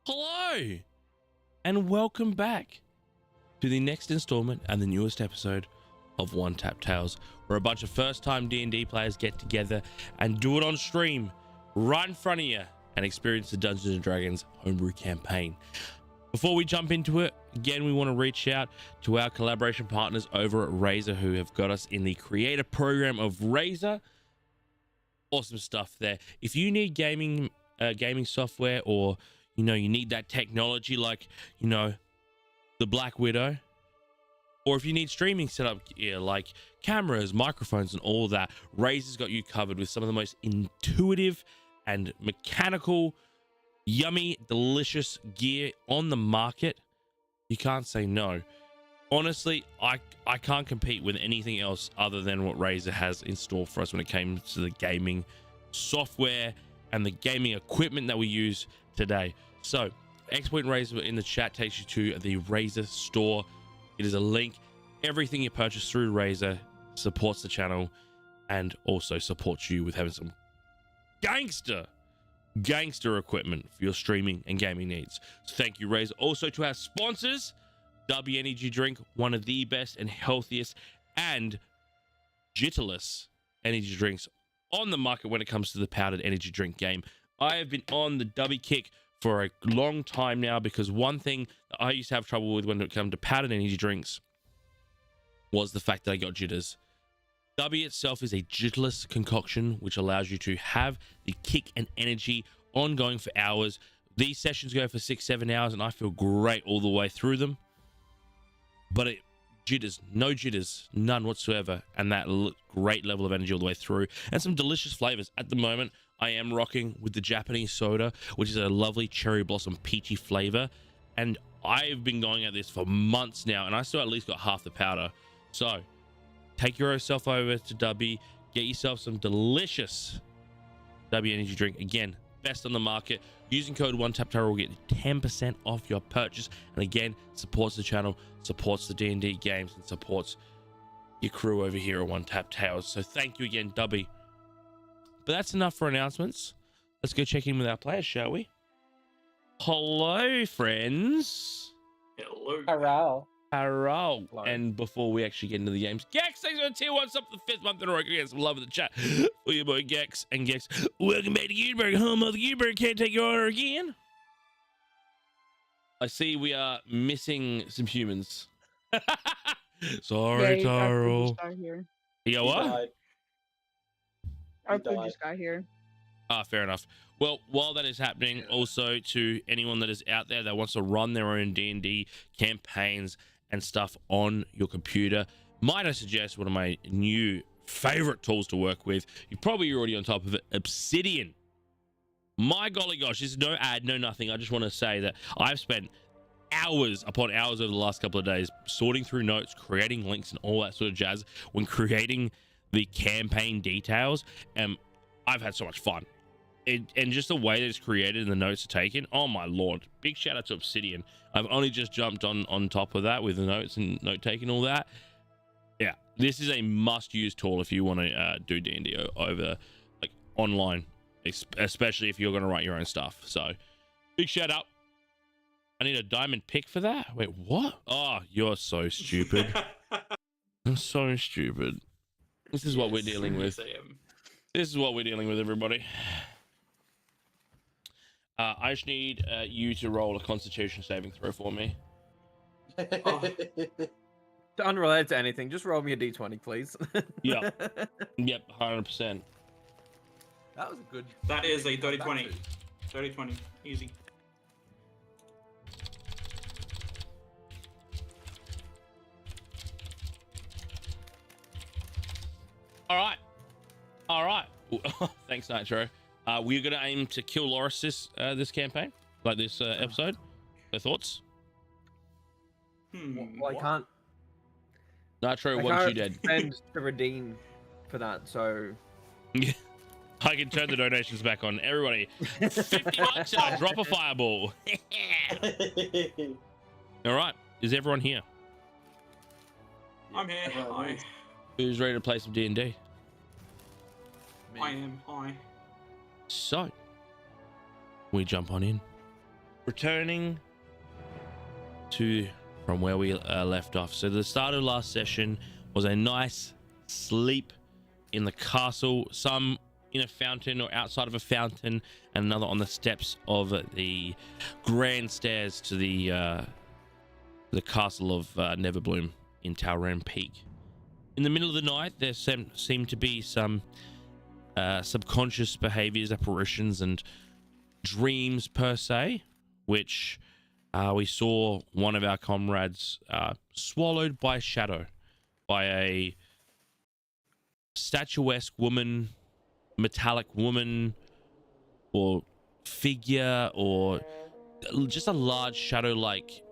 Hello, and welcome back to the next installment and the newest episode of OneTapTales, where a bunch of first-time D&D players get together and do it on stream right in front of you and experience the Dungeons & Dragons homebrew campaign. Before we jump into it, again, we want to reach out to our collaboration partners over at Razer, who have got us in the creator program of Razer. Awesome stuff there. If you need gaming software, or you need that technology like the Black Widow, or if you need streaming setup gear like cameras, microphones, and all that, Razer's got you covered with some of the most intuitive and mechanical, yummy, delicious gear on the market. You can't say no. Honestly, I can't compete with anything else other than what Razer has in store for us when it came to the gaming software and the gaming equipment that we use today. So Exploit Razer in the chat takes you to the Razer store. It is a link. Everything you purchase through Razer supports the channel and also supports you with having some gangster equipment for your streaming and gaming needs. So thank you, Razer. Also to our sponsors, DUBBY Energy Drink, one of the best and healthiest and jitterless energy drinks on the market when it comes to the powdered energy drink game. I have been on the DUBBY kick for a long time now, because one thing that I used to have trouble with when it came to powdered energy drinks was the fact that I got jitters. DUBBY itself is a jitterless concoction which allows you to have the kick and energy ongoing for hours. These sessions go for 6-7 hours and I feel great all the way through them. But no jitters, none whatsoever, and that great level of energy all the way through, and some delicious flavors. At the moment, I am rocking with the Japanese soda, which is a lovely cherry blossom peachy flavor, and I've been going at this for months now, and I still at least got half the powder. So take yourself over to DUBBY, get yourself some delicious DUBBY energy drink. Again, best on the market. Using code OneTapTurrells will get 10% off your purchase, and again, supports the channel, supports the D&D games, and supports your crew over here at OneTapTales. So thank you again, DUBBY. But that's enough for announcements. Let's go check in with our players, shall we? Hello, friends. Hello. Hello. Hello. And before we actually get into the games, Gex, thanks for the tier 1 sub for the 5th month in a row. Get some love in the chat for your boy Gex. And Gex, welcome back to Gutenberg. Home of the Gutenberg. Can't take your order again. I see we are missing some humans. Sorry, Taro. You got what? Our food just got here. Ah, fair enough. Well, while that is happening, also to anyone that is out there that wants to run their own D&D campaigns and stuff on your computer, might I suggest one of my new favorite tools to work with? You're probably already on top of it, Obsidian. My golly gosh, this is no ad, no nothing. I just want to say that I've spent hours upon hours over the last couple of days sorting through notes, creating links, and all that sort of jazz when creating the campaign details, and I've had so much fun. And just the way that it's created and the notes are taken, oh my lord, big shout out to Obsidian. I've only just jumped on top of that with the notes and note taking, all that. Yeah, this is a must-use tool if you want to do D&D over like online, especially if you're going to write your own stuff. So big shout out. I need a diamond pick for that. Wait, what? Oh, you're so stupid. I'm so stupid. This is what we're dealing with. This is what we're dealing with, everybody. I just need you to roll a Constitution saving throw for me. Unrelated to anything, just roll me a d20, please. Yep. Yep, 100%. That was a good. That is a 30-20. 30-20. Easy. All right. Thanks, Nitro. We're going to aim to kill Loris this campaign, like this episode. Their thoughts? Well, I can't. Nitro I wants you can't dead. spend to redeem for that, so. I can turn the donations back on. Everybody, 50 bucks and I'll drop a fireball. All right. Is everyone here? I'm here. Hi. Who's ready to play some D&D? I am. Hi. So, we jump on in. returning to from where we left off. So the start of last session was a nice sleep in the castle, some in a fountain or outside of a fountain, and another on the steps of the grand stairs to the castle of Neverbloom in Talran Peak. In the middle of the night, there seemed to be some subconscious behaviors, apparitions, and dreams per se, which we saw one of our comrades swallowed by a shadow, by a statuesque woman, metallic woman, or figure, or just a large shadow-like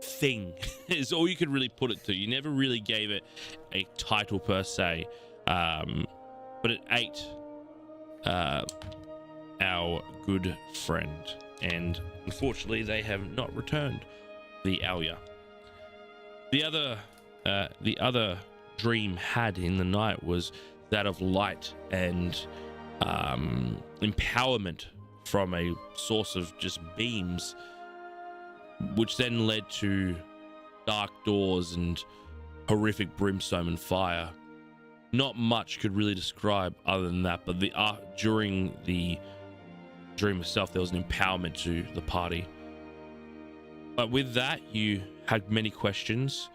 thing is all you could really put it to. You never really gave it a title per se, but it ate our good friend, and unfortunately they have not returned the Alia. The other dream had in the night was that of light and empowerment from a source of just beams, which then led to dark doors and horrific brimstone and fire. Not much could really describe other than that, but during the dream itself, there was an empowerment to the party. But with that, you had many questions,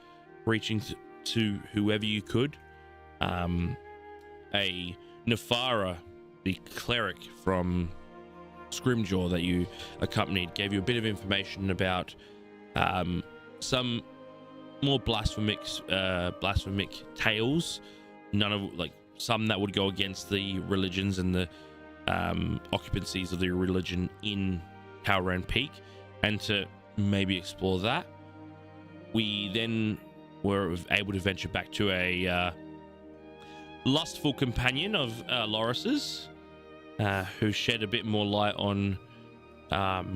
reaching to whoever you could. A Nefara, the cleric from Scrimjaw that you accompanied, gave you a bit of information about some more blasphemic tales, none of some that would go against the religions and the occupancies of the religion in Talran Peak, and to maybe explore that. We then were able to venture back to a lustful companion of Loris's, who shed a bit more light on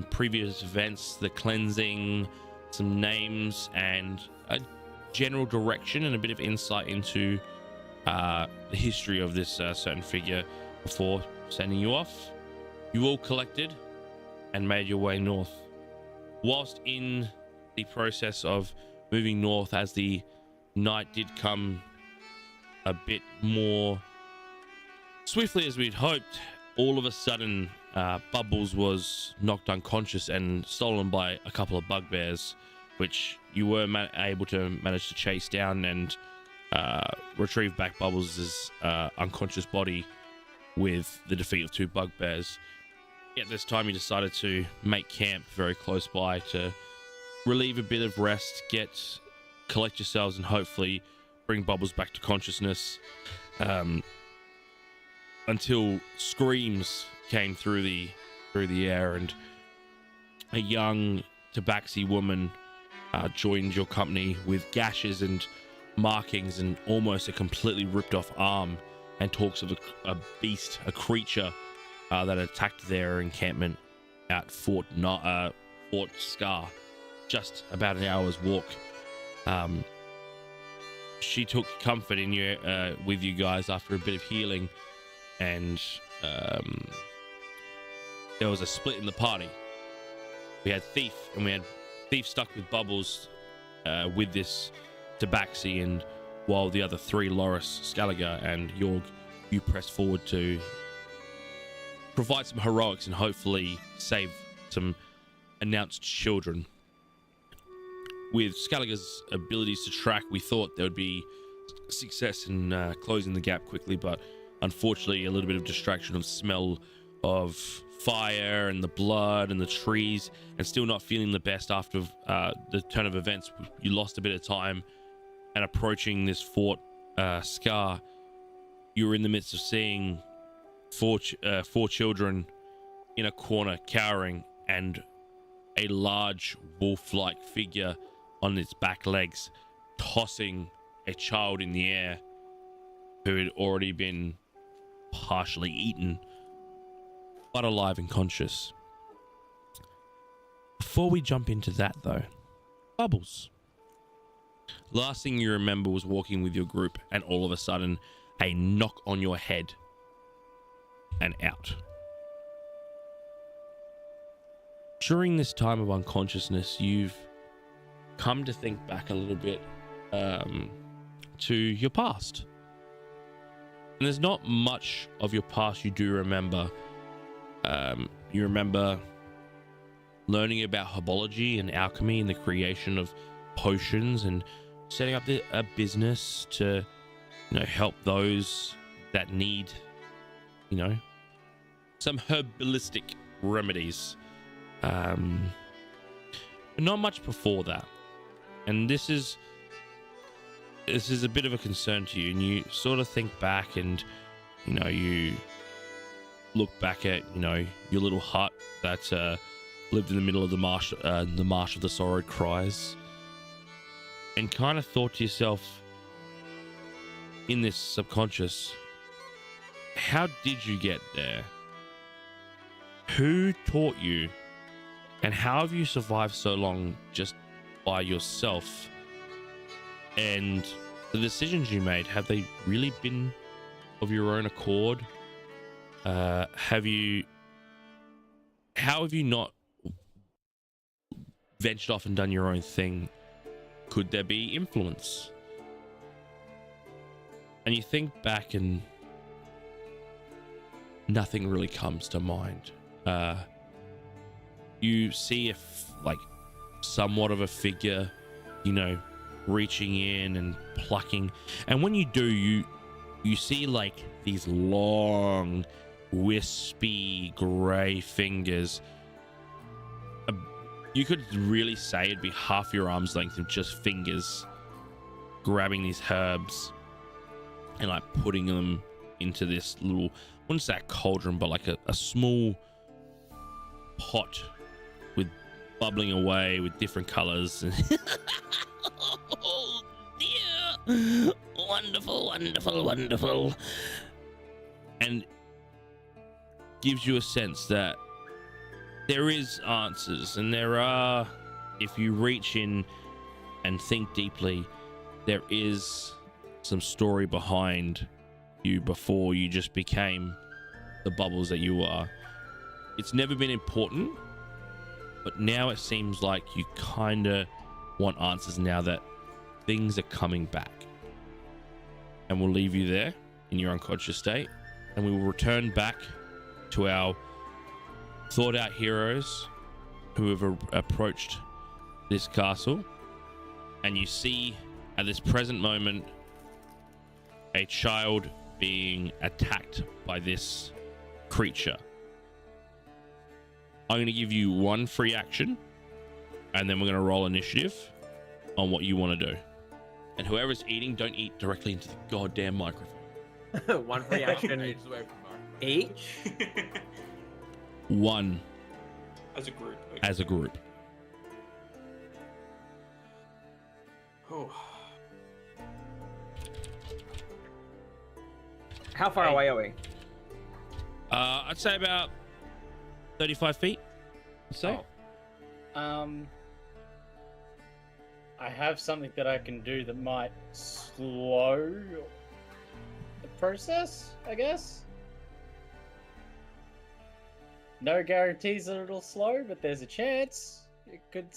previous events, the cleansing, some names, and a general direction and a bit of insight into the history of this certain figure before sending you off. You all collected and made your way north. Whilst in the process of moving north, as the night did come a bit more swiftly as we'd hoped, all of a sudden Bubbles was knocked unconscious and stolen by a couple of bugbears, which you were able to manage to chase down and retrieve back Bubbles' unconscious body with the defeat of two bugbears. At this time, you decided to make camp very close by to relieve a bit of rest, collect yourselves, and hopefully bring Bubbles back to consciousness, until screams came through the air, and a young tabaxi woman joined your company with gashes and markings and almost a completely ripped off arm, and talks of a beast, a creature that attacked their encampment at Fort Scar, just about an hour's walk. She took comfort in you, with you guys after a bit of healing, and there was a split in the party. We had Thief, and we had Thief stuck with Bubbles with this tabaxi, and while the other three, Loris, Scaligor, and Yorg, you press forward to provide some heroics and hopefully save some announced children. With Scaligor's abilities to track, we thought there would be success in closing the gap quickly, but unfortunately a little bit of distraction of smell of fire and the blood and the trees, and still not feeling the best after the turn of events. You lost a bit of time, and approaching this Fort Scar, you were in the midst of seeing four children in a corner cowering, and a large wolf-like figure on its back legs tossing a child in the air who had already been partially eaten but alive and conscious. Before we jump into that though, Bubbles, last thing you remember was walking with your group and all of a sudden a knock on your head and out. during this time of unconsciousness, you've come to think back a little bit to your past. And there's not much of your past you do remember. You remember learning about herbology and alchemy and the creation of potions and setting up a business to, help those that need, some herbalistic remedies. But not much before that. And this is a bit of a concern to you, and you sort of think back and you look back at your little hut that lived in the middle of the marsh of the sorrowed cries, and kind of thought to yourself in this subconscious, how did you get there? Who taught you? And how have you survived so long just by yourself? And the decisions you made, have they really been of your own accord? How have you not ventured off and done your own thing? Could there be influence? And you think back and nothing really comes to mind. You see somewhat of a figure, reaching in and plucking. And when you do, you see like these long, wispy, gray fingers. You could really say it'd be half your arm's length of just fingers grabbing these herbs and like putting them into this little, I wouldn't say a cauldron, but like a small pot with bubbling away with different colors. Oh dear, wonderful, wonderful, wonderful. And gives you a sense that there is answers, and there are, if you reach in and think deeply, there is some story behind you before you just became the bubbles that you are. It's never been important, but now it seems like you kind of want answers now that things are coming back. And we'll leave you there in your unconscious state, and we will return back to our thought out heroes who have approached this castle. And you see at this present moment a child being attacked by this creature. I'm going to give you one free action, and then we're going to roll initiative on what you want to do. And whoever's eating, don't eat directly into the goddamn microphone. One free action each. One. As a group. Okay. As a group. Oh. How far away are we? I'd say about 35 feet. So. I have something that I can do that might slow the process, I guess. No guarantees that it'll slow, but there's a chance. It could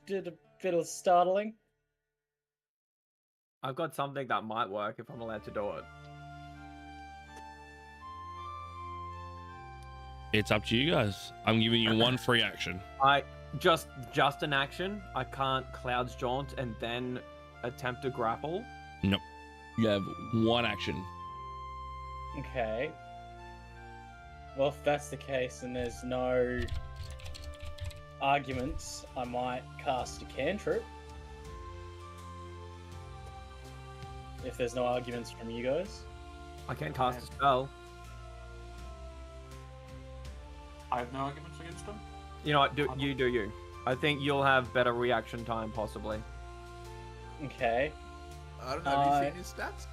do a bit of startling. I've got something that might work if I'm allowed to do it. It's up to you guys. I'm giving you one free action. Just an action. I can't Cloud's Jaunt and then attempt to grapple. Nope. You have one action. Okay. Well, if that's the case and there's no arguments, I might cast a cantrip. If there's no arguments from you guys. I can't cast a spell. I have no arguments against them. You know what? Do you. I think you'll have better reaction time, possibly. Okay. I don't know. Have you seen his stats?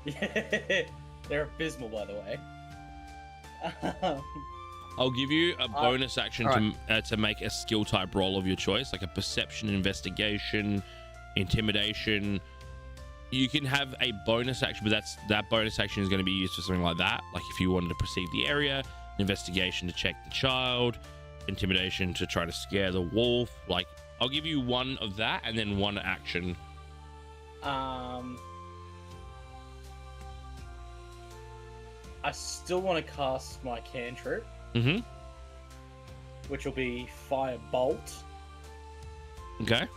Yeah, they're abysmal, by the way. I'll give you a bonus action to make a skill type roll of your choice, like a perception, investigation, intimidation. You can have a bonus action, but that bonus action is going to be used for something like that. Like if you wanted to perceive the area, investigation to check the child, intimidation to try to scare the wolf. Like, I'll give you one of that and then one action. I still want to cast my cantrip, which will be Fire Bolt. Okay.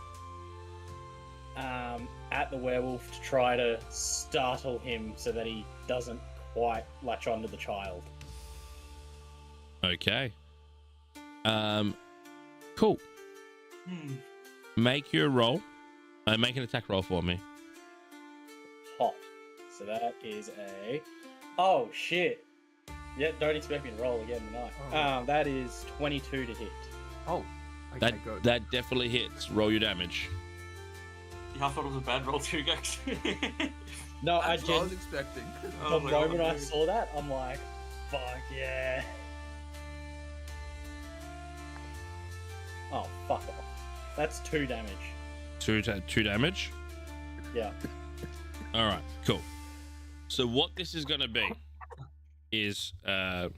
At the werewolf to try to startle him so that he doesn't quite latch onto the child. Okay. Cool. Make your roll. Make an attack roll for me. Hot. So that is a... Oh, shit. Yeah, don't expect me to roll again tonight. Oh. That is 22 to hit. Oh, okay, good. That definitely hits. Roll your damage. Yeah, I thought it was a bad roll too, Gex. No, That's what I was expecting. The moment I saw that, I'm like, fuck yeah. Oh, fuck off. That's 2 damage. Two damage? Yeah. All right, cool. So what this is going to be is you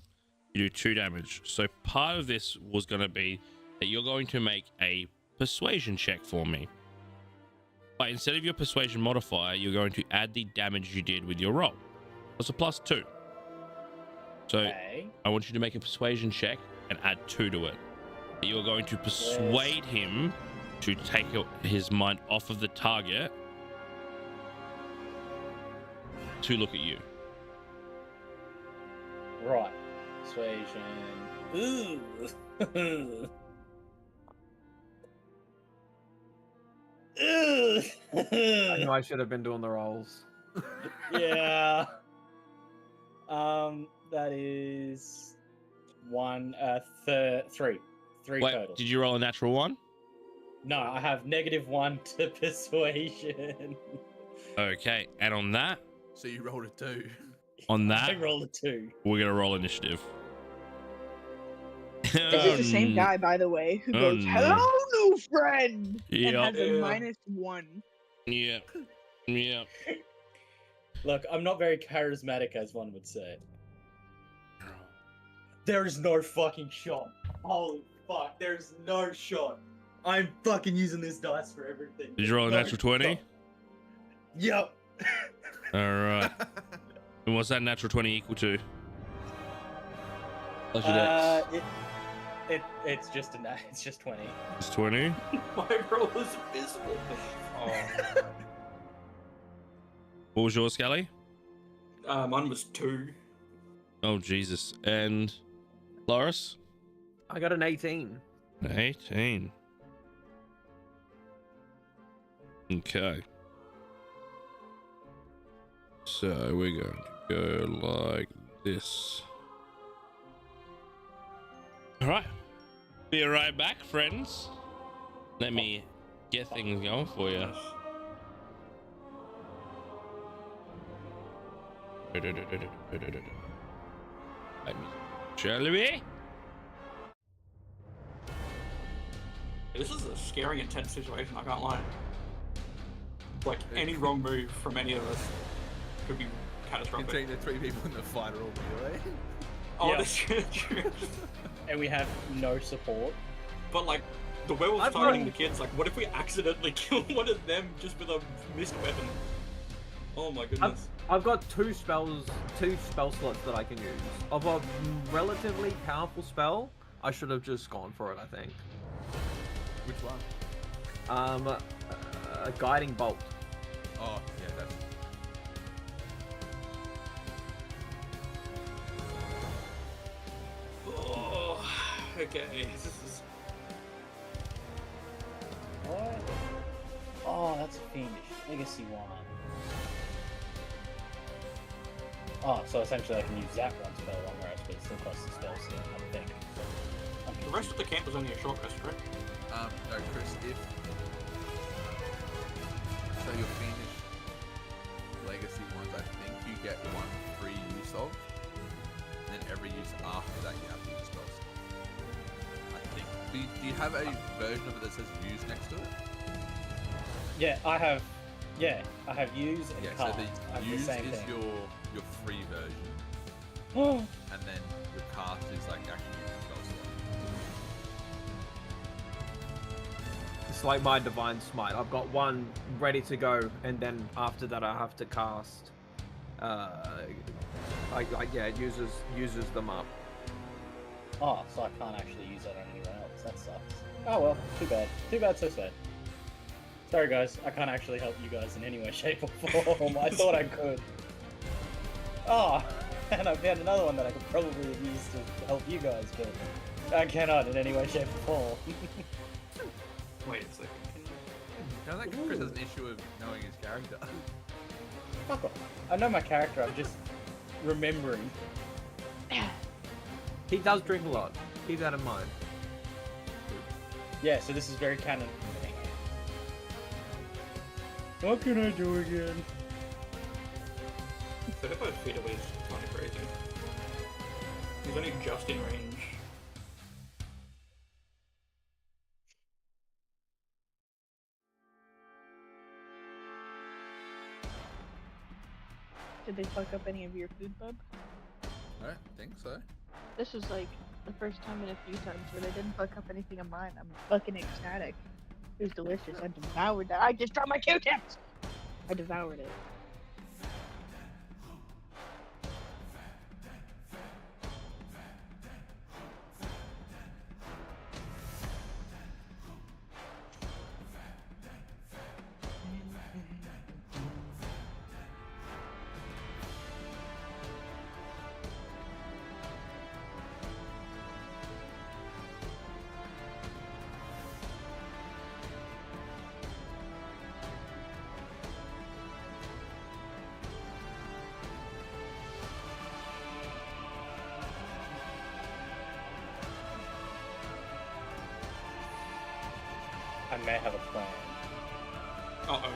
do 2 damage. So part of this was going to be that you're going to make a persuasion check for me. But instead of your persuasion modifier, you're going to add the damage you did with your roll. That's a +2. So Okay. I want you to make a persuasion check and add 2 to it. You're going to persuade him to take his mind off of the target to look at you. Right. Persuasion. Ooh. I know I should have been doing the rolls. Yeah. That is 3 Wait, total. did you roll a natural 1? No, I have -1 to persuasion. Okay, and on that, So you rolled a 2. on I that, rolled a 2. we're gonna roll initiative. This is the same guy, by the way, who goes, no. "Hello, new friend," and Yep. has a Yeah. -1. Yep. Yep. Look, I'm not very charismatic, as one would say. There is no fucking shot. Holy fuck, there's no shot. I'm fucking using this dice for everything. Did you roll a No natural 20? shot. Yep. All right. And what's that natural 20 equal to? Plus your dex. It's just it's just 20. It's 20. My roll is invisible. Oh. What was yours, Scully? Mine was 2. Oh, Jesus. And Loris? I got an 18. 18. Okay. So we're going to go like this. All right. Be right back, friends. Let me get things going for you. Shall we? This is a scary, intense situation, I can't lie. Like, any wrong move from any of us could be catastrophic. Considering the 3 people in the fight are all melee. Oh, Yeah. that's true. And we have no support. But, like, the werewolf's I've targeting run- the kids. Like, what if we accidentally kill one of them just with a missed weapon? Oh my goodness. I've got two spell slots that I can use. Of a relatively powerful spell, I should have just gone for it, I think. Which one? A guiding bolt. Oh, yeah, that's... Oh, okay. This is... What? Oh, that's fiendish. Legacy 1. Oh, so essentially I can use that one spell on whereas but it still costs a spell slot, I think. The rest of the camp was only a short rest, right? No, Chris, if... So your fiendish legacy ones, I think you get one free use of. And then every use after that you have to use spells. I think. Do you have a version of it that says use next to it? Yeah, I have use and Yeah, cast. so I have the use same is thing. your free version. Oh, And then your cast is like actually using spell slot. It's like my Divine Smite. I've got one ready to go, and then after that I have to cast. Yeah, it uses them up. Oh, so I can't actually use that on anyone else. That sucks. Oh well, too bad. Too bad, so sad. Sorry guys, I can't actually help you guys in any way, shape, or form. I thought I could. Oh, and I found another one that I could probably have used to help you guys, but I cannot in any way, shape, or form. Wait a second. I don't think Chris has an issue with knowing his character. Fuck off. I know my character, I'm just remembering. He does drink a lot. Keep that in mind. Yeah, so this is very canon for me. What can I do again? 35 feet away is kind of crazy. He's only just in range. Did they fuck up any of your food, bub? I don't think so. This was like the first time in a few times where they didn't fuck up anything of mine. I'm fucking ecstatic. It was delicious. I devoured that. I just dropped my Q-tips! I devoured it. I may have a plan. Uh-oh.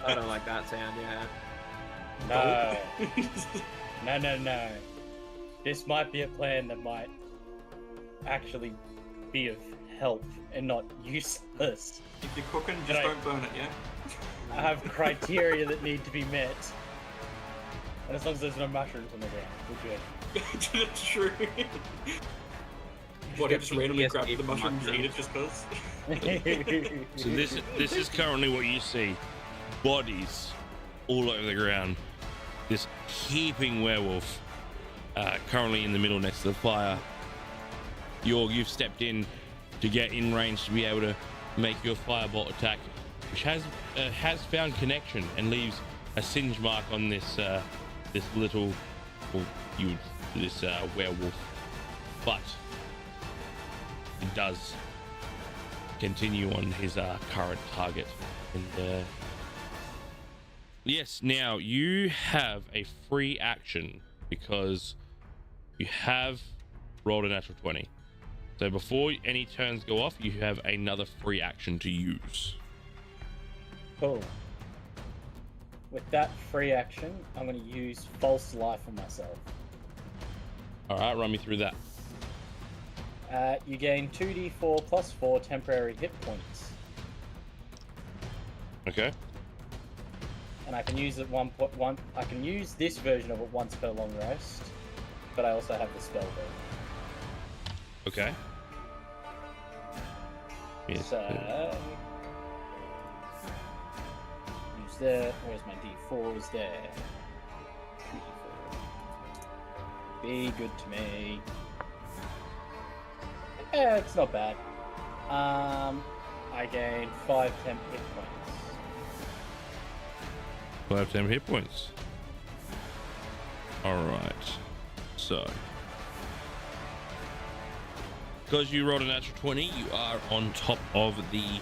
I don't like that sound, yeah. No. No. This might be a plan that might actually be of help and not useless. If you're cooking, just don't burn it, yeah? I have criteria that need to be met. And as long as there's no mushrooms on the ground, we're good. That's true. What if just randomly grab the mushrooms and eat it just cause? So this is currently what you see. Bodies all over the ground. This heaping werewolf currently in the middle next to the fire. You've stepped in to get in range to be able to make your firebolt attack, which has found connection and leaves a singe mark on this this little werewolf, but it does continue on his current target. And yes, now you have a free action because you have rolled a natural 20. So before any turns go off, you have another free action to use. Cool. With that free action, I'm going to use false life on myself. All right, run me through that. You gain 2d4 plus 4 temporary hit points. Okay. And I can use it I can use this version of it once per long rest, but I also have the spell version. Okay. Yes. So use that. Where's my d4s there? 2d4. Be good to me. Yeah, it's not bad. I gain 5 temp hit points. 5 temp hit points. All right. So, because you rolled a natural 20, you are on top of the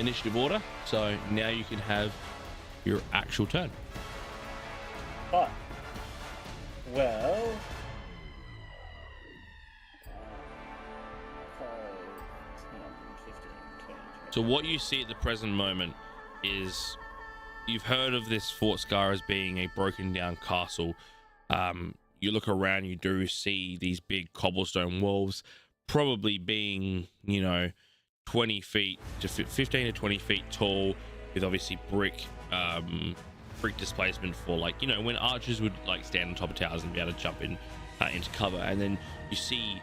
initiative order. So now you can have your actual turn. But, well, so what you see at the present moment is you've heard of this Fort Scar as being a broken down castle. You look around, you do see these big cobblestone walls, probably being, 20 feet to 15 to 20 feet tall, with obviously brick displacement for when archers would stand on top of towers and be able to jump in into cover. And then you see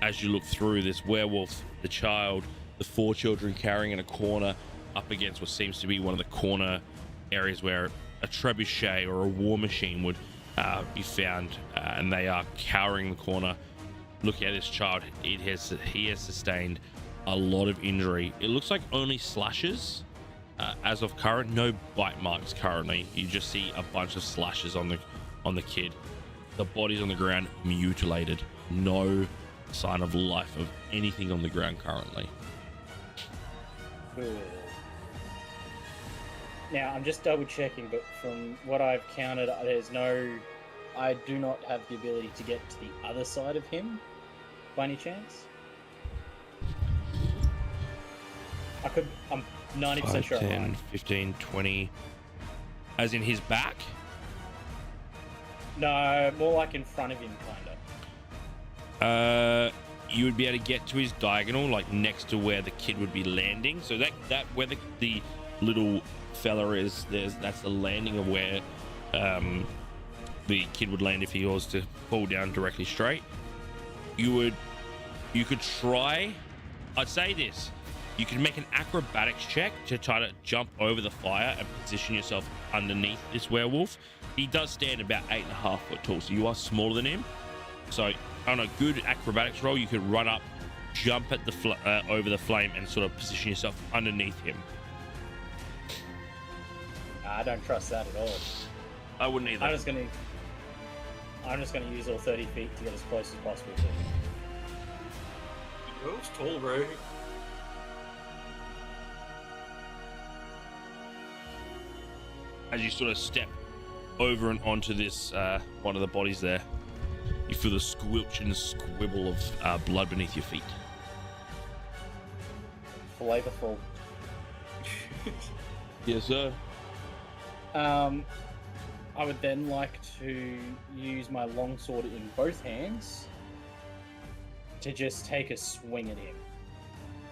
as you look through this werewolf, the child, the 4 children cowering in a corner up against what seems to be one of the corner areas where a trebuchet or a war machine would be found, and they are cowering the corner. Look at this child. He has sustained a lot of injury. It looks like only slashes as of current, no bite marks currently. You just see a bunch of slashes on the kid. The body's on the ground, mutilated. No sign of life of anything on the ground currently. Good. Now, I'm just double checking, but from what I've counted, I do not have the ability to get to the other side of him, by any chance. I'm 90% 5, sure. 10, 15, 20. As in his back? No, more like in front of him, kinda. You would be able to get to his diagonal, like next to where the kid would be landing. So that where the little fella is, that's the landing of where the kid would land if he was to fall down directly straight. You could try. I'd say this. You can make an acrobatics check to try to jump over the fire and position yourself underneath this werewolf. He does stand about 8.5 foot tall, so you are smaller than him. So on a good acrobatics roll, you could run up, jump at the over the flame, and sort of position yourself underneath him. I don't trust that at all. I wouldn't either. I'm just gonna use all 30 feet to get as close as possible to him. That was tall, bro. As you sort of step over and onto this one of the bodies there, you feel the squelch and squibble of blood beneath your feet. Flavorful. Yes, sir. I would then like to use my longsword in both hands to just take a swing at him.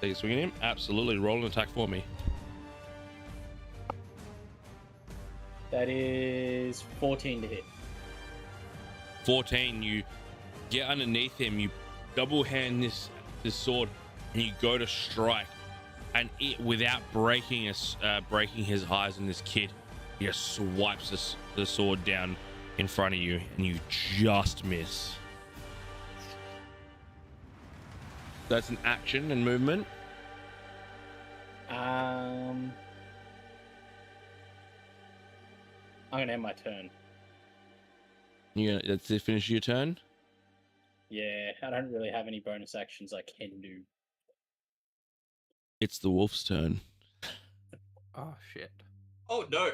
Take a swing at him? Absolutely. Roll an attack for me. That is 14 to hit. 14. You get underneath him. You double hand this sword, and you go to strike. And it, without breaking his eyes in this kid, he just swipes the sword down in front of you, and you just miss. That's an action and movement. I'm gonna end my turn. That's to finish your turn. Yeah, I don't really have any bonus actions I can do. It's the wolf's turn. Oh shit. Oh no.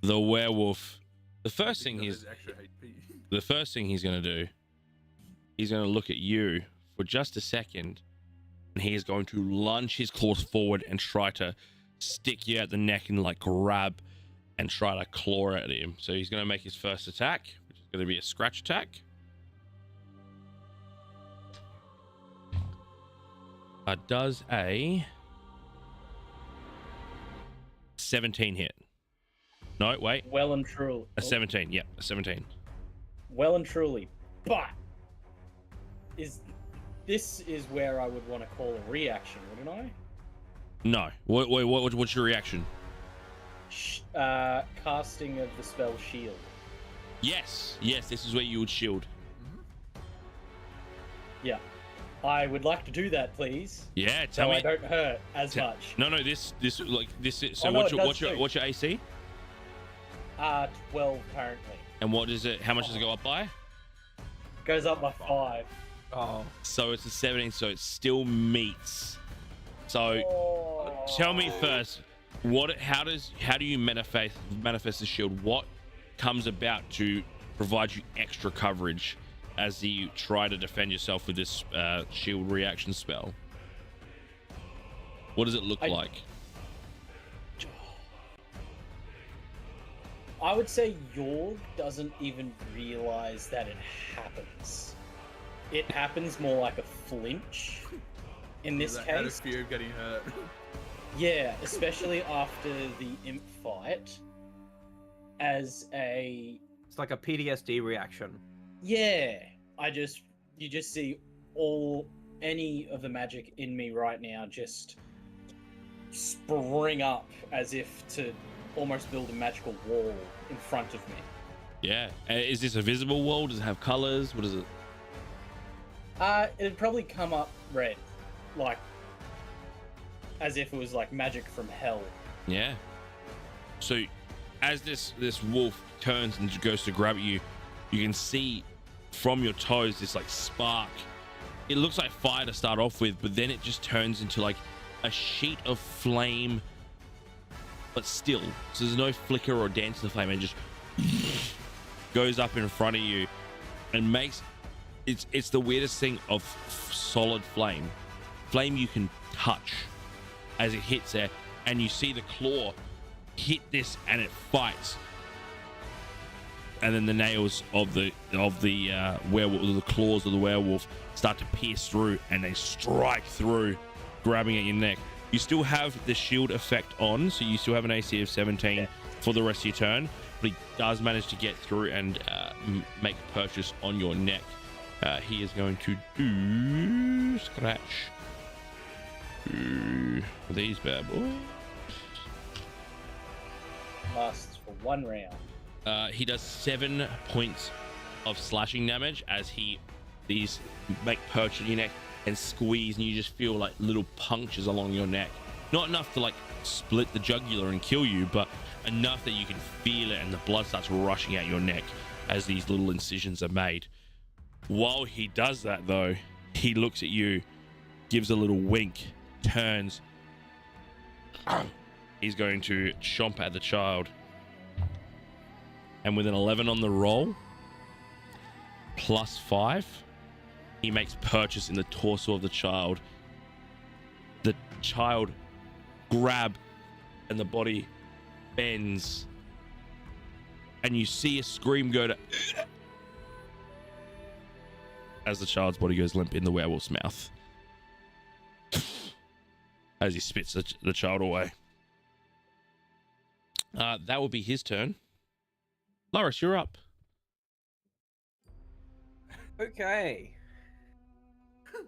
The werewolf. The first thing Because he's there's extra HP. the first thing he's going to do, he's going to look at you for just a second, and he is going to lunge his claws forward and try to stick you at the neck and like grab and try to claw at him. So he's going to make his first attack, which is going to be a scratch attack. Does a 17 hit? No, wait. Well and truly. A 17. Yeah, a 17. Well and truly. But this is where I would want to call a reaction, wouldn't I? No. What's your reaction? Casting of the spell shield. Yes, this is where you would shield. Yeah. I would like to do that, please. Yeah, tell so me. I don't hurt as much. No, this is. So Oh, no, what's your AC? 12 currently. And what is it? How much does it go up by? Goes up by 5. Oh. So it's a 17. So it still meets. So tell me first, how do you manifest the shield? What comes about to provide you extra coverage as you try to defend yourself with this shield reaction spell? What does it look like? I would say Jorg doesn't even realize that it happens. It happens more like a flinch in this Out of case. fear of getting hurt. Yeah, especially after the imp fight. It's like a PTSD reaction. Yeah, you just see all any of the magic in me right now just spring up as if to almost build a magical wall in front of me. Yeah. Is this a visible wall? Does it have colors? What is it? It'd probably come up red, like as if it was like magic from hell. Yeah. So as this wolf turns and goes to grab at you, you can see from your toes this like spark. It looks like fire to start off with, but then it just turns into like a sheet of flame, but still. So there's no flicker or dance to the flame, and just goes up in front of you and makes it's the weirdest thing of solid flame you can touch as it hits there, and you see the claw hit this and it fights, and then the nails of the werewolf, the claws of the werewolf start to pierce through, and they strike through, grabbing at your neck. You still have the shield effect on, so you still have an AC of 17 for the rest of your turn, but he does manage to get through and make a purchase on your neck. He is going to do scratch these bad boys. Lasts for 1 round. He does 7 points of slashing damage as these make purchase on your neck and squeeze, and you just feel like little punctures along your neck. Not enough to like split the jugular and kill you, but enough that you can feel it, and the blood starts rushing out your neck as these little incisions are made. While he does that though, he looks at you, gives a little wink, turns. He's going to chomp at the child, and with an 11 on the roll plus 5, he makes purchase in the torso of the child. The child grab and the body bends, and you see a scream go to as the child's body goes limp in the werewolf's mouth as he spits the child away. That will be his turn. Loris, you're up. Okay.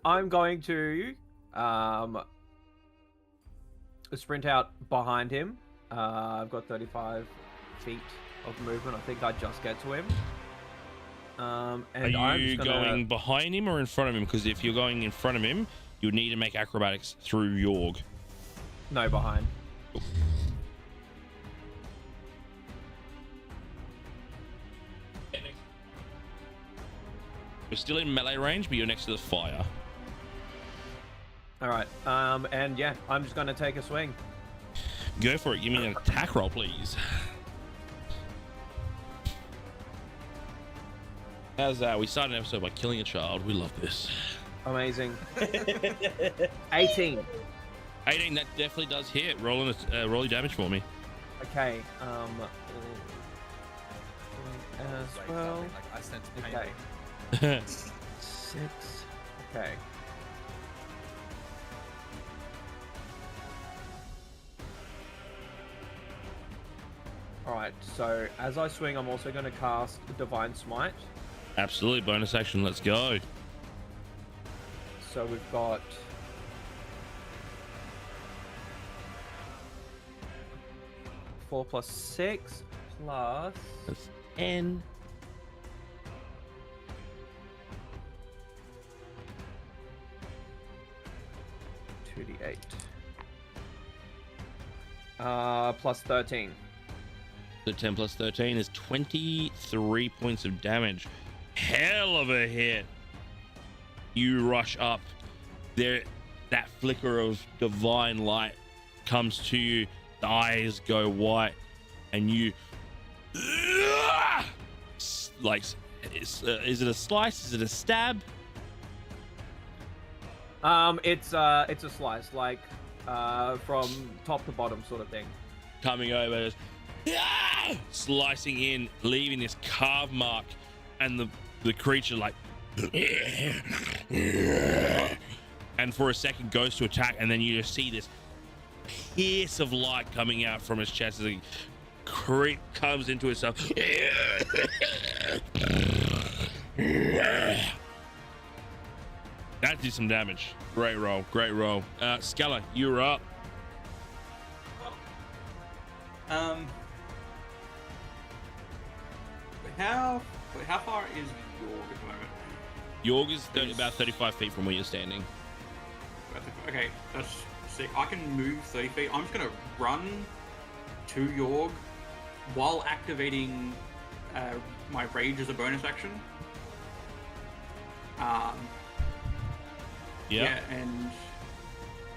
I'm going to sprint out behind him. I've got 35 feet of movement. I think I just get to him. And Are you I'm just gonna... going behind him or in front of him? Because if you're going in front of him, you'll need to make acrobatics through Yorg. No, behind. You're still in melee range, but you're next to the fire. All right. And yeah, I'm just going to take a swing. Go for it. Give me an attack roll, please. How's that? We started an episode by killing a child. We love this. Amazing. 18. 18, that definitely does hit. Roll your damage for me. Okay. As Like, well. something like I sense pain. Okay. 6. Okay. Alright, so as I swing, I'm also going to cast Divine Smite. Absolutely. Bonus action. Let's go. So we've got... 4 plus 6 plus... That's 10. Plus 13. So 10 plus 13 is 23 points of damage. Hell of a hit. You rush up there. That flicker of divine light comes to you. The eyes go white, and you like, is it a slice? Is it a stab? It's a slice, like from top to bottom sort of thing. Coming over, slicing in, leaving this carve mark, and the creature like, and for a second goes to attack, and then you just see this pierce of light coming out from his chest as a creep comes into itself. That did some damage. Great roll. Great roll. Scala, you're up. How far is Yorg at the moment? Yorg is about 35 feet from where you're standing. Okay, that's sick. I can move 30 feet. I'm just gonna run to Yorg while activating my rage as a bonus action. Yeah, and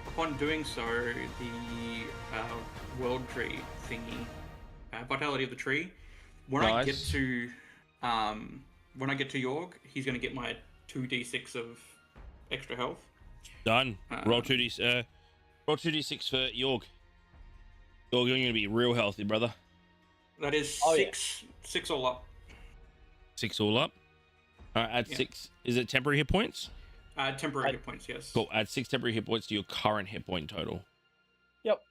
upon doing so, the world tree thingy, vitality of the tree. When I get to Yorg, he's gonna get my 2d6 of extra health. Done. Roll 2d6 for Yorg. Yorg, you're gonna be real healthy, brother. That is six all up. 6 all up. All right, add 6. Is it temporary hit points? Temporary hit points, yes. Cool. Add 6 temporary hit points to your current hit point total. Yep.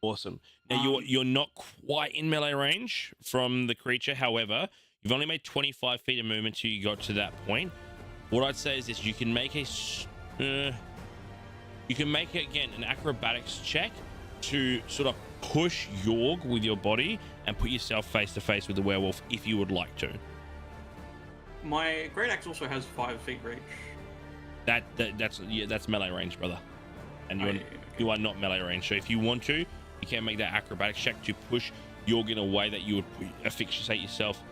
Awesome. Now you're not quite in melee range from the creature. However, you've only made 25 feet of movement till you got to that point. What I'd say is this: you can make an acrobatics check to sort of push Yorg with your body and put yourself face to face with the werewolf if you would like to. My great axe also has 5 feet reach. That's melee range, brother, and you are not melee range. So if you want to, you can make that acrobatics check to push Yorg in a way that you would asphyxiate yourself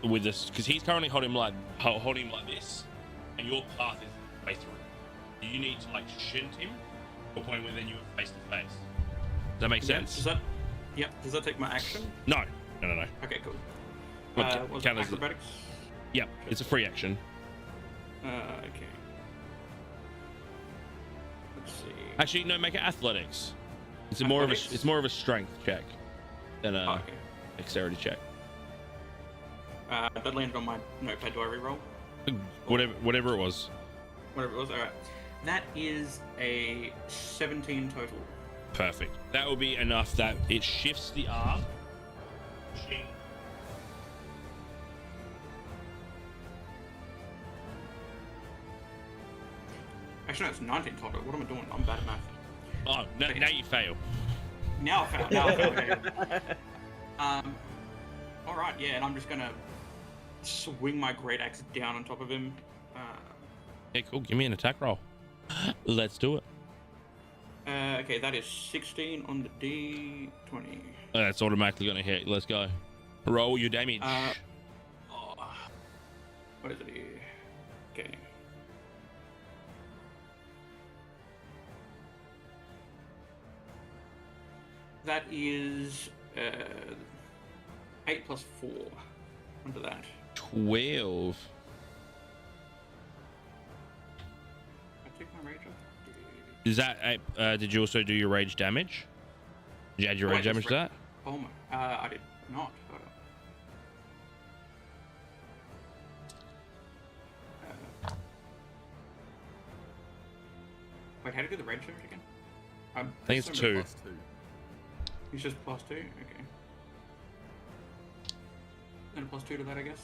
with this, because he's currently holding him like this, and your path is way through. You need to like shunt him to a point where then you are face to face. Does that make sense? Does that take my action? No. Okay, cool. What counters acrobatics? Yep, it's a free action. Okay. Let's see. Actually, no, make it athletics. It's Athletics? more of a strength check than a Okay. dexterity check. That landed on my notepad. Do I reroll? Whatever it was. Whatever it was. All right. That is a 17 total. Perfect. That will be enough that it shifts the arm. Actually, no, it's 19 total. What am I doing? I'm bad at math. Oh, now you fail. Now I failed. Okay. All right, yeah, and I'm just gonna swing my great axe down on top of him. Yeah, cool. Give me an attack roll. Let's do it. Okay, that is 16 on the D20. That's automatically gonna hit. Let's go. Roll your damage. What is it here? Okay. That is 8 plus 4 under that. 12. I take my rage off. Is that? Did you also do your rage damage? Did you add your rage damage to that? Oh my! I did not. Hold on. Wait, how to do the rage damage again? I think it's 2. +2. It's just +2. Okay. And a +2 to that, I guess.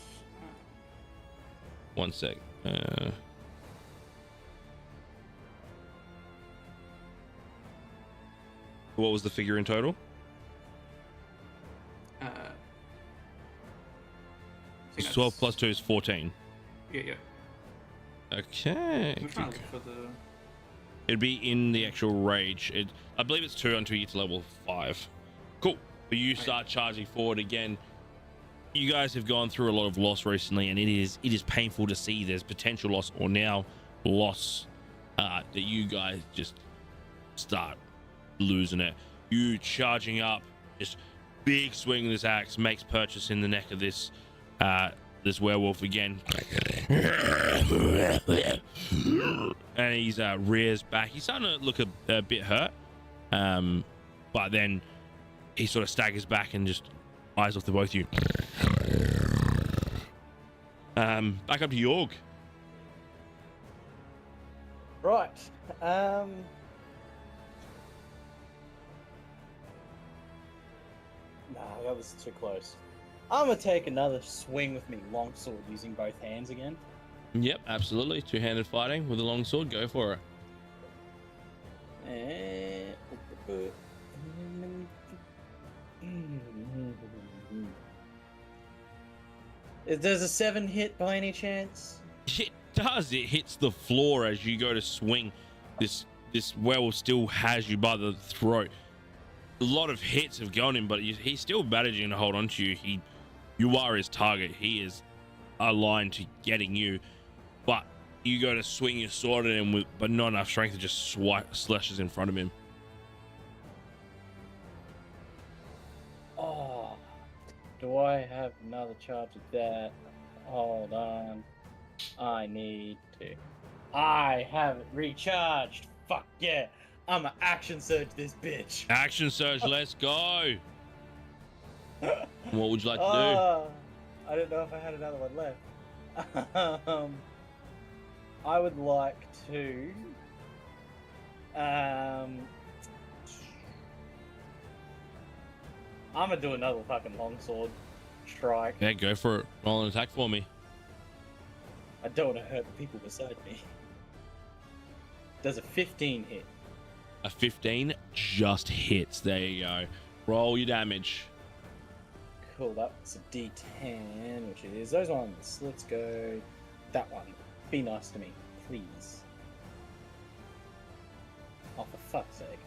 One sec. What was the figure in total? It's 12 plus 2 is 14. Yeah. Okay. I'm trying to look for the. It'd be in the actual rage. I believe it's 2 until you get to level 5. Cool. But you start charging forward again. You guys have gone through a lot of loss recently, and it is painful to see there's potential loss or now loss that you guys just start losing it. You charging up, just big swing of this axe, makes purchase in the neck of this this werewolf again. And he's rears back. He's starting to look a bit hurt, but then he sort of staggers back and just eyes off the both of you. Back up to Yorg. Right. Nah, that was too close. I'm gonna take another swing with me longsword using both hands again. Yep, absolutely. Two-handed fighting with a long sword. Go for it. Does a 7 hit by any chance? It does. It hits the floor as you go to swing. This werewolf still has you by the throat. A lot of hits have gone in, but he's still managing to hold on to you. You are his target. He is aligned to getting you, but you go to swing your sword at him but not enough strength to just slashes in front of him. Oh, do I have another charge of that? Hold on. I need to. I haven't recharged. Fuck yeah. I'm an action surge this bitch. Action surge, let's go. What would you like to I didn't know if I had another one left. I would like to. I'm gonna do another fucking longsword strike. do? Yeah, go for it. Roll an attack for me. I don't want to hurt the people beside me. Does a 15 hit? A 15 just hits. There you go. Roll your damage. Cool, that's a D10, which it is. Those ones. Let's go. That one. Be nice to me, please. Oh, for fuck's sake.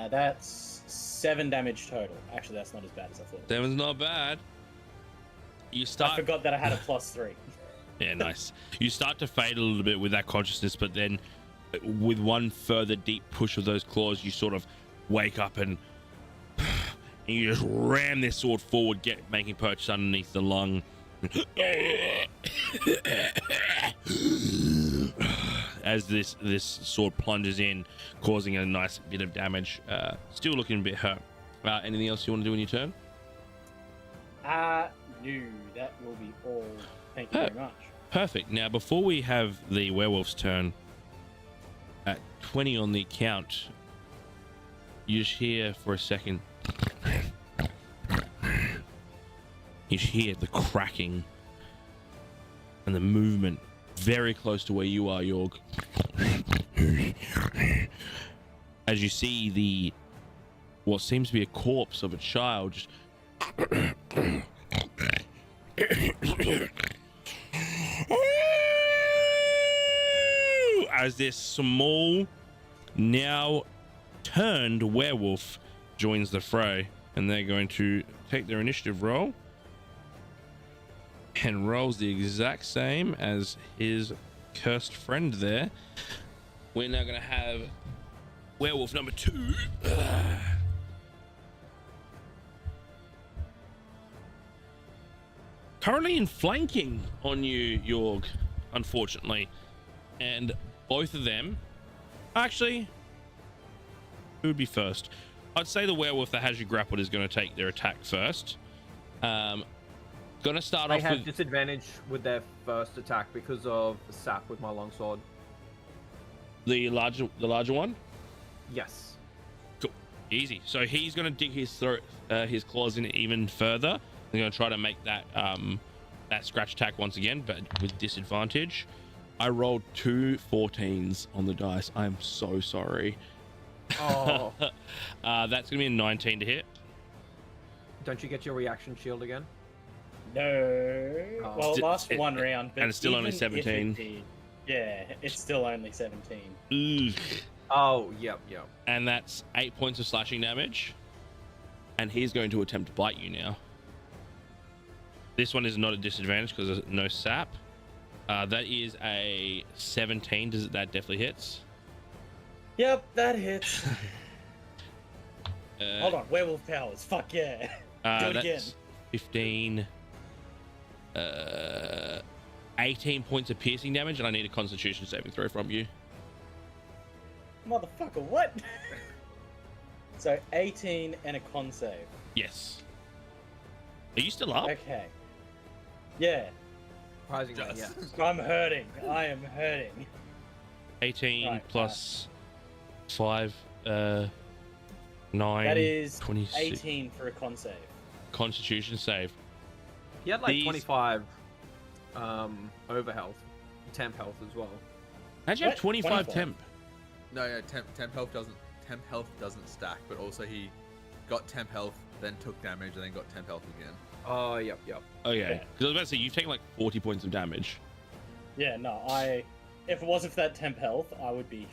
That's 7 damage total. Actually, that's not as bad as I thought. 7's not bad. You start. I forgot that I had a +3. Yeah, nice. You start to fade a little bit with that consciousness, but then with one further deep push of those claws, you sort of wake up and you just ram this sword forward, making purchase underneath the lung. As this sword plunges in, causing a nice bit of damage. Still looking a bit hurt. Anything else you want to do in your turn? No, that will be all. Thank you very much. Perfect. Now, before we have the werewolf's turn, at 20 on the count, you just hear for a second. You hear the cracking and the movement very close to where you are, Yorg. As you see what seems to be a corpse of a child just as this small, now turned werewolf joins the fray, and they're going to take their initiative roll, and rolls the exact same as his cursed friend there. We're now going to have werewolf number 2. Currently in flanking on you, Yorg, unfortunately. And both of them, actually, who would be first? I'd say the werewolf that has you grappled is going to take their attack first. Gonna start off with... I have disadvantage with their first attack because of the sap with my longsword. The larger one? Yes. Cool. Easy. So he's gonna dig his throat, his claws in even further. They're gonna try to make that that scratch attack once again, but with disadvantage. I rolled 2 14s on the dice. I am so sorry. Oh. That's gonna be a 19 to hit. Don't you get your reaction shield again? No. Oh. Well, it lasts one round, but and it's still only even 17. if it did, yeah, it's still only 17. Ooh. Oh, yep. And that's 8 points of slashing damage. And he's going to attempt to bite you now. This one is not a disadvantage because there's no sap. That is a 17. That definitely hits? Yep, that hits. Hold on, werewolf powers. Fuck yeah. Do it again. 15. 18 points of piercing damage, and I need a Constitution saving throw from you. Motherfucker, what? So 18 and a con save. Yes. Are you still up? Okay. Yeah. Surprisingly, yeah. I'm hurting. I am hurting. 18 right, plus 5, 9. That is 26. 18 for a con save. Constitution save. He had like 25 over health. temp health as well. How'd you have What? 25 25? temp? No, yeah, temp health doesn't stack, but also he got temp health, then took damage, and then got temp health again. Oh, yep. Okay, Yeah. because I was about to say you've taken like 40 points of damage. Yeah, no, if it wasn't for that temp health, I would be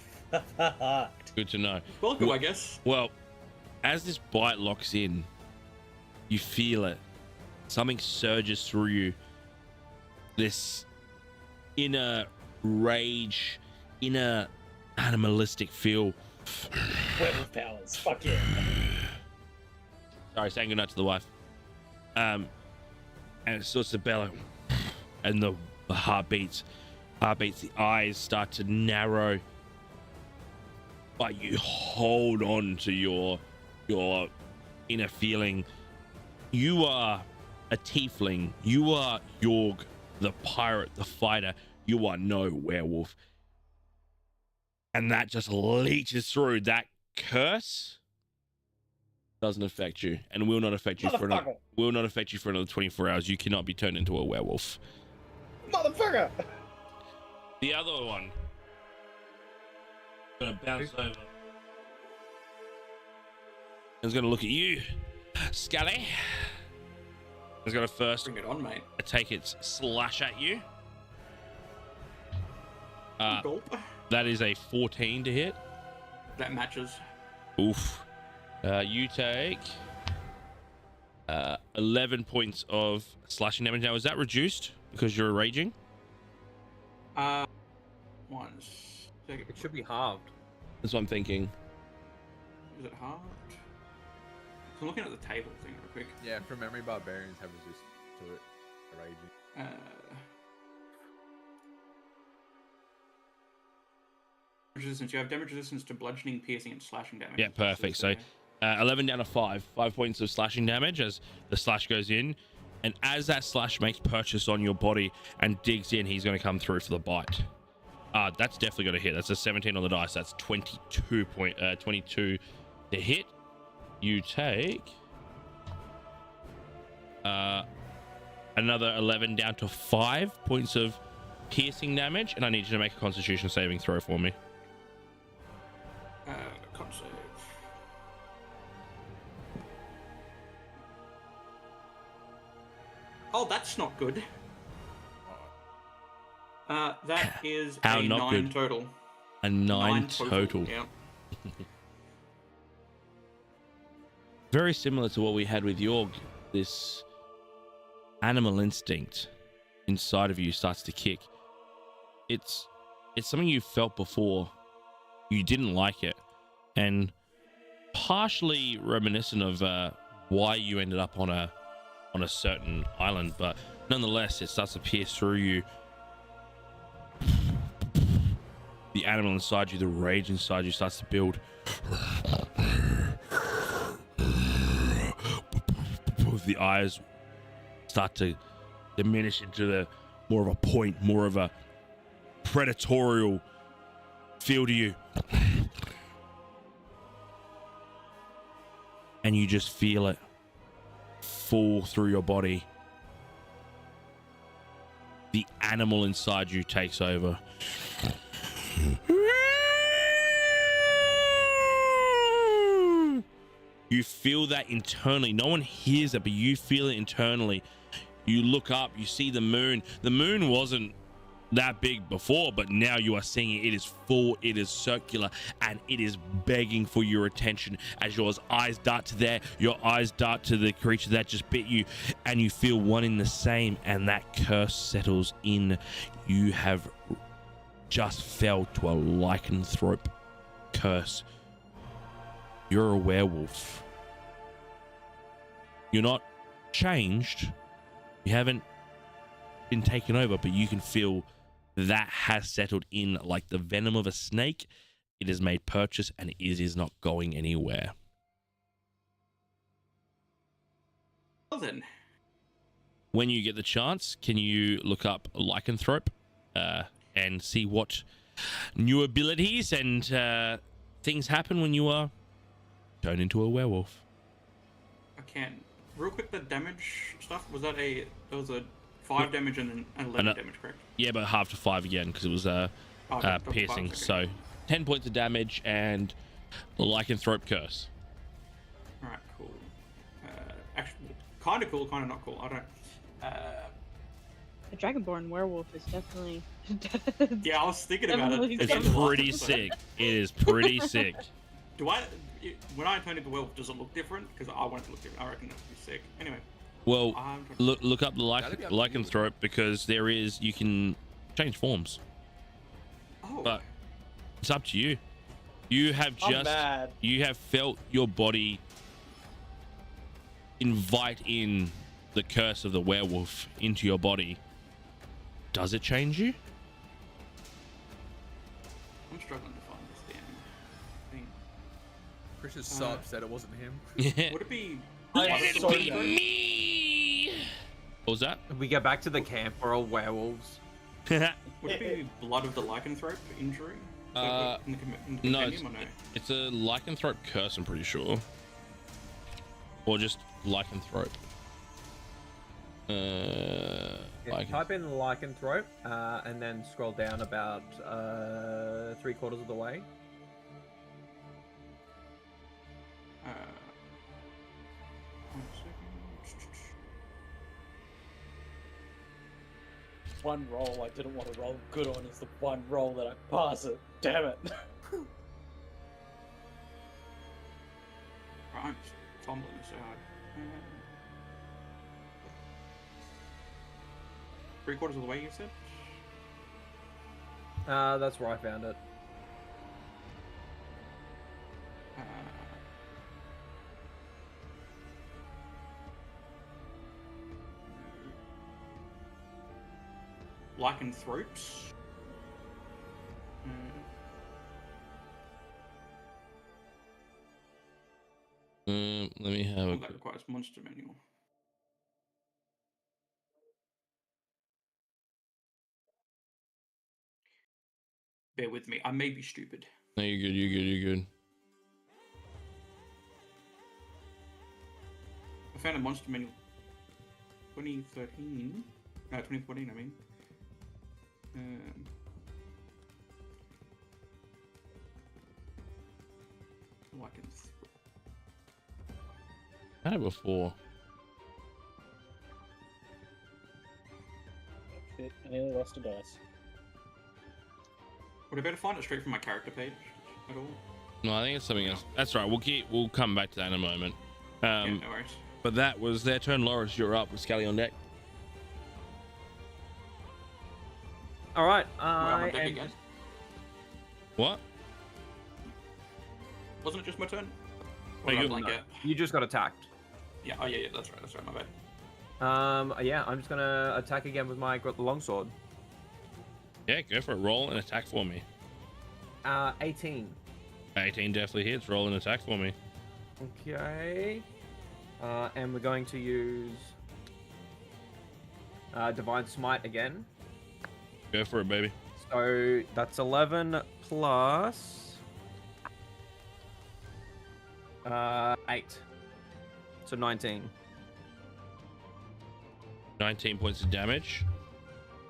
fucked. Good to know. Welcome, Well- I guess. Well, as this bite locks in, you feel it. Something surges through you. This inner rage, inner animalistic feel. Werewolf powers. Fuck yeah. Sorry, saying goodnight to the wife. And it starts to bellow, and the heart beats. The eyes start to narrow, but you hold on to your inner feeling. You are a tiefling. You are Yorg, the pirate, the fighter. You are no werewolf. And that just leeches through. That curse doesn't affect you, and will not affect you for another. Motherfucker. Will not affect you for another 24 hours. You cannot be turned into a werewolf. Motherfucker! The other one gonna bounce over. He's gonna look at you, Scully. He's gonna first Bring it on, mate. take its slash at you. Gulp. That is a 14 to hit. That matches. Oof. You take 11 points of slashing damage. Now, is that reduced because you're raging? One second. It should be halved. That's what I'm thinking. Is it hard? I'm looking at the table thing real quick. Yeah, from memory, barbarians have resist to it. Raging. Resistance. You have damage resistance to bludgeoning, piercing, and slashing damage. Yeah, perfect. So 11 down to 5 points of slashing damage as the slash goes in, and as that slash makes purchase on your body and digs in, he's going to come through for the bite. That's definitely going to hit. That's a 17 on the dice. That's 22 to hit. You take another 11 down to 5 points of piercing damage, and I need you to make a Constitution saving throw for me. Con save. Oh, that's not good. That is How a not 9 good? total. A 9 total. Yeah. Very similar to what we had with Yorg. This animal instinct inside of you starts to kick. It's something you felt before. You didn't like it, and partially reminiscent of why you ended up on a certain island, but nonetheless, it starts to pierce through you. The animal inside you, the rage inside you starts to build. The eyes start to diminish into more of a point, more of a predatorial feel to you. And you just feel it fall through your body. The animal inside you takes over. You feel that internally. No one hears it, but you feel it internally. You look up, you see the moon. The moon wasn't that big before, but now you are seeing it. It is full, it is circular, and it is begging for your attention as your eyes dart to there, your eyes dart to the creature that just bit you, and you feel one in the same, and that curse settles in. You have just fell to a lycanthrope curse. You're a werewolf. You're not changed. You haven't been taken over, but you can feel that has settled in like the venom of a snake. It has made purchase, and it is not going anywhere. Well then. When you get the chance, can you look up lycanthrope and see what new abilities and things happen when you are turned into a werewolf? I can. Real quick, the damage stuff, was that a 5 damage and then 11 damage, correct? Yeah, but half to 5 again because it was piercing. Okay. So 10 points of damage and lycanthrope curse. All right, cool. Actually, kind of cool, kind of not cool. I don't. The Dragonborn werewolf is definitely. Yeah, I was thinking about it. It's pretty sick. It is pretty sick. Do I? When I turn into werewolf, does it look different? Because I want it to look different. I reckon it would be sick. Anyway. Well, I'm trying to- look up the lycanthrope because you can change forms, Oh. but it's up to you. You have felt your body invite in the curse of the werewolf into your body. Does it change you? I'm struggling to find this damn thing. Chris is so upset it wasn't him. Yeah. Would it be? Let I'm it so be good. me. What was that? We get back to the camp. We're all werewolves. Would it be blood of the lycanthrope injury? In the No, compendium or no? it's a lycanthrope curse, I'm pretty sure. Or just lycanthrope. Type in lycanthrope and then scroll down about 3/4 of the way. One second. One roll I didn't want to roll good on is the one roll that I pass it. Damn it. I'm fumbling this out. 3/4 of the way, you said? That's where I found it. Lycanthropes. Let me have a That requires monster manual. Bear with me. I may be stupid. No, you're good. I found a monster manual. 2013. No, 2014. I mean. I had it before. Shit, I nearly lost a dice. Would I better find it straight from my character page at all? No, I think it's something else. That's right. We'll come back to that in a moment. Yeah, no worries. But that was their turn. Loris, you're up with Scully on deck. All right. Well, I'm on deck am- again. What? Wasn't it just my turn? Oh, Or did I you- blank no, out? you just got attacked. Yeah. Oh yeah. That's right. My bad. Yeah, I'm just gonna attack again with my longsword. Yeah, go for it. Roll and attack for me. 18. 18 definitely hits. Roll and attack for me. Okay. And we're going to use Divine Smite again. Go for it, baby. So that's 11 plus 8. So 19. 19 points of damage.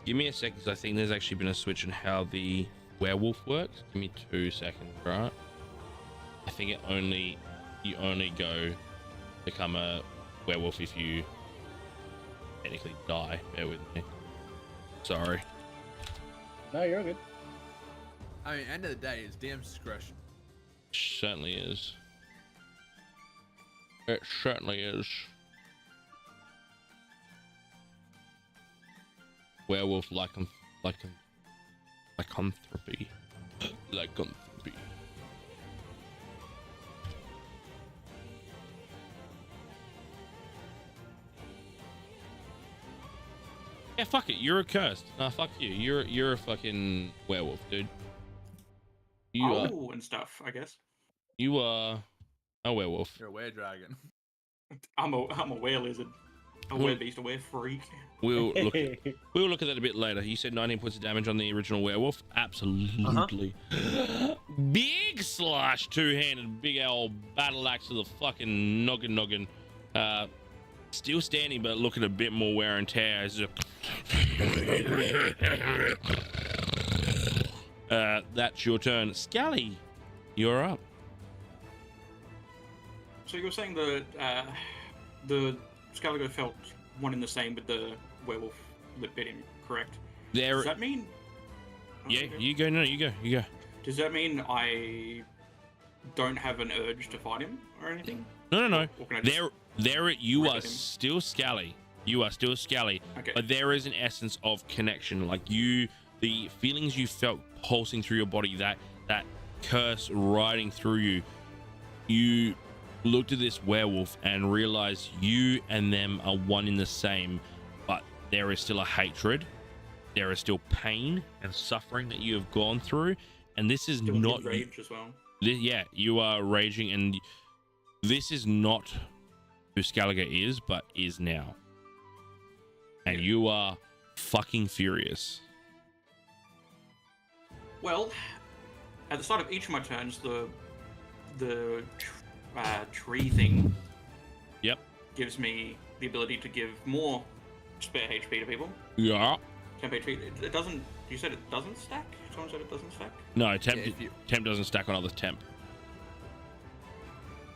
Give me a sec, because I think there's actually been a switch in how the werewolf works. Give me 2 seconds, right? I think you only go become a werewolf if you technically die. Bear with me. Sorry. No, you're good. I mean, end of the day, it's DM's discretion. Certainly is. It certainly is. Werewolf lycanthropy. Lycanthropy. Yeah, fuck it. You're accursed. Nah, fuck you. You're a fucking werewolf, dude. And stuff. I guess. You are a werewolf. You're a were-dragon. I'm a were lizard. A were beast. A were freak. We'll look at that a bit later. You said 19 points of damage on the original werewolf. Absolutely. Big slash, two-handed, big old battle axe to the fucking noggin. Still standing, but looking a bit more wear and tear. That's your turn. Scally, you're up. So you were saying the Scaliger felt one and the same with the werewolf that bit him, correct? Does that mean? Yeah, you go. No, you go. Does that mean I don't have an urge to fight him or anything? No. Or can I just You rip are at him? still Scally. You are still Scally. Okay. But there is an essence of connection. Like the feelings you felt pulsing through your body, that curse riding through you. You looked at this werewolf and realized you and them are one in the same, but there is still a hatred. There is still pain and suffering that you have gone through, and this is Still not rage as well. yeah, you are raging, and this is not who Scaliger is, but is now. And you are fucking furious. Well, at the start of each of my turns, the tree thing Yep. gives me the ability to give more spare HP to people. Yeah. Temp HP. It doesn't. You said it doesn't stack? Someone said it doesn't stack? No, temp, Yeah, if you- temp doesn't stack on other temp.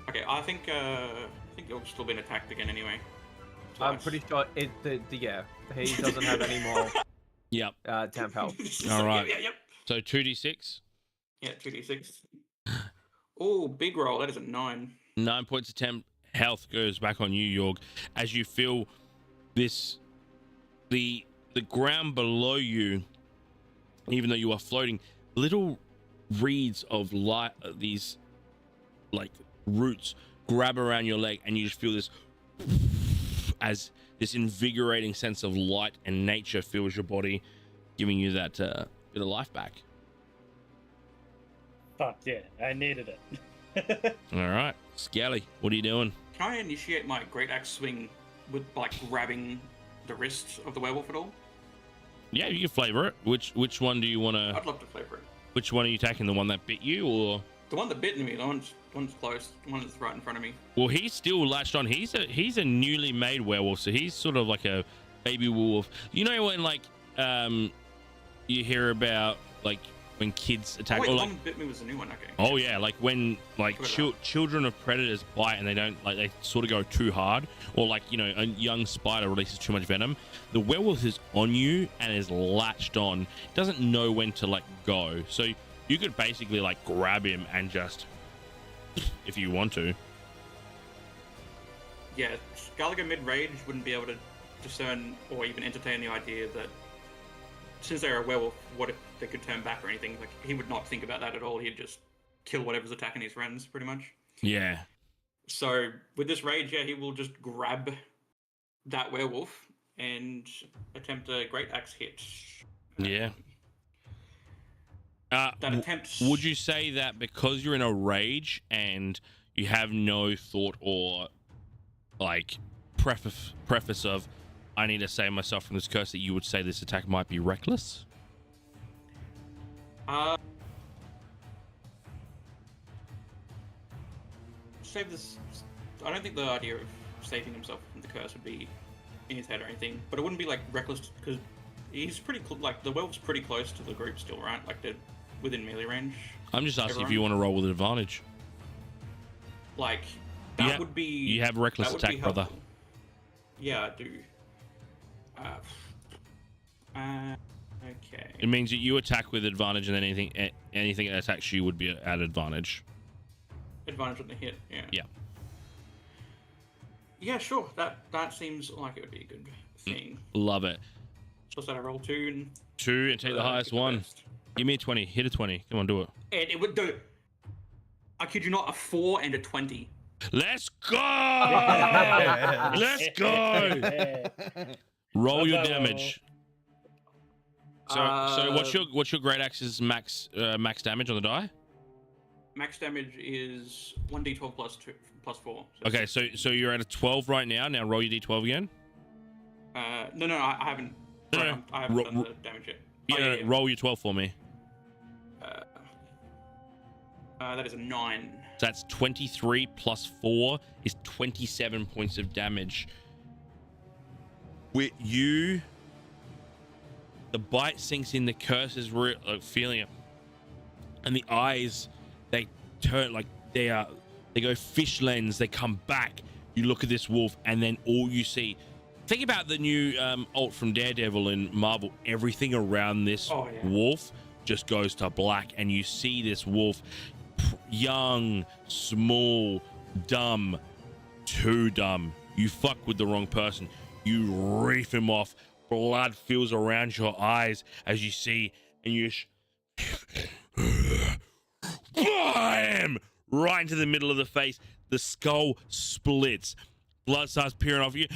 Okay, I think you're still being attacked again anyway. I'm Twice. pretty sure yeah, he doesn't have any more Yep. temp health. All right. Yep. So 2d6, Yeah, 2d6. Oh, big roll. That is a 9. 9 points of temp health goes back on you, Yorg, as you feel this, the ground below you, even though you are floating, little reeds of light, these like roots grab around your leg, and you just feel this as this invigorating sense of light and nature fills your body, giving you that bit of life back. Fuck yeah, I needed it. All right, Scally, what are you doing? Can I initiate my great axe swing with like grabbing the wrists of the werewolf at all? Yeah, you can flavor it. Which one do you want to? I'd love to flavor it. Which one are you taking? The one that bit you, or? The one that bit me, the one's close, the one that's right in front of me. Well, he's still latched on. He's a newly made werewolf, so he's sort of like a baby wolf. You know when like you hear about like when kids attack. Oh, wait, or the like, one that bit me was the new one. Okay. oh yeah, like when like Forgot about children of predators bite and they don't like they sort of go too hard, or like you know a young spider releases too much venom. The werewolf is on you and is latched on. It doesn't know when to like go, so you could basically like grab him and just, if you want to. Yeah, Gallagher mid-rage wouldn't be able to discern or even entertain the idea that since they're a werewolf, what if they could turn back or anything? Like, he would not think about that at all. He'd just kill whatever's attacking his friends, pretty much. Yeah. So, with this rage, yeah, he will just grab that werewolf and attempt a great axe hit. Yeah. That attempt... Would you say that because you're in a rage and you have no thought or like preface of I need to save myself from this curse, that you would say this attack might be reckless? Save this... I don't think the idea of saving himself from the curse would be in his head or anything, but it wouldn't be like reckless because he's pretty like the werewolf's pretty close to the group still, right? Like they're within melee range. I'm just asking Everyone? if you want to roll with advantage. Like that would be. You have reckless that would attack, be brother. helpful. Yeah, I do. Okay. It means that you attack with advantage, and then anything that attacks you would be at advantage. Advantage on the hit. Yeah. Yeah. Yeah, sure. That seems like it would be a good thing. Love it. So I roll 2 and 2 and take the highest pick one. best. Give me a 20. Hit a 20. Come on, do it. And it would do. I kid you not, a 4 and a 20. Let's go! Let's go! Roll your damage. So what's your great axe's max damage on the die? Max damage is 1d12 plus 4. So Okay, so you're at a 12 right now. Now roll your d12 again. No, I haven't. No, Sorry, no. I haven't done the damage yet. Yeah, roll your 12 for me. That is a 9. So that's 23 plus 4 is 27 points of damage. with you, the bite sinks in, the curse is feeling it, and the eyes, they turn like they go fish lens, they come back. You look at this wolf, and then all you see, think about the new ult from Daredevil in Marvel. Everything around this wolf just goes to black, and you see this wolf, young, small, dumb, too dumb. You fuck with the wrong person. You reef him off. Blood fills around your eyes as you see, and you bam! Right into the middle of the face. The skull splits. Blood starts peering off you.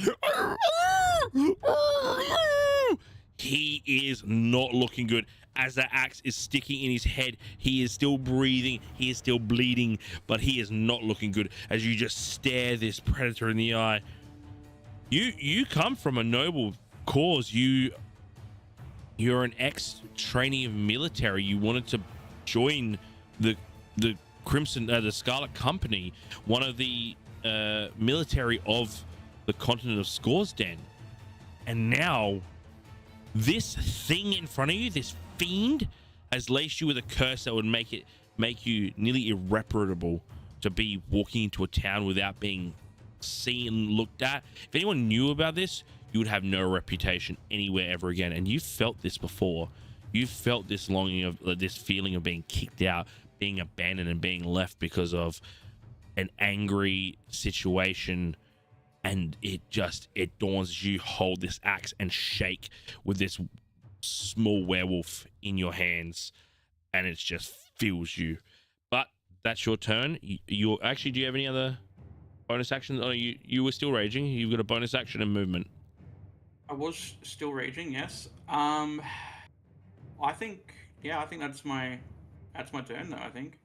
He is not looking good. As the axe is sticking in his head, he is still breathing, he is still bleeding, but he is not looking good as you just stare this predator in the eye. You come from a noble cause. You're an ex-trainee of military. You wanted to join the Crimson, the Scarlet Company, one of the military of the continent of Scoresden, and now this thing in front of you, this fiend, has laced you with a curse that would make you nearly irreparable to be walking into a town without being seen, looked at. If anyone knew about this, you would have no reputation anywhere ever again. And you felt this before. You felt this longing of this feeling of being kicked out, being abandoned, and being left because of an angry situation. And it dawns as you hold this axe and shake with this small werewolf in your hands, and it just fills you. But that's your turn. You actually, do you have any other bonus actions? Oh, you were still raging. You've got a bonus action and movement. I was still raging, yes. I think that's my turn though, I think.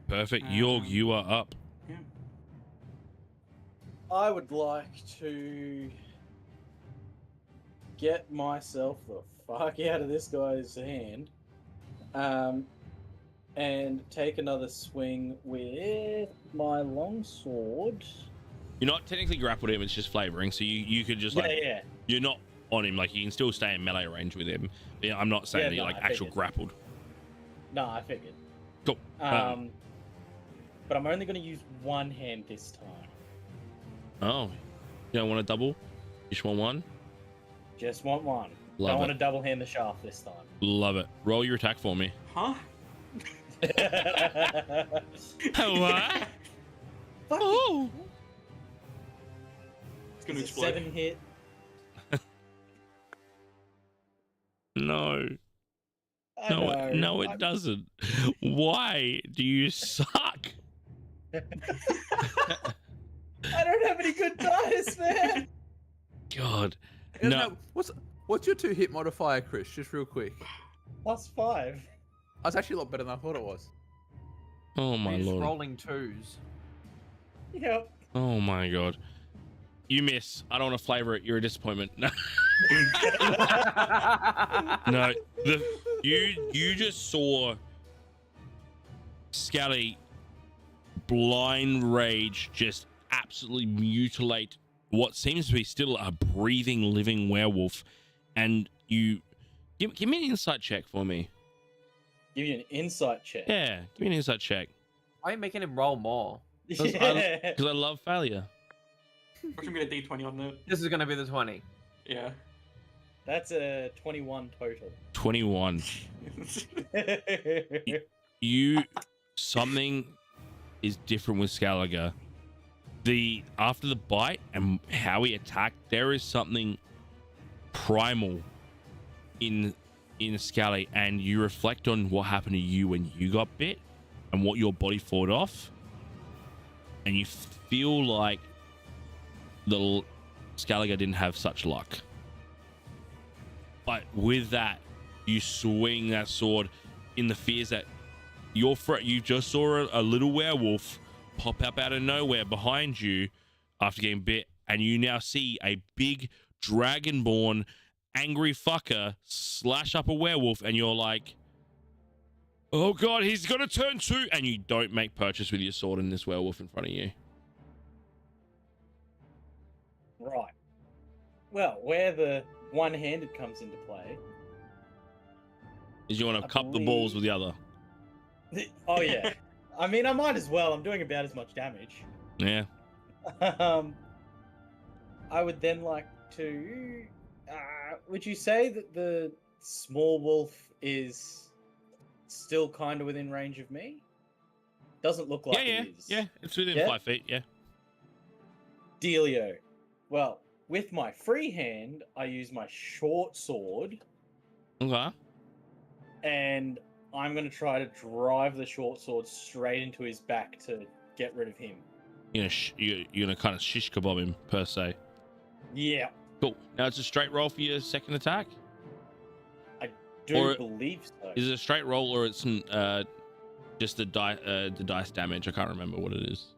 Perfect. Yorg, you are up. Yeah. I would like to get myself the fuck out of this guy's hand, and take another swing with my longsword. You're not technically grappled him, it's just flavoring, so you could just you're not on him, like you can still stay in melee range with him. Yeah, I'm not saying that you're like actual grappled. No, I figured. Cool. But I'm only going to use one hand this time. Oh, you don't want a double? You just want one? Just want one. Love Don't it. want to double hand the shaft this time. Love it. Roll your attack for me. Huh? What? Oh. It's gonna It's a explode. 7 hit. No. I know. No, it doesn't. Why do you suck? I don't have any good dice, man. God. No. No. What's your 2-hit modifier, Chris? Just real quick. +5. That's actually a lot better than I thought it was. Oh my He's lord. rolling 2s. Yep. Oh my god. You miss. I don't want to flavor it. You're a disappointment. No. No. You just saw Scally blind rage just absolutely mutilate what seems to be still a breathing, living werewolf, and you give me an insight check for me. Give you an insight check. Yeah, give me an insight check. Why are you making him roll more? Because I love failure. I'm gonna get a D20 on that. This is gonna be the 20. Yeah. That's a 21 total. 21. Something is different with Scaliger. After the bite and how he attacked, there is something primal in Scally, and you reflect on what happened to you when you got bit and what your body fought off, and you feel like the Scaliger didn't have such luck. But with that, you swing that sword in the fears that you just saw a little werewolf pop up out of nowhere behind you after getting bit, and you now see a big dragonborn angry fucker slash up a werewolf, and you're like, oh god, he's gonna turn 2, and you don't make purchase with your sword in this werewolf in front of you. Right. Well, where the one-handed comes into play. Is you want to I cup the balls with the other? Oh yeah. I mean, I might as well. I'm doing about as much damage. Yeah. I would then like to. Would you say that the small wolf is still kind of within range of me? Doesn't look like Yeah. it is. Yeah. It's within Yeah? 5 feet. Yeah. Dealio. Well, with my free hand, I use my short sword, Okay. and I'm going to try to drive the short sword straight into his back to get rid of him. You're gonna kind of shish kebab him per se. Yeah, Cool. Now it's a straight roll for your second attack. do Or- believe so. Is it a straight roll or it's just the dice damage? I can't remember what it is.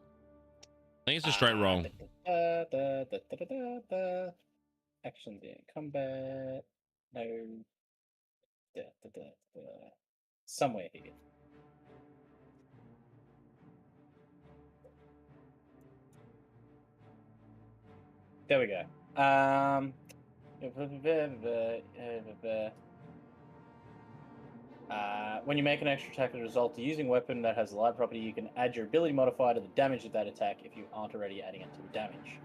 I think it's a straight roll. Actions in combat. No. Somewhere here. There we go. When you make an extra attack as a result of using a weapon that has a light property, you can add your ability modifier to the damage of that attack if you aren't already adding it to the damage.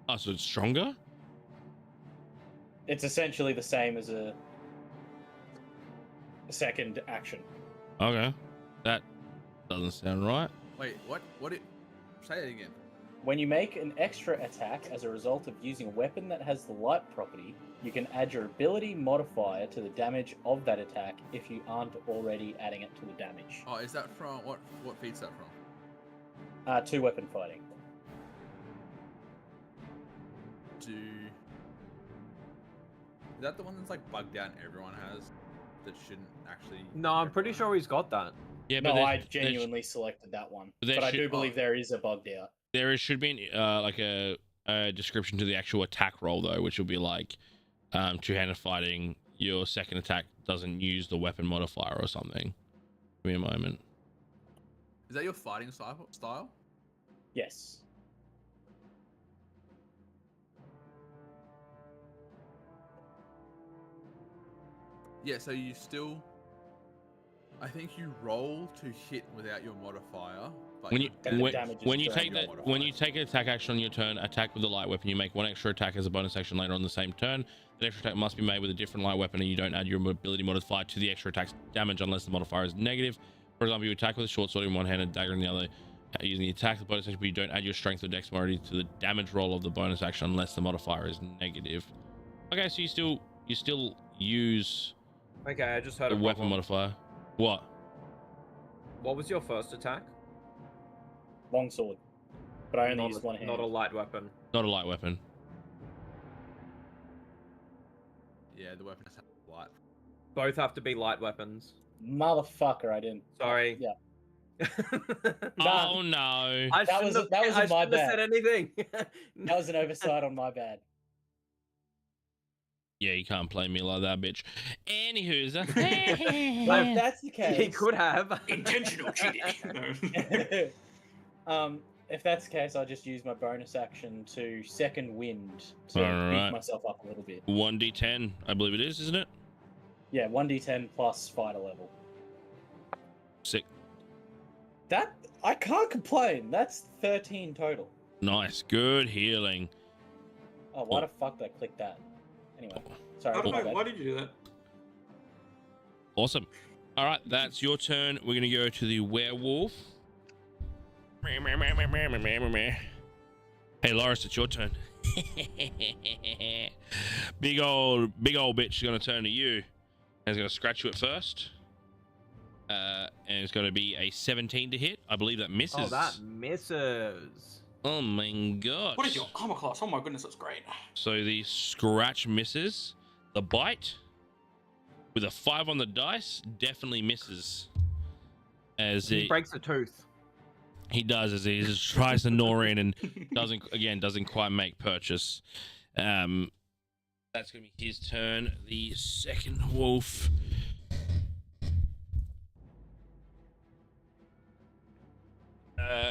Oh, so it's stronger? It's essentially the same as a second action. Okay. That doesn't sound right. Wait, what? Say it again. When you make an extra attack as a result of using a weapon that has the light property, you can add your ability modifier to the damage of that attack if you aren't already adding it to the damage. Oh, is that from what feed's that from? 2 weapon fighting. Is that the one that's like bugged out and everyone has that shouldn't actually? No, I'm pretty sure he's got that. Yeah, No, there- I genuinely selected that one. there But I should- do believe there is a bugged out. there should be like a description to the actual attack roll though, which will be like two-handed fighting. Your second attack doesn't use the weapon modifier or something. Give me a moment. Is that your fighting style? Yes. Yeah. So you still. I think you roll to hit without your modifier. But When you And the damage is when you direct take your that modifier. when you take an attack action on your turn, attack with a light weapon, you make one extra attack as a bonus action later on the same turn. The extra attack must be made with a different light weapon, and you don't add your ability modifier to the extra attack's damage unless the modifier is negative. For example, you attack with a short sword in one hand and dagger in the other, using the attack the bonus action, but you don't add your strength or dexterity to the damage roll of the bonus action unless the modifier is negative. Okay, so you still use Okay, I just heard the a weapon problem. modifier. What? What was your first attack? Long sword. But I only Not used a- one hand. Not a light weapon. Not a light weapon. yeah, the weapon has light. Both have to be light weapons. Motherfucker, I didn't. Sorry. Yeah. Oh no! I That shouldn't was- that was I my shouldn't have bad. said anything. That was an oversight on my bad. Yeah, you can't play me like that, bitch. Anywho's But if that's the case, He could have. Intentional cheating. No. if that's the case, I'll just use my bonus action to second wind to Alright. beef myself up a little bit. 1d10, I believe it is, isn't it? Yeah, 1d10 plus fighter level. Sick. That I can't complain. That's 13 total. Nice. Good healing. Oh, why the fuck did I click that? Anyway, sorry. I don't my know. bad. Why did you do that? Awesome. All right, that's your turn. We're going to go to the werewolf. Hey, Loris, it's your turn. big old bitch is going to turn to you. And it's going to scratch you at first. And it's going to be a 17 to hit. I believe that misses. Oh, that misses. Oh my god. What is your armor class? Oh my goodness, that's great. So the scratch misses. The bite with a 5 on the dice definitely misses. As He breaks a tooth. he does, as he just tries to gnaw in and doesn't quite make purchase. That's gonna be his turn. The second wolf.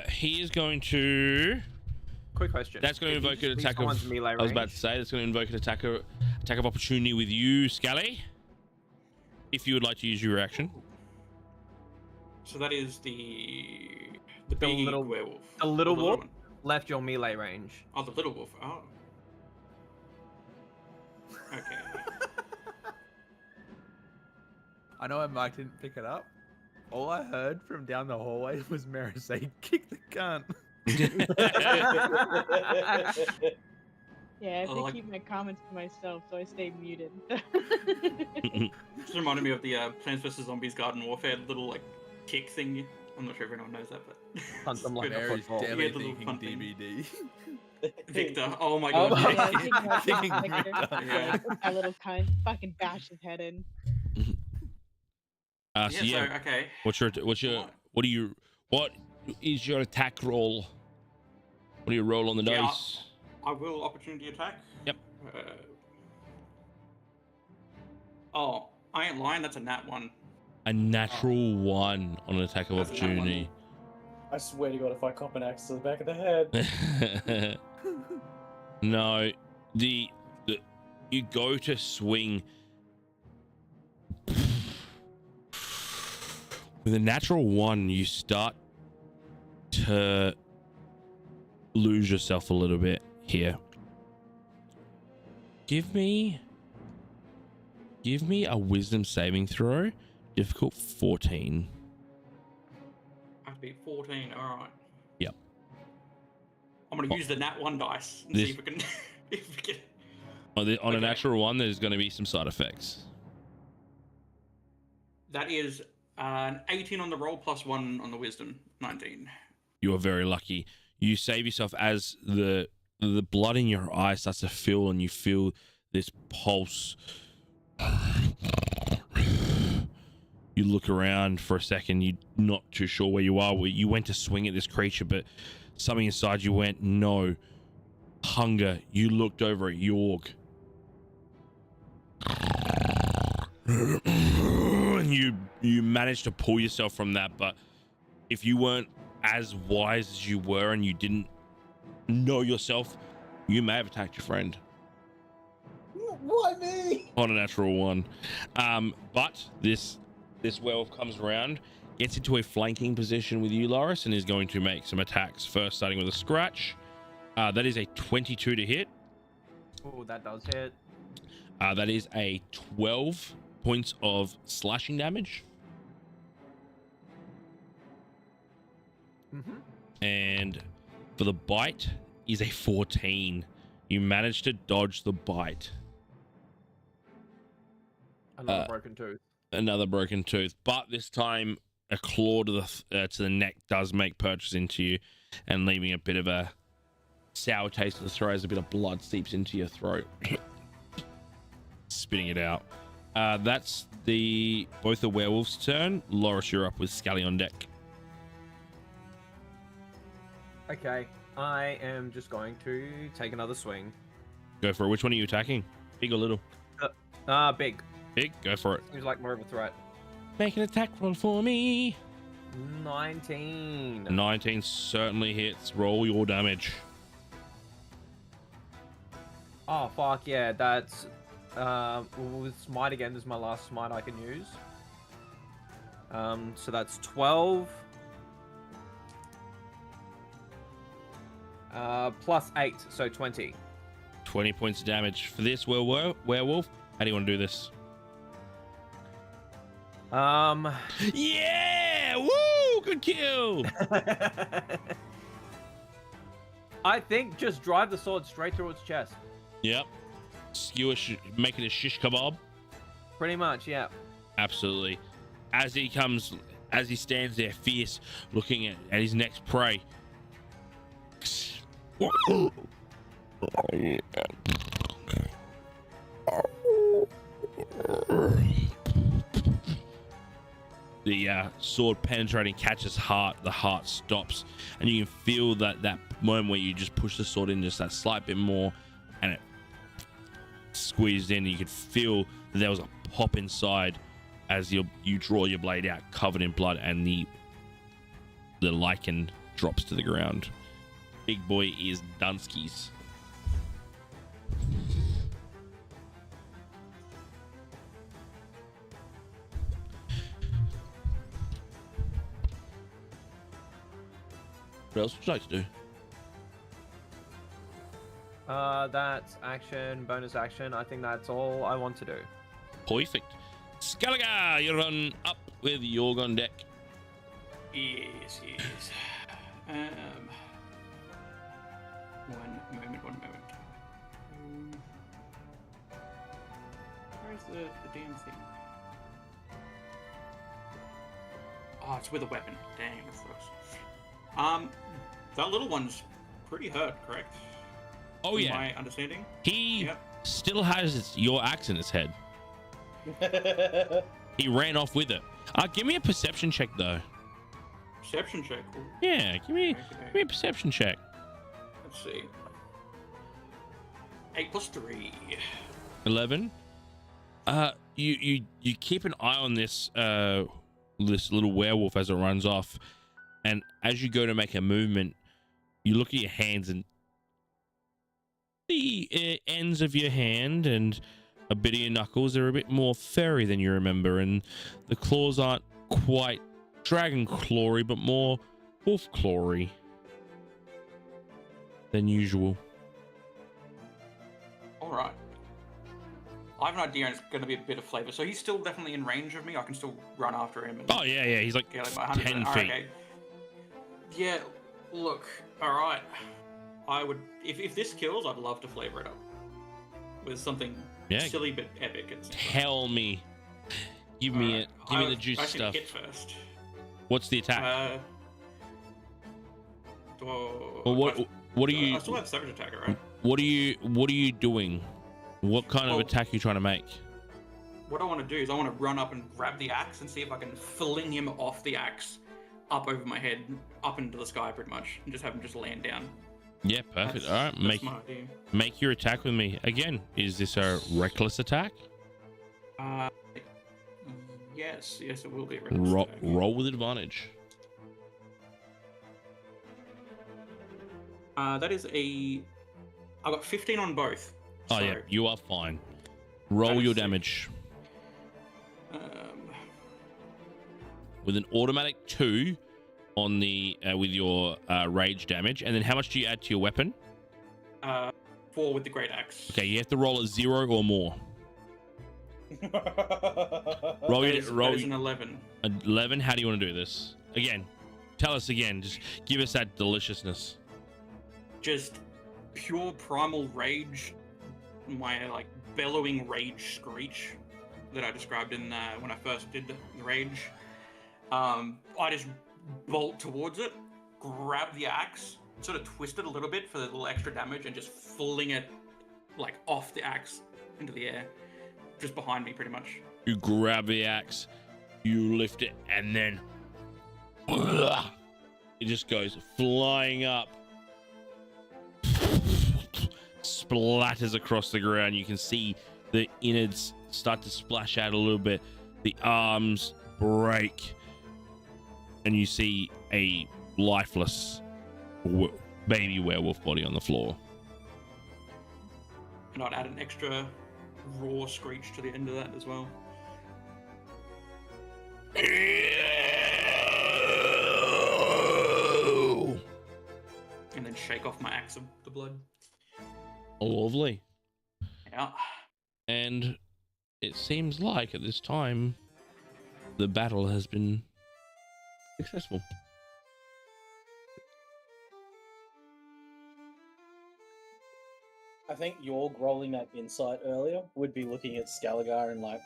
He is going to quick question. That's going to If you invoke an just attack leave of. someone's melee I was about range- to say that's going to invoke an attack of opportunity with you, Scally. If you would like to use your reaction. So that is the The big little- werewolf. The little Or the wolf one. left your melee range. Oh, the little wolf. Oh. Okay. I know Mike didn't pick it up. All I heard from down the hallway was Mara say, "Kick the cunt." Yeah, I have Oh, to like- keep my comments to myself, so I stay muted. Just reminded me of the Plants vs Zombies Garden Warfare little like kick thing. I'm not sure if anyone knows that, but Hunt them like a Mary's football. definitely Yeah, the little thinking fun thing. DVD. Victor. Oh my Oh, god. Yeah, I yeah. was thinking about Kicking Victor. Victor. Yeah. That little cunt. Fucking bash his head in. So yeah, So okay. what is your attack roll? What do you roll on the Yeah. dice? I will opportunity attack. Yep. Oh, I ain't lying. That's a nat one. A natural 1 on an attack of That's a nat one. opportunity. I swear to God, if I cop an axe to the back of the head. No, the you go to swing with a natural 1. You start to lose yourself a little bit here. Give me a wisdom saving throw. Difficult 14. I have to be 14. All right. Yep. I'm gonna use the nat one dice and This- see if we can. If we can. On a Okay. natural 1, there's going to be some side effects. That is an 18 on the roll plus 1 on the wisdom. 19. You are very lucky. You save yourself as the blood in your eye starts to fill, and you feel this pulse. You look around for a second. You're not too sure where you are. You went to swing at this creature, but something inside you went, no. Hunger. You looked over at Yorg. And you managed to pull yourself from that, but if you weren't as wise as you were and you didn't know yourself, you may have attacked your friend Why me? on a natural 1. But this werewolf comes around, gets into a flanking position with you, Loris, and is going to make some attacks. First, starting with a scratch. That is a 22 to hit. Oh, that does hit. That is a 12 points of slashing damage. And for the bite is a 14. You managed to dodge the bite. Another broken tooth. Another broken tooth, but this time a claw to the neck does make purchase into you, and leaving a bit of a sour taste in the throat as a bit of blood seeps into your throat. Spitting it out. That's both the werewolf's turn. Loris, you're up with Scally on deck. Okay, I am just going to take another swing. Go for it. Which one are you attacking? Big or little? Big. Big. Go for it. Seems like more of a threat. Make an attack roll for me. 19. 19 certainly hits. Roll your damage. Oh, fuck yeah, that's... with smite again, this is my last smite I can use. So that's 12. Plus 8, so 20. 20 points of damage for this werewolf. How do you want to do this? Yeah! Woo! Good kill! I think just drive the sword straight through its chest. Yep. Make it a shish kebab. Pretty much, yeah. Absolutely. As he stands there fierce, looking at his next prey. The sword penetrating catches heart. The heart stops, and you can feel that moment where you just push the sword in just that slight bit more, and it squeezed in. And you could feel that there was a pop inside as you draw your blade out, covered in blood, and the lichen drops to the ground. big boy is Dunskies. What else would you like to do? That's action, bonus action. I think that's all I want to do. Perfect. Scalaga, you're on up with Yorg on deck. Yes. One moment. Where's the damn thing? Oh, it's with a weapon. Dang, that's close. That little one's pretty hurt, correct? Oh yeah. My understanding. He Yep. still has your axe in his head. He ran off with it. Give me a perception check though. Perception check. Ooh, Yeah, give me okay. a perception check. Let's see. 8 + 3. 11. You keep an eye on this this little werewolf as it runs off, and as you go to make a movement, you look at your hands and the ends of your hand and a bit of your knuckles are a bit more furry than you remember, and the claws aren't quite dragon clawy, but more wolf clawy than usual. All right. I have an idea, and it's going to be a bit of flavor. So he's still definitely in range of me. I can still run after him. And Oh yeah, he's like get like my 100. 10 All feet. right, okay. Yeah. Look. All right. I would, if this kills, I'd love to flavor it up with something silly but epic. Tell me. Give me the juicy I stuff. Hit first. What's the attack? Well, what are you? I still have savage attacker, right? What are you doing? What kind of attack are you trying to make? What I want to do is I want to run up and grab the axe and see if I can fling him off the axe up over my head, up into the sky pretty much, and just have him just land down. Yeah, perfect. All right, make your attack with me. Again, is this a reckless attack? Yes, it will be a reckless attack. Roll with advantage. That is I got 15 on both. Oh so yeah, you are fine. Roll your damage. With an automatic 2 on the with your rage damage, and then how much do you add to your weapon? 4 with the great axe. Okay, you have to roll a 0 or more. Roll an 11. 11. How do you want to do this? Again, tell us again. Just give us that deliciousness. Just pure primal rage. My like bellowing rage screech that I described in when I first did the rage. I just bolt towards it, grab the axe, sort of twist it a little bit for the little extra damage, and just fling it like off the axe into the air, just behind me, pretty much. You grab the axe, you lift it, and then it just goes flying up, splatters across the ground. You can see the innards start to splash out a little bit. The arms break, and you see a lifeless baby werewolf body on the floor. And I'd add an extra raw screech to the end of that as well. And then shake off my axe of the blood. Lovely. Yeah. And it seems like at this time the battle has been successful. I think Yorg rolling that insight earlier would be looking at Scalagar and like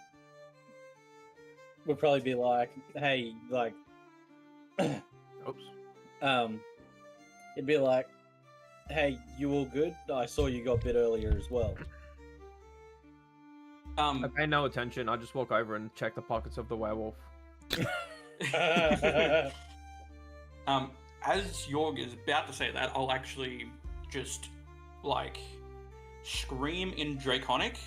would probably be like, hey, like Oops. It'd be like, hey, you all good? I saw you got bit earlier as well. I pay no attention. I just walk over and check the pockets of the werewolf. As Yorg is about to say that, I'll actually just like scream in Draconic,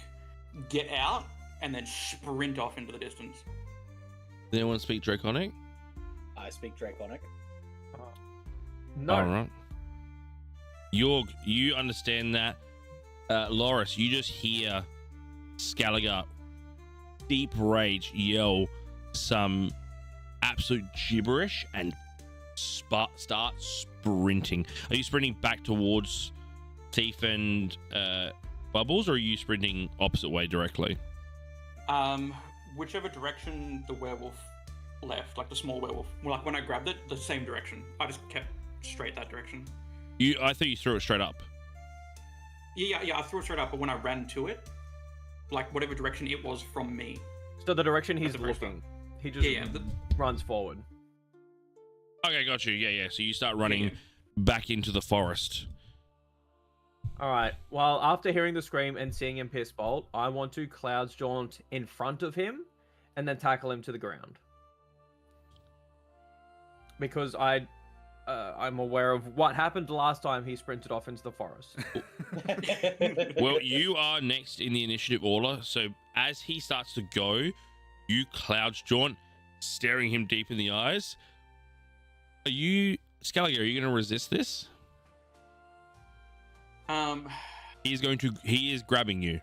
get out, and then sprint off into the distance. Does anyone speak Draconic? I speak Draconic. No. All right. Yorg, you understand that. Loris, you just hear Skelliger, deep rage, yell some absolute gibberish and start sprinting. Are you sprinting back towards Teeth and Bubbles, or are you sprinting opposite way directly? Whichever direction the werewolf left, like the small werewolf. Well, like when I grabbed it, the same direction. I just kept straight that direction. I thought you threw it straight up. Yeah, I threw it straight up, but when I ran to it, like whatever direction it was from me. So the direction he's That's the first looking, he just runs forward. Okay, got you. Yeah. So you start running back into the forest. All right. Well, after hearing the scream and seeing him piss bolt, I want to clouds jaunt in front of him and then tackle him to the ground. Because I'm aware of what happened last time he sprinted off into the forest. Well, you are next in the initiative order. So as he starts to go, you clouds jaunt, staring him deep in the eyes. Skelliger, are you going to resist this? He is grabbing you.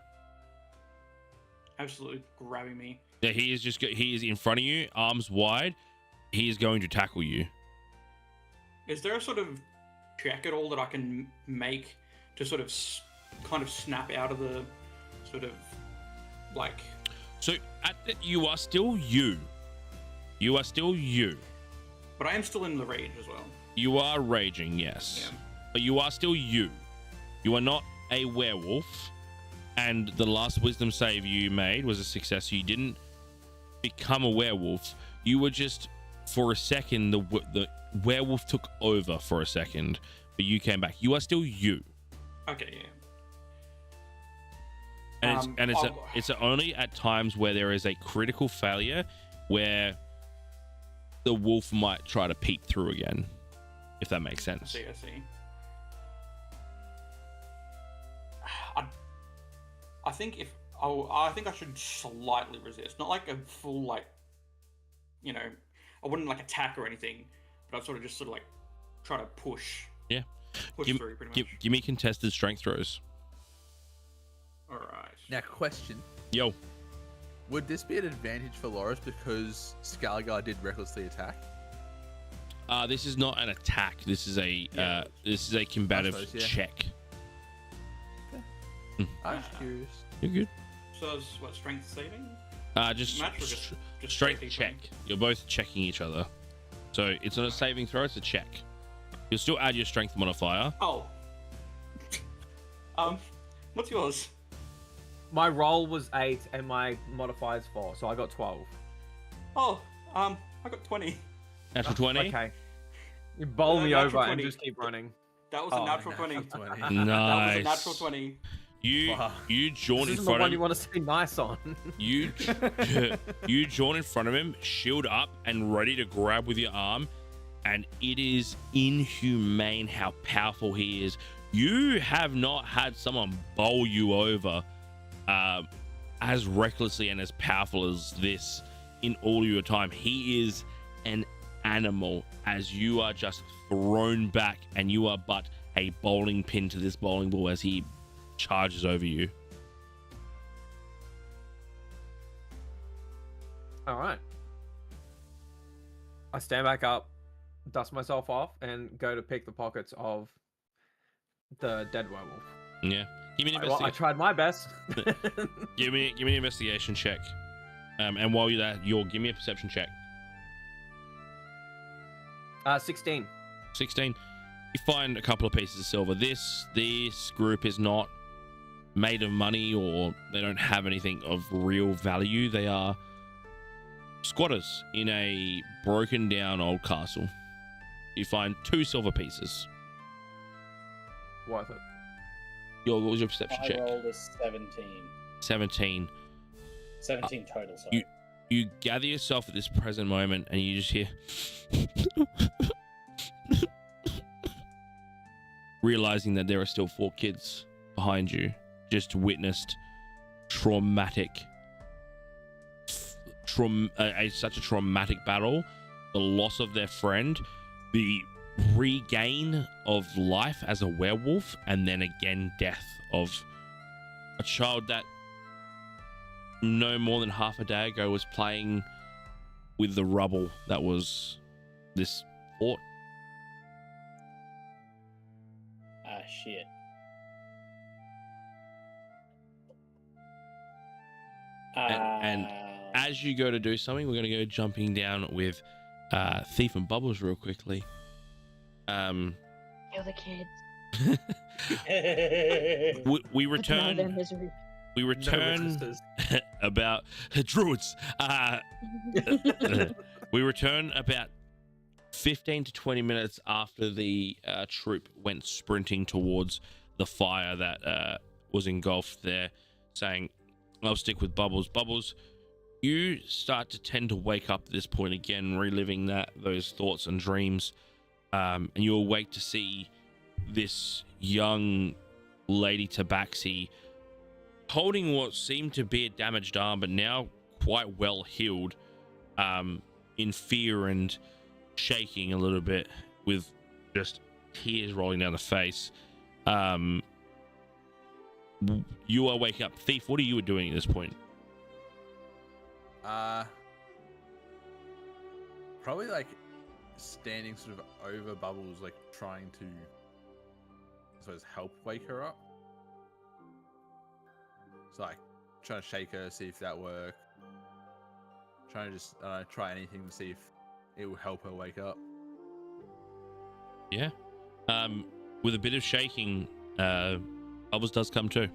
Absolutely grabbing me. Yeah, he is in front of you, arms wide. He is going to tackle you. Is there a sort of check at all that I can make to sort of kind of snap out of the sort of like? So you are still you. You are still you. But I am still in the rage as well. You are raging, yes. Yeah. But you are still you. You are not a werewolf. And the last wisdom save you made was a success. You didn't become a werewolf. You were just, for a second, the werewolf took over for a second, but you came back. You are still you. Okay, yeah. And it's only at times where there is a critical failure where the wolf might try to peek through again, if that makes sense. I see. I think I think I should slightly resist, not like a full like, you know, I wouldn't like attack or anything, but I'd sort of like try to push. Yeah. Push through pretty much. Give me contested strength throws. All right. Now, question. Yo. Would this be an advantage for Loris because Skelliger did recklessly attack? This is not an attack. This is a combative check. I was curious. You're good. So that's what, strength saving? Just Match or just strength straight check. equal? You're both checking each other. So it's not a saving throw, it's a check. You'll still add your strength modifier. Oh. What's yours? My roll was 8 and my modifier is 4, so I got 12. Oh, I got 20. Natural 20? Okay. You bowl me natural over 20. and just keep running. That was a natural 20. Natural 20. That was a Nice. natural 20. You jaunt This in is the front one of you him. want to say nice on. You jaunt in front of him, shield up and ready to grab with your arm, and it is inhumane how powerful he is. You have not had someone bowl you over as recklessly and as powerful as this in all your time. He is an animal as you are just thrown back, and you are but a bowling pin to this bowling ball as he charges over you. All right. I stand back up, dust myself off, and go to pick the pockets of the dead werewolf. Yeah. Give me an Well, I investigation. tried my best. Give me an investigation check. And while you're there, give me a perception check. 16. 16. You find a couple of pieces of silver. This group is not made of money, or they don't have anything of real value. They are squatters in a broken down old castle. You find 2 silver pieces. Worth it. What was your perception I check? rolled a 17. 17. 17 total, sorry. You gather yourself at this present moment, and you just hear realizing that there are still 4 kids behind you, just witnessed such a traumatic battle, the loss of their friend, the regain of life as a werewolf, and then again death of a child that no more than half a day ago was playing with the rubble that was this fort. Ah, shit. And as you go to do something, we're going to go jumping down with Thief and Bubbles real quickly. Kill the kids. we Put them out of their return. misery. We No return witnesses. about druids. We return about 15 to 20 minutes after the troop went sprinting towards the fire that was engulfed there, saying, I'll stick with Bubbles. Bubbles, you start to tend to wake up at this point again, reliving those thoughts and dreams, and you awake to see this young Lady Tabaxi holding what seemed to be a damaged arm, but now quite well healed, in fear and shaking a little bit with just tears rolling down the face. You are waking up. Thief, what are you doing at this point? Probably like standing sort of over Bubbles, like trying to, I suppose, help wake her up. So like trying to shake her, see if that worked. Trying to just try anything to see if it will help her wake up. Yeah. With a bit of shaking, Bubbles does come to.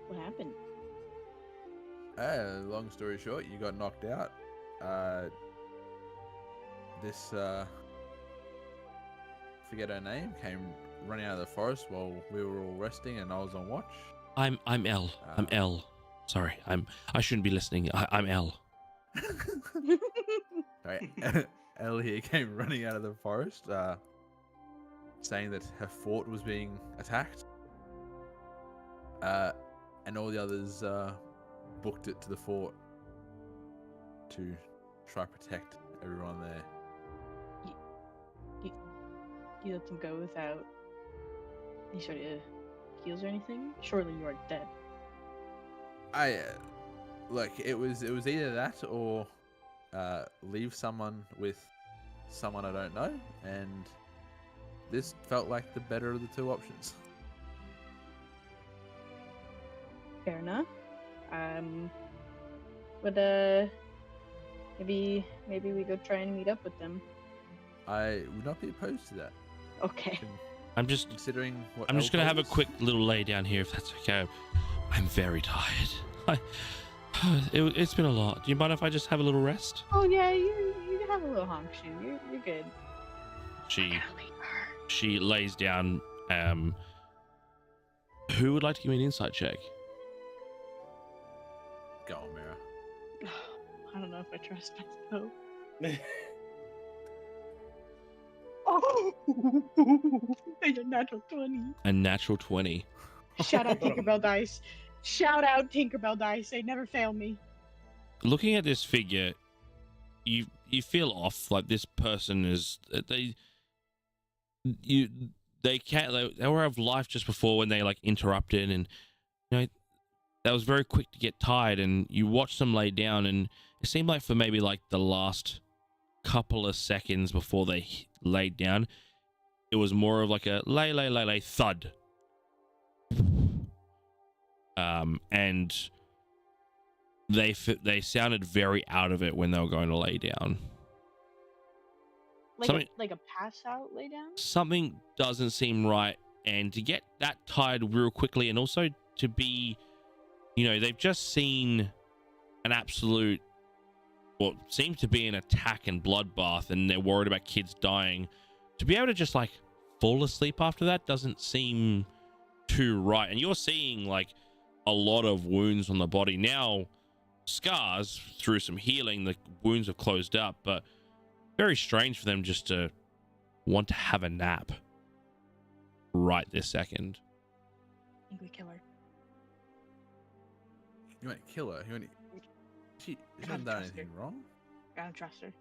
What happened? Long story short, you got knocked out. This forget her name, came running out of the forest while we were all resting and I was on watch. I'm L. I'm L. Sorry, I shouldn't be listening. I'm L. Sorry. Elle here came running out of the forest, saying that her fort was being attacked. And all the others booked it to the fort to try to protect everyone there. You let them go without any sort of heals or anything? Surely you are dead. Look, it was either that or leave someone with someone I don't know, and this felt like the better of the two options. Fair enough. But maybe we go try and meet up with them. I would not be opposed to that. Okay. I'm just Considering what I'm just gonna have a Elko is. quick little lay down here, if that's okay. I'm very tired. It's been a lot. Do you mind if I just have a little rest? Oh yeah, you have a little honk shoe. You're good. She lays down. Who would like to give me an insight check? Go on, Mira. I don't know if I trust myself. Oh, a natural 20. A natural 20. Shout out Tinkerbell Dice. Shout out Tinkerbell Dice. They never fail me. Looking at this figure, you feel off. Like this person is they were of life just before when they like interrupted, and you know that was very quick to get tired. And you watched them lay down, and it seemed like for maybe like the last couple of seconds before they laid down, it was more of like a lay thud. And they sounded very out of it when they were going to lay down. Like a pass out lay down? Something doesn't seem right, and to get that tired real quickly, and also to be, you know, they've just seen an absolute, what seems to be an attack and bloodbath, and they're worried about kids dying. To be able to just like fall asleep after that doesn't seem too right. And you're seeing like a lot of wounds on the body now, scars through some healing. The wounds have closed up, but very strange for them just to want to have a nap right this second. I think we kill her. You want to kill her? You want to... She hasn't done anything wrong. I don't trust her.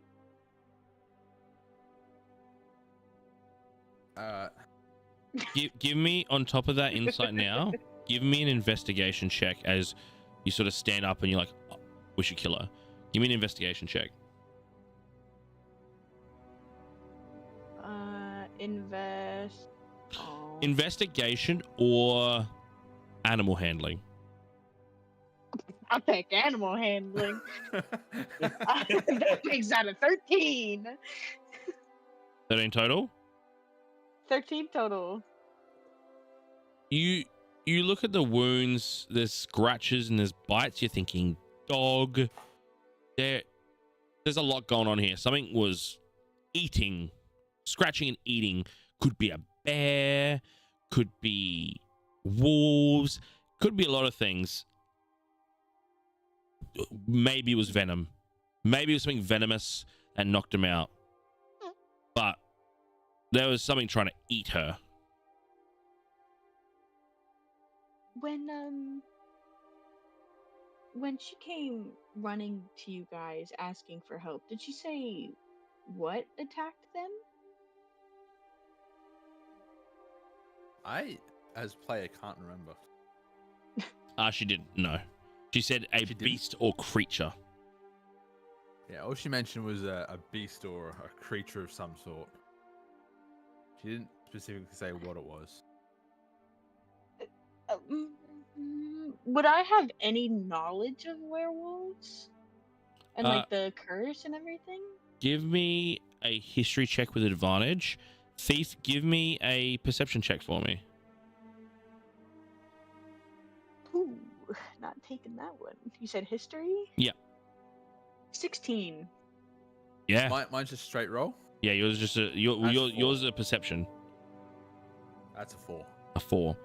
Give me, on top of that insight now, give me an investigation check as you sort of stand up and you're like, oh, we should kill her. Give me an investigation check. Investigation or animal handling? I'll take animal handling. That makes that a 13. 13 total? 13 total. You look at the wounds, there's scratches and there's bites, you're thinking, dog. There's a lot going on here. Something was eating, scratching and eating. Could be a bear, could be wolves, could be a lot of things. Maybe it was venom. Maybe it was something venomous that knocked him out. But there was something trying to eat her. When she came running to you guys asking for help, did she say what attacked them? I, as player, can't remember. She didn't. No. She said a beast or creature. Yeah, all she mentioned was a beast or a creature of some sort. She didn't specifically say what it was. Would I have any knowledge of werewolves? And like the curse and everything? Give me a history check with advantage. Thief, give me a perception check for me. Ooh, not taking that one. You said history? Yeah. 16. Yeah. Mine's just straight roll. Yeah, yours is just yours is a perception. That's a 4. A 4.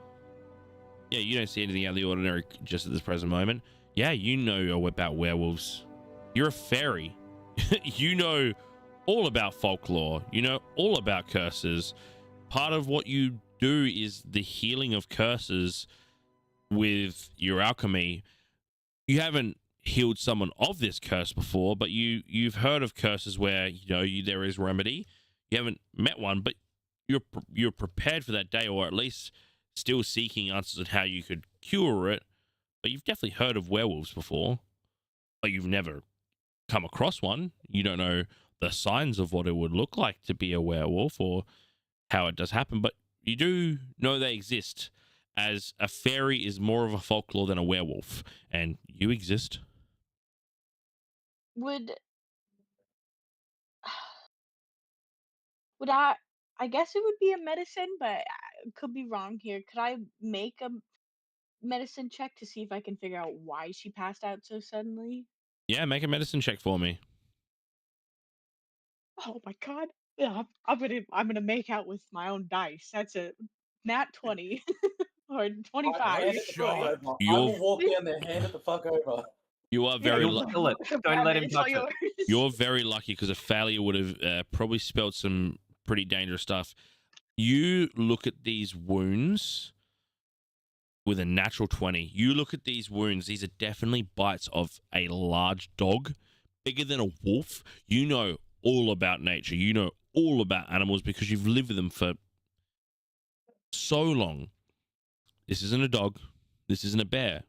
Yeah, you don't see anything out of the ordinary just at this present moment. Yeah, you know about werewolves. You're a fairy. You know all about folklore. You know all about curses. Part of what you do is the healing of curses with your alchemy. You haven't healed someone of this curse before, but you've heard of curses where there is remedy. You haven't met one, but you're prepared for that day, or at least still seeking answers on how you could cure it. But you've definitely heard of werewolves before, but you've never come across one. You don't know the signs of what it would look like to be a werewolf or how it does happen, but you do know they exist, as a fairy is more of a folklore than a werewolf, and you exist. Would I guess it would be a medicine, but I could be wrong here. Could I make a medicine check to see if I can figure out why she passed out so suddenly? Yeah, make a medicine check for me. Oh my god. Yeah, I'm gonna make out with my own dice. That's a nat 20 or 25. Hand it the fuck over. I You're- will walk down there, hand it the fuck over. You are very You'll kill it. Don't let him It's all touch it. yours. You're very lucky, because a failure would have probably spelled some pretty dangerous stuff. You look at these wounds with a natural 20. You look at these wounds. These are definitely bites of a large dog, bigger than a wolf. You know all about nature. You know all about animals because you've lived with them for so long. This isn't a dog. This isn't a bear.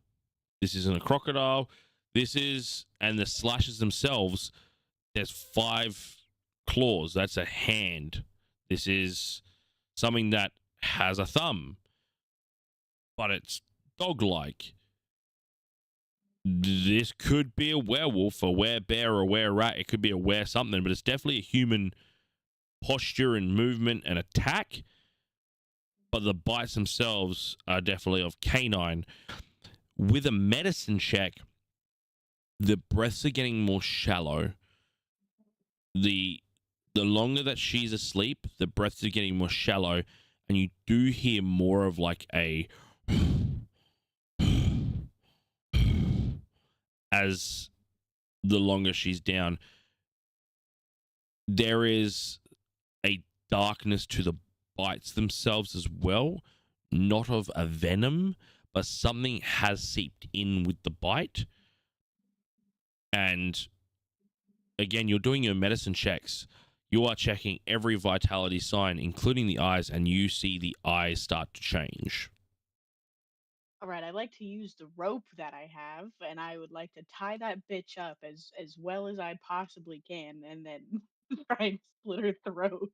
This isn't a crocodile. And the slashes themselves, there's 5 claws. That's a hand. This is something that has a thumb, but it's dog-like. This could be a werewolf, a werebear, or a were-rat. It could be a were-something, but it's definitely a human posture and movement and attack. But the bites themselves are definitely of canine. With a medicine check, the breaths are getting more shallow. The longer that she's asleep, the breaths are getting more shallow, and you do hear more of like a as the longer she's down. There is a darkness to the bites themselves as well, not of a venom, but something has seeped in with the bite. And again, you're doing your medicine checks. You are checking every vitality sign, including the eyes, and you see the eyes start to change. All right, I'd like to use the rope that I have, and I would like to tie that bitch up as well as I possibly can, and then try and split her throat.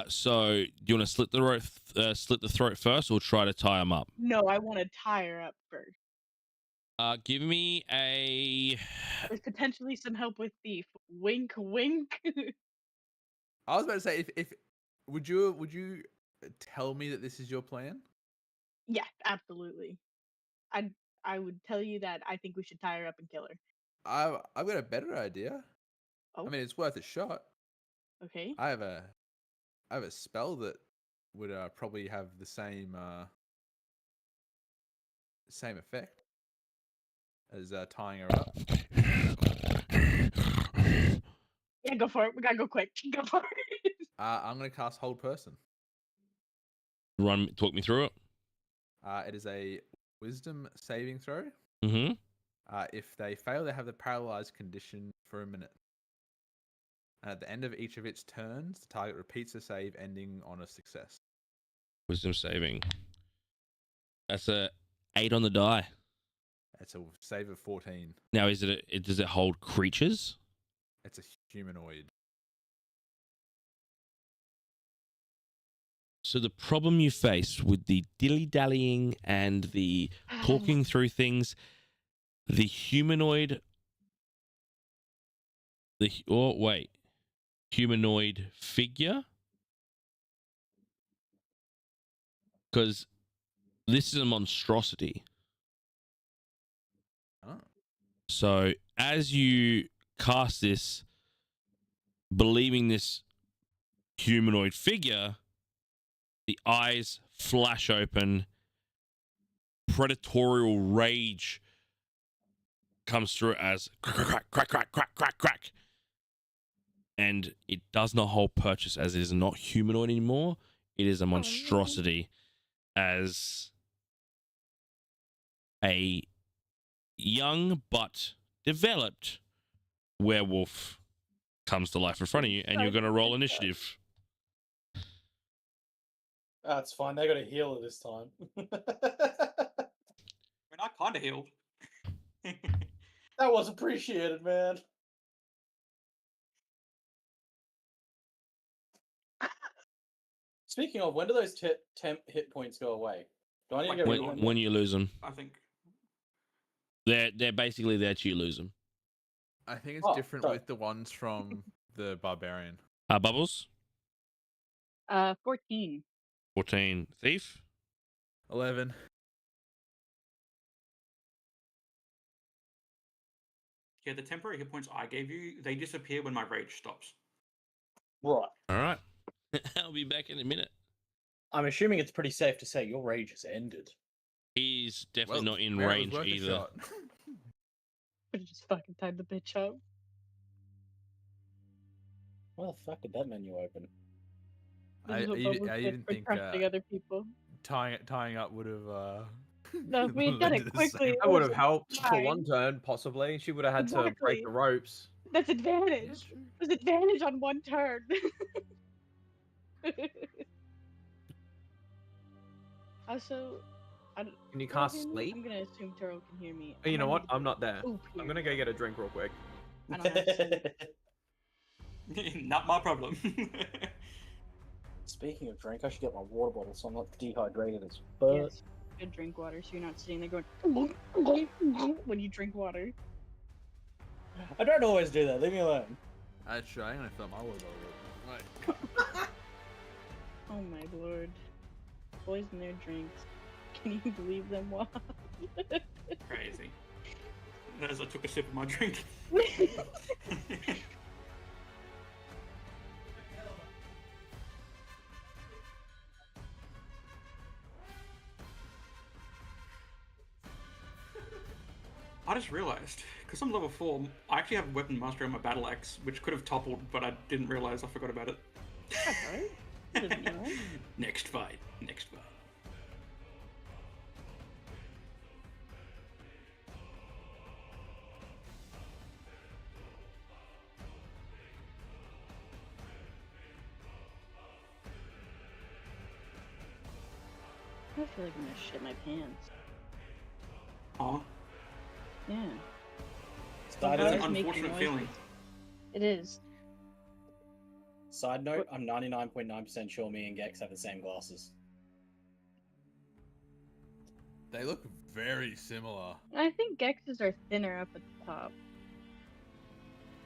So do you want to slit the throat first, or try to tie him up? No, I want to tie her up first. Give me a. There's potentially some help with thief. Wink, wink. I was about to say, if would you tell me that this is your plan? Yeah, absolutely. I would tell you that I think we should tie her up and kill her. I've got a better idea. Oh, I mean, it's worth a shot. okay. I have a spell that would probably have the same effect as tying her up. Yeah, go for it. We gotta go quick. Go for it. I'm gonna cast Hold Person. Talk me through it. It is a Wisdom saving throw. Mm-hmm. If they fail, they have the paralyzed condition for a minute. And at the end of each of its turns, the target repeats the save, ending on a success. Wisdom saving. That's a 8 on the die. It's a save of 14. Now, does it hold creatures? It's a humanoid. So the problem you face with the dilly-dallying and the talking through things, the humanoid figure, because this is a monstrosity. Oh. So as you cast this, believing this humanoid figure, the eyes flash open, predatorial rage comes through as crack, crack, crack, crack, crack, crack. And it does not hold purchase, as it is not humanoid anymore. It is a monstrosity, as a young but developed werewolf comes to life in front of you, and you're going to roll initiative. That's fine. They got a healer this time. I mean, I kind of healed. That was appreciated, man. Speaking of, when do those temp hit points go away? Do I need to get rid of them? When you lose them, I think. they're basically there till you lose them. I think it's different with the ones from the Barbarian. Bubbles? 14. 14. Thief? 11. Yeah, the temporary hit points I gave you, they disappear when my rage stops. Right. All right. I'll be back in a minute. I'm assuming it's pretty safe to say your rage has ended. He's definitely not in range either. Could've just fucking tied the bitch up. Why the fuck did that menu open? I even think other people. tying up would have. No, if we had done it quickly. That would have helped for fine. one turn, possibly. She would have had to break Exactly. the ropes. That's advantage. There's advantage on one turn. Also, Can you cast sleep? I'm gonna assume Turtle can hear me. You know what? I'm not there. Oop I'm here. gonna go get a drink real quick. I don't have sleep. Not my problem. Speaking of drink, I should get my water bottle so I'm not dehydrated as fuck. Yes, good drink water, so you're not sitting there going when you drink water. I don't always do that. Leave me alone. I'm gonna fill my water bottle. Oh my lord. Poison their drinks. Can you believe them? Why? Crazy. As I took a sip of my drink. I just realized, because I'm level 4, I actually have weapon mastery on my battle axe, which could have toppled, but I didn't realize. I forgot about it. That's alright. Doesn't matter. Next fight. I feel like I'm gonna shit my pants. Aw, Yeah. Side that's Does an make unfortunate noises. feeling. It is. Side note, I'm 99.9% sure me and Gex have the same glasses. They look very similar. I think Gex's are thinner up at the top.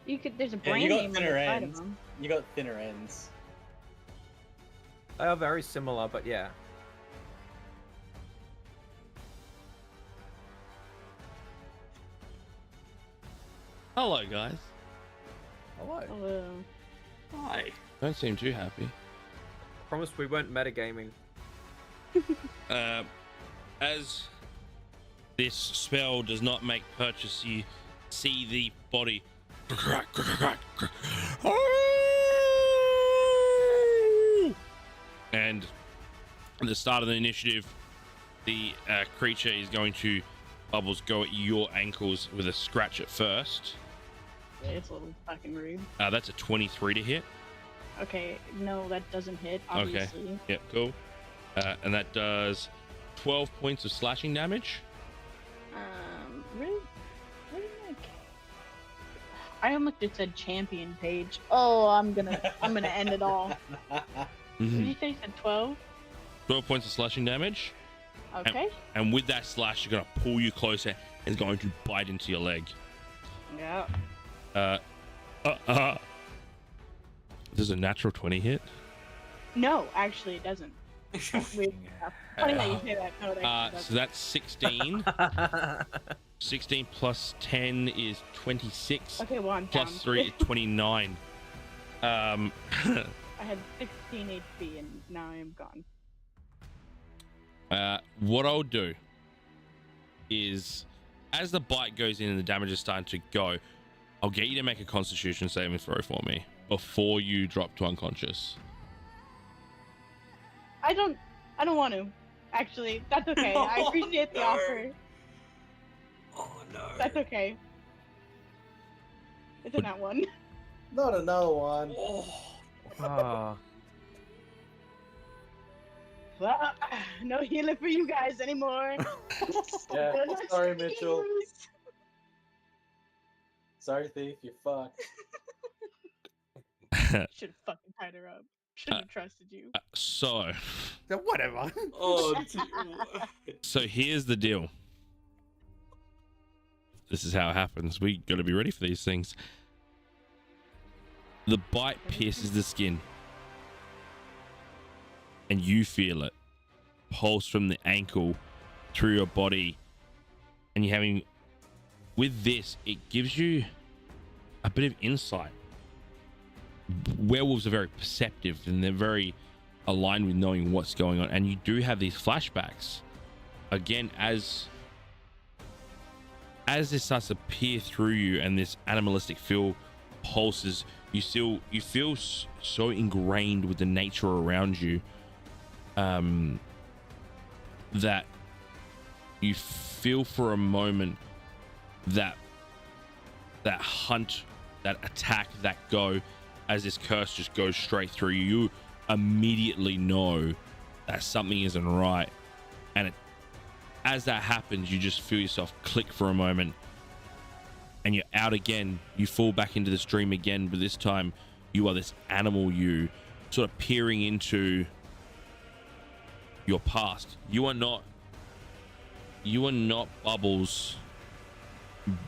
There's a Yeah, brand you got name on the thinner side of ends. them. You got thinner ends. They are very similar, but yeah. Hello, guys. Hello. Hello. Hi. Don't seem too happy. Promise we weren't metagaming. As this spell does not make purchase, you see the body. And at the start of the initiative, the creature is going to, Bubbles, go at your ankles with a scratch at first. Yeah, it's a little fucking rude. That's a 23 to hit. Okay, no, that doesn't hit, obviously. Yep, cool. And that does 12 points of slashing damage. Really? I almost just said champion page. Oh, I'm gonna end it all. Did you say you said 12? 12 points of slashing damage. Okay. And with that slash, you're going to pull you closer and it's going to bite into your leg. Yeah. Does a natural 20 hit? No, actually, it doesn't. Weird enough. Funny how you say that. No, it actually So that's 16. 16 plus 10 is 26. okay, well, I'm Plus down. 3 is 29. I had 16 HP and now I am gone. What I'll do is, as the bite goes in and the damage is starting to go, I'll get you to make a Constitution saving throw for me before you drop to unconscious. I don't want to. Actually, that's okay. I appreciate the No. offer. Oh no. That's okay. It's in that one. Not another one. Oh. Ah. Well, no healer for you guys anymore. Yeah, They're not sorry, Mitchell. healers. Sorry, Thief, you fucked. Should have fucking tied her up. Should have trusted you. So Whatever. Oh. So here's the deal. This is how it happens. We got to be ready for these things. The bite pierces the skin, and you feel it pulse from the ankle through your body, and you're having, with this, it gives you a bit of insight. Werewolves are very perceptive and they're very aligned with knowing what's going on, and you do have these flashbacks again as this starts to peer through you and this animalistic feel pulses. You feel so ingrained with the nature around you that you feel for a moment that hunt, that attack, that go, as this curse just goes straight through you. You immediately know that something isn't right, and as that happens, you just feel yourself click for a moment, and you're out again. You fall back into this dream again, but this time you are this animal, you sort of peering into your past. You are not Bubbles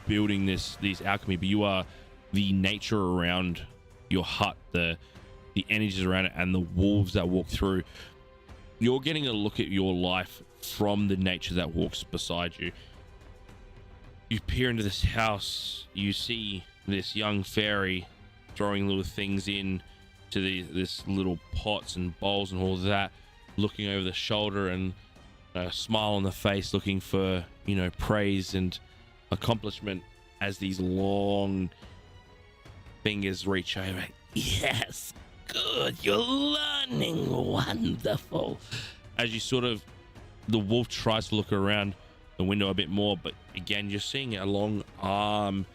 building these alchemy, but you are the nature around your hut, the energies around it, and the wolves that walk through. You're getting a look at your life from the nature that walks beside you. You peer into this house, you see this young fairy throwing little things in to this little pots and bowls and all of that, looking over the shoulder and a smile on the face, looking for, praise and accomplishment as these long fingers reach over. Yes, good, you're learning, wonderful. As you the wolf tries to look around the window a bit more, but again, you're seeing a long arm.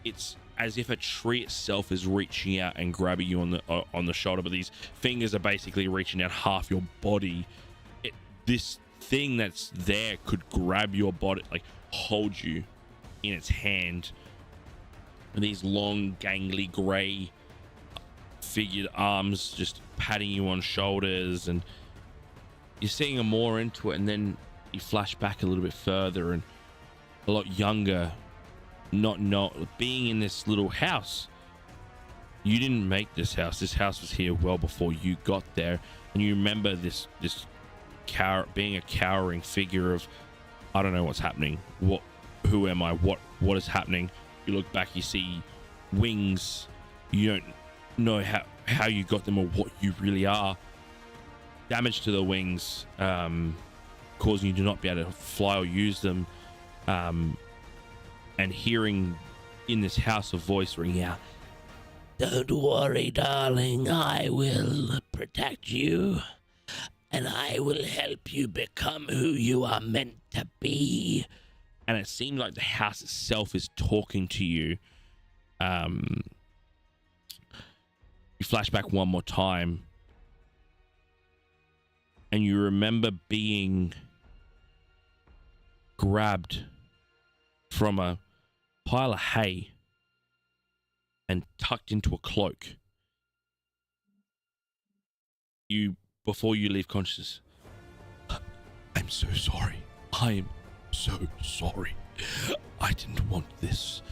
It's as if a tree itself is reaching out and grabbing you on the shoulder, but these fingers are basically reaching out half your body. This thing that's there could grab your body, like hold you in its hand. And these long, gangly, grey figured arms just patting you on shoulders, and you're seeing more into it, and then you flash back a little bit further and a lot younger, not being in this little house. You didn't make this house. This house was here well before you got there, and you remember this being a cowering figure of, I don't know what's happening. Who am I? What is happening? You look back, you see wings. You don't know how you got them or what you really are. Damage to the wings, causing you to not be able to fly or use them. And hearing in this house a voice ring out, "Don't worry, darling, I will protect you, and I will help you become who you are meant to be." And it seems like the house itself is talking to you. You flash back one more time, and you remember being grabbed from a pile of hay and tucked into a cloak. Before you leave consciousness, "I'm so sorry. I'm so sorry. I didn't want this."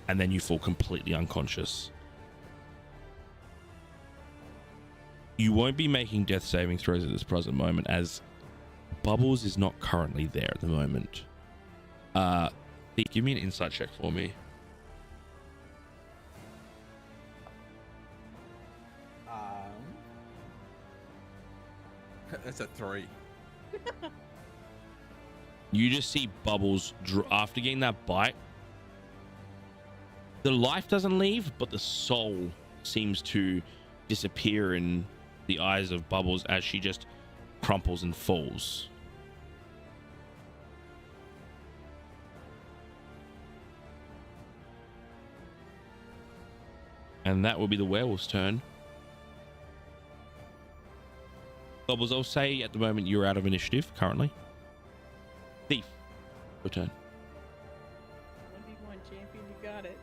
And then you fall completely unconscious. You won't be making death saving throws at this present moment, as Bubbles is not currently there at the moment. Give me an insight check for me. That's a 3. You just see Bubbles after getting that bite. The life doesn't leave, but the soul seems to disappear in the eyes of Bubbles as she just crumples and falls. And that will be the werewolf's turn. Bubbles, I'll say at the moment you're out of initiative currently. Thief, your turn. 1v1 champion, you got it.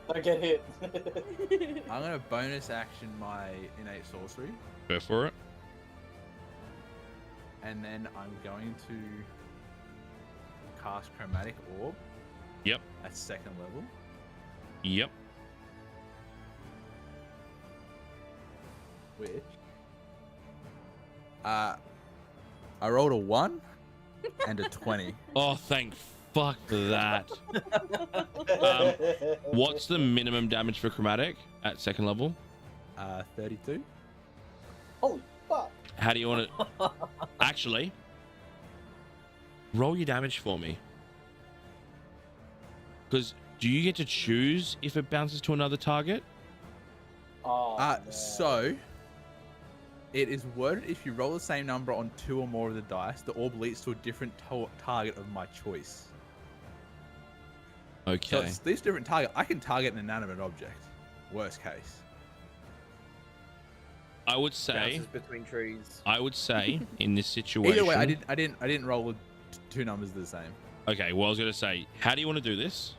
Don't get hit. I'm gonna bonus action my innate sorcery, Go for it. and then I'm going to cast Chromatic Orb. Yep. At 2nd level. Yep. Which I rolled a 1 and a 20. Oh, thank fuck for that. What's the minimum damage for chromatic at 2nd level? 32. Holy fuck. How do you want to... Actually, roll your damage for me. Because do you get to choose if it bounces to another target? Oh, no. So it is worded, if you roll the same number on 2 or more of the dice, the orb leads to a different target of my choice. So Okay. it's this different target. I can target an inanimate object. Worst case. I would say... Bounces between trees. I would say in this situation... Either way, I didn't roll with 2 numbers the same. Okay, well, I was going to say, how do you want to do this?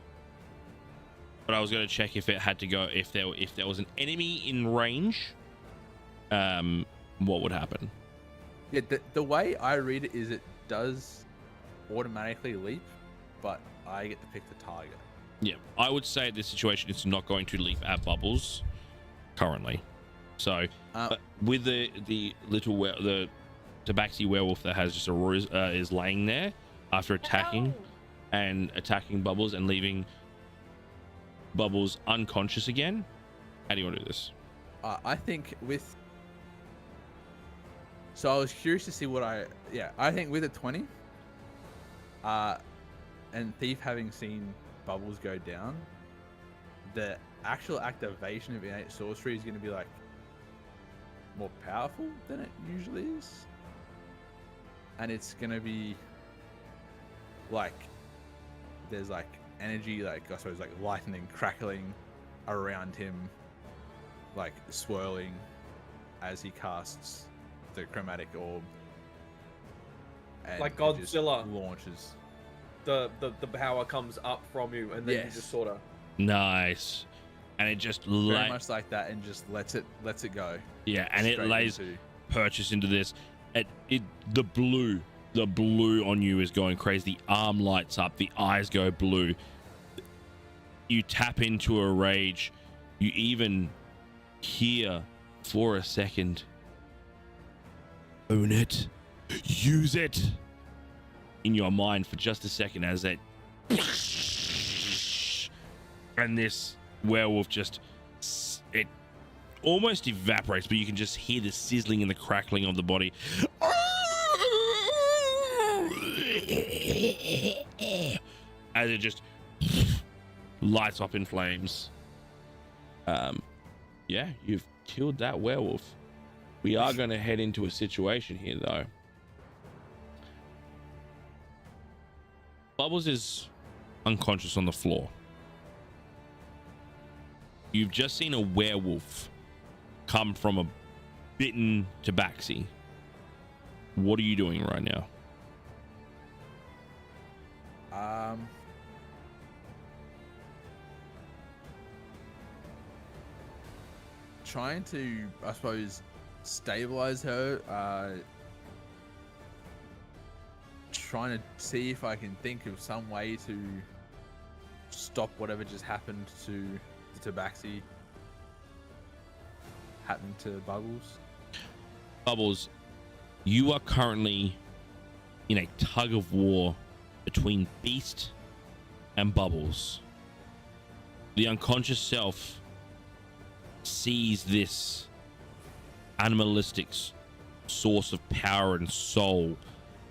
But I was going to check if it had to go, if there was an enemy in range, what would happen? Yeah, the way I read it is it does automatically leap, but I get to pick the target. Yeah, I would say in this situation, it's not going to leap at Bubbles currently. So, but with the little the tabaxi werewolf that has just is laying there after attacking and attacking Bubbles and leaving Bubbles unconscious again. How do you want to do this? I think with... So I was curious to see what I think with a 20, and Thief having seen Bubbles go down, the actual activation of innate sorcery is going to be like more powerful than it usually is, and it's going to be like there's like energy, like I suppose like lightning crackling around him, like swirling as he casts the chromatic orb, and Like it just Godzilla. launches. The power comes up from you, and then you Yes. just sort of. Nice. And it just Very much like that, and just lets it go. yeah, and it straight lays into- purchase into this. The blue on you is going crazy. The arm lights up, the eyes go blue. You tap into a rage. You even hear for a second, own it, use it, in your mind for just a second as it, and this werewolf just, it almost evaporates, but you can just hear the sizzling and the crackling of the body. As it just lights up in flames. Yeah, you've killed that werewolf. We are going to head into a situation here, though. Bubbles is unconscious on the floor. You've just seen a werewolf come from a bitten tabaxi. What are you doing right now? Trying to, I suppose, stabilize her. Trying to see if I can think of some way to stop whatever just happened to the tabaxi happened to Bubbles. Bubbles, you are currently in a tug of war between Beast and Bubbles. The unconscious self sees this animalistic source of power and soul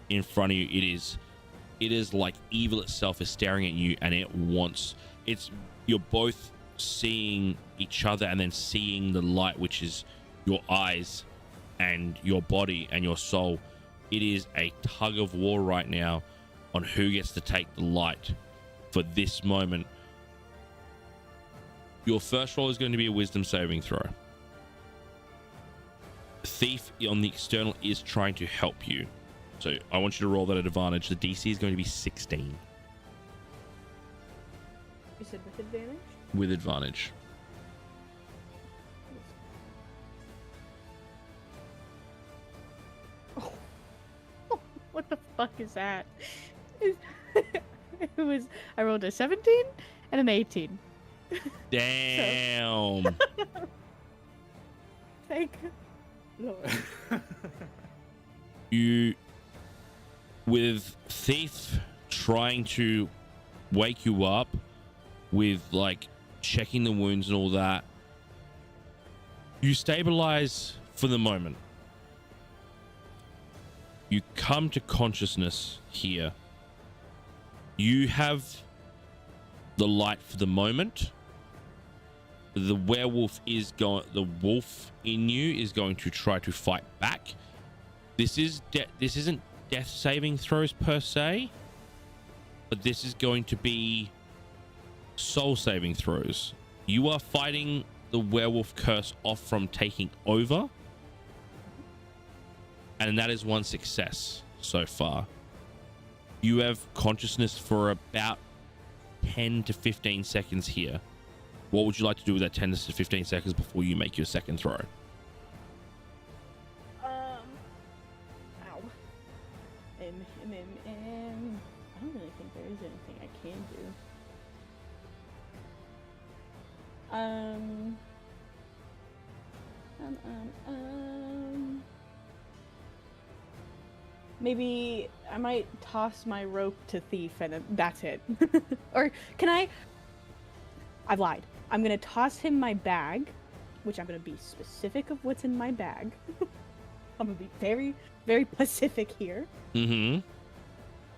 in front of you. It is like evil itself is staring at you, and you're both seeing each other and then seeing the light, which is your eyes and your body and your soul. It is a tug of war right now on who gets to take the light for this moment. Your first roll is going to be a wisdom saving throw. Thief on the external is trying to help you, so I want you to roll that at advantage. The DC is going to be 16 You said with advantage? with advantage. What the fuck is that? I rolled a 17 and an 18. Damn. Thank Lord. You, with Thief trying to wake you up with like checking the wounds and all that, you stabilize for the moment. You come to consciousness here. You have the light for the moment. The wolf in you is going to try to fight back. This isn't death saving throws per se, but this is going to be soul saving throws. You are fighting the werewolf curse off from taking over, and that is one success so far. You have consciousness for about 10 to 15 seconds here. What would you like to do with that 10 to 15 seconds before you make your second throw? Ow. I don't really think there is anything I can do. Maybe I might toss my rope to Thief and that's it. Or can I? I've lied. I'm gonna toss him my bag, which I'm gonna be specific of what's in my bag. I'm gonna be very, very specific here. Mm-hmm.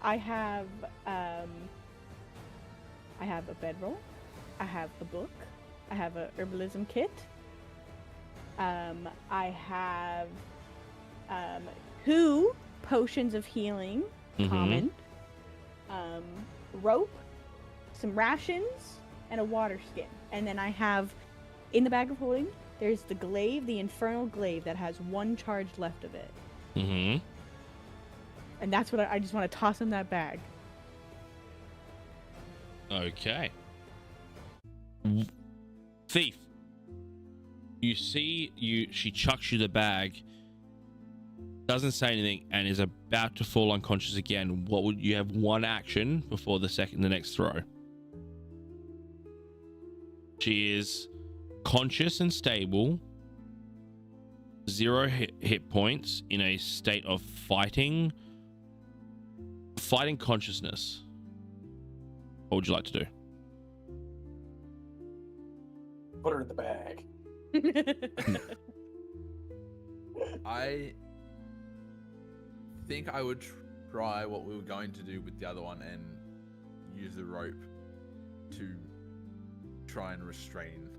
I have a bedroll. I have a book. I have a herbalism kit. I have 2 potions of healing, common. Rope, some rations, and a water skin. And then I have, in the bag of holding, there's the glaive, the infernal glaive that has 1 charge left of it. Mm-hmm. And that's what I just want to toss him that bag. Okay. Thief. You see, she chucks you the bag, doesn't say anything, and is about to fall unconscious again. What would you have? One action before the next throw. She is conscious and stable, 0 hit points, in a state of fighting consciousness. What would you like to do? Put her in the bag. I think I would try what we were going to do with the other one and use the rope to try and restrain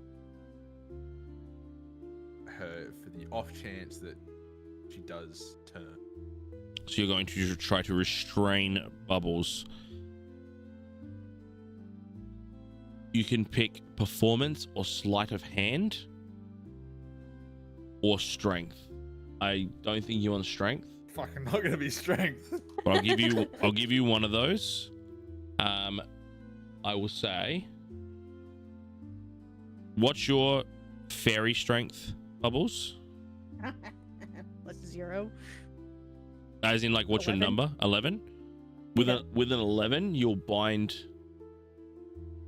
her for the off chance that she does turn. So you're going to try to restrain Bubbles. You can pick performance or sleight of hand or strength. I don't think you want strength. Fucking not gonna be strength. But I'll give you one of those. I will say, what's your fairy strength, Bubbles? Plus 0. As in, like, what's 11. your number? 11. With Yeah. with an 11, you'll bind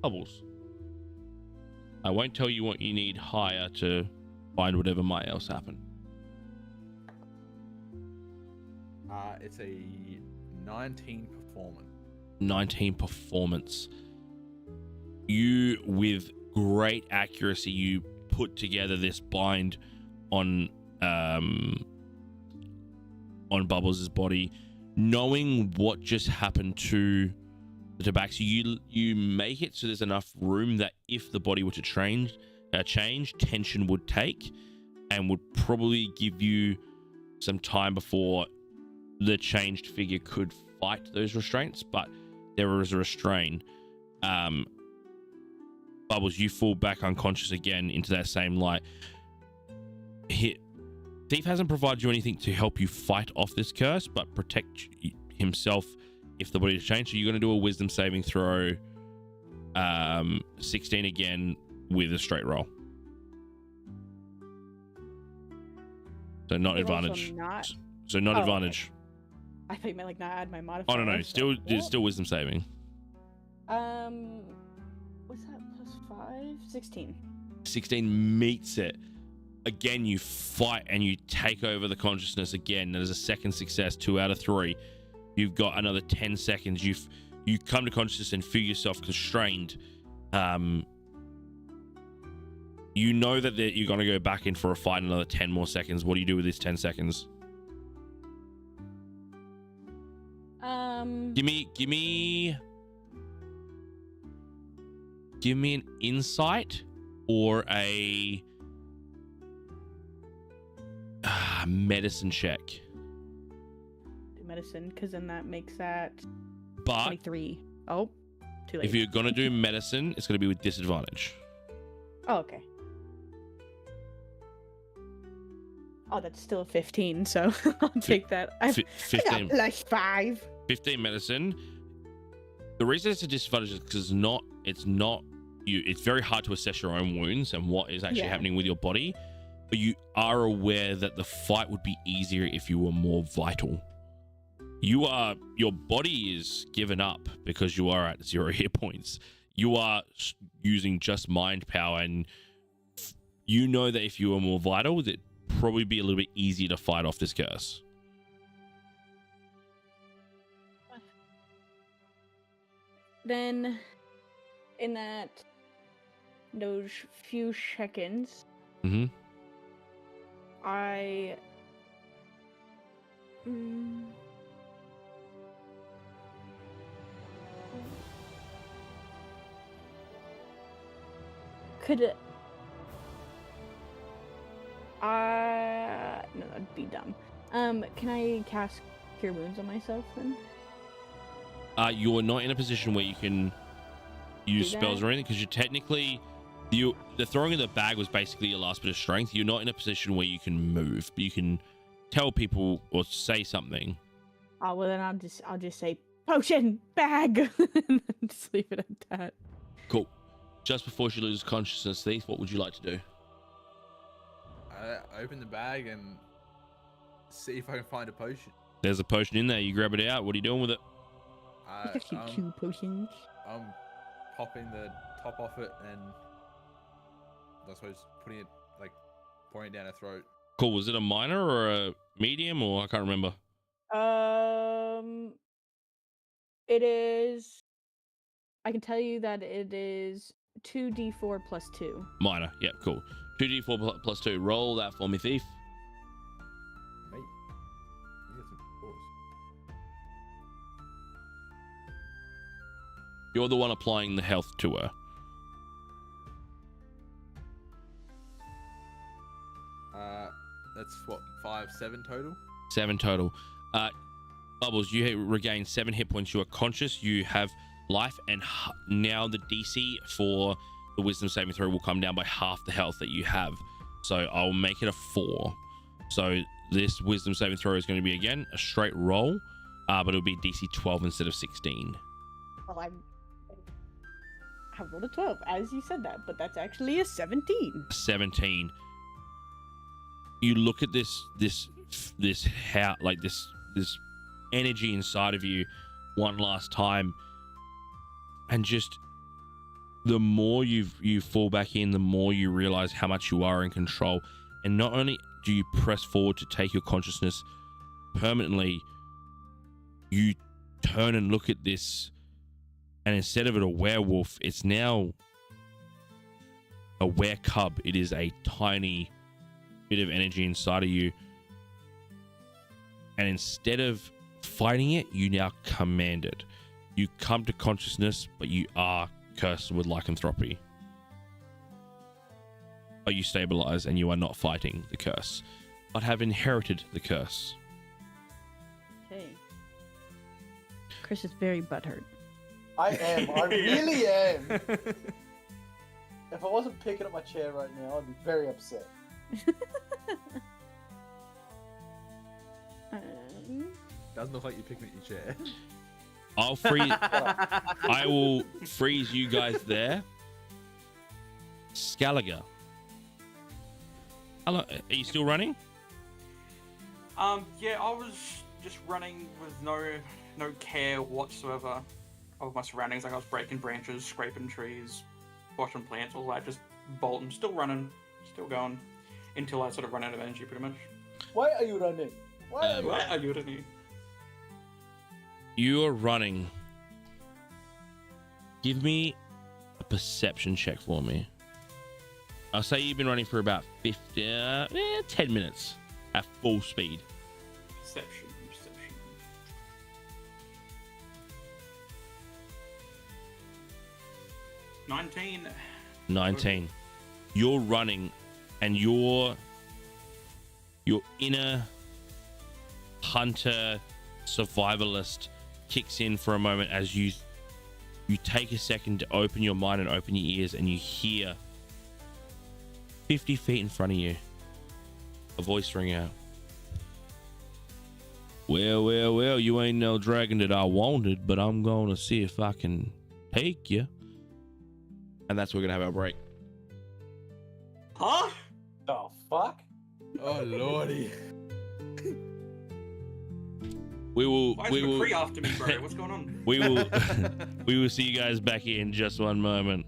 Bubbles. I won't tell you what you need higher to bind whatever might else happen. It's a 19 performance. 19 performance. You, with great accuracy, you put together this bind on Bubbles' body, knowing what just happened to the tabaxi. You make it so there's enough room that if the body were to change, tension would take, and would probably give you some time before the changed figure could fight those restraints. But there is a restraint. Bubbles, you fall back unconscious again into that same light. Thief hasn't provided you anything to help you fight off this curse, but protect himself if the body is changed. So you're going to do a wisdom saving throw, 16 again with a straight roll. So not But also advantage. not- So not Oh, advantage. I thought you meant like not add my modifier. Oh no, I was still like, it's what? still wisdom saving. What's that? Plus 5? 16. 16 meets it. Again, you fight and you take over the consciousness again. There's a second success, 2 out of 3. You've got another 10 seconds. You come to consciousness and feel yourself constrained. You know that you're going to go back in for a fight in another 10 more seconds. What do you do with this 10 seconds? Give me an insight or a medicine check. Do medicine, because then that makes that But 23. Oh, too late. if you're going to do medicine, it's going to be with disadvantage. Oh, okay. Oh, that's still a 15, so I'll take that. I got 15 plus 5. 15 medicine. The reason it's a disadvantage is because it's not you. It's very hard to assess your own wounds and what is actually happening with your body. But you are aware that the fight would be easier if you were more vital. Your body is given up because you are at 0 hit points. You are using just mind power, and you know that if you were more vital, it'd probably be a little bit easier to fight off this curse. Then, in those few seconds, Mm-hmm. I could no, that'd be dumb. Can I cast Cure Wounds on myself then? You're not in a position where you can use Do spells that? or anything because you're technically the throwing of the bag was basically your last bit of strength. You're not in a position where you can move, but you can tell people or say something. Oh well, then I'll just say potion bag, and then just leave it at that. Cool. Just before she loses consciousness, Thief, what would you like to do? I open the bag and see if I can find a potion. There's a potion in there. You grab it out. What are you doing with it? It's actually 2 potions. I'm popping the top off it and I suppose putting it, like, pouring it down her throat. Cool. Was it a minor or a medium, or I can't remember? It is. I can tell you that it is 2d4 plus 2. Minor. Yep. Cool. 2d4 plus 2. Roll that for me, Thief. Mate, you get some force. You're the one applying the health to her. That's what, 5, 7 total? 7 total. Bubbles, you regain 7 hit points. You are conscious. You have life, and now the DC for the wisdom saving throw will come down by half the health that you have. So I'll make it a 4. So this wisdom saving throw is going to be, again, a straight roll, but it'll be DC 12 instead of 16. Well, I rolled a 12 as you said that, but that's actually a 17. 17. You look at this energy inside of you one last time, and just the more you fall back in, the more you realize how much you are in control. And not only do you press forward to take your consciousness permanently, you turn and look at this, and instead of it a werewolf, it's now a were-cub. It is a tiny bit of energy inside of you, and instead of fighting it, you now command it. You come to consciousness, but you are cursed with lycanthropy. But you stabilize, and you are not fighting the curse, but have inherited the curse. Okay. Chris is very butthurt. I am. I really am. If I wasn't picking up my chair right now, I'd be very upset. Doesn't look like you're picking up your chair. I'll freeze. I will freeze you guys there. Scaliger. Hello, are you still running? Yeah, I was just running with no care whatsoever of my surroundings. Like I was breaking branches, scraping trees, watching plants, all that, just bolting, still running, still going, until I sort of run out of energy, pretty much. Why are you running? Why Are you running? You are running. Give me a perception check for me. I'll say you've been running for about 10 minutes at full speed. Perception. 19. You're running, and your inner hunter survivalist kicks in for a moment as you take a second to open your mind and open your ears, and you hear 50 feet in front of you a voice ring out. Well, you ain't no dragon that I wanted, but I'm gonna see if I can take you. And that's where we're gonna have our break. Huh? The fuck? Oh lordy. Why is McCree after me, bro? What's going on? We will see you guys back here in just one moment.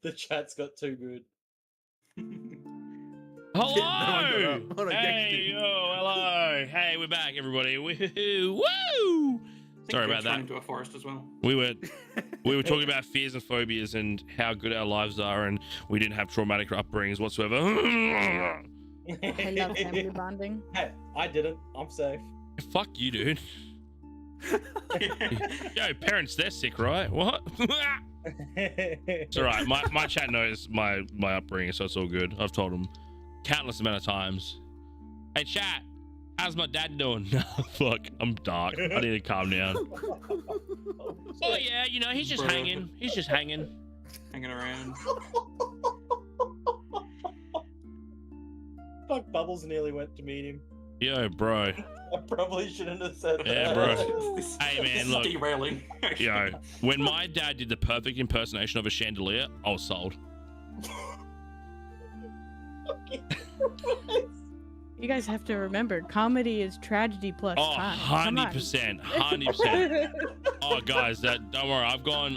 The chat's got too good. Hello! Yeah, no one got up. Hold on, Hey, Dexter. yo, hello. Hey, we're back, everybody. Woo! Woo! Sorry about that. Into a forest as well. We were talking about fears and phobias and how good our lives are, and we didn't have traumatic upbringings whatsoever. I love family bonding. Hey, I didn't. I'm safe. Fuck you, dude. Yo, parents, they're sick, right? What? It's all right. My chat knows my upbringing, so it's all good. I've told them countless amount of times. Hey, chat, how's my dad doing? Fuck, I'm dark. I need to calm down. Oh yeah, you know, he's just hanging. He's just hanging. Hanging around. Fuck, Bubbles nearly went to meet him. Yo, bro. I probably shouldn't have said that. Yeah, bro. Hey, man, look. Derailing. Yo, when my dad did the perfect impersonation of a chandelier, I was sold. You guys have to remember, comedy is tragedy plus Oh, time. 100%, 100%. Oh, guys, don't worry. I've gone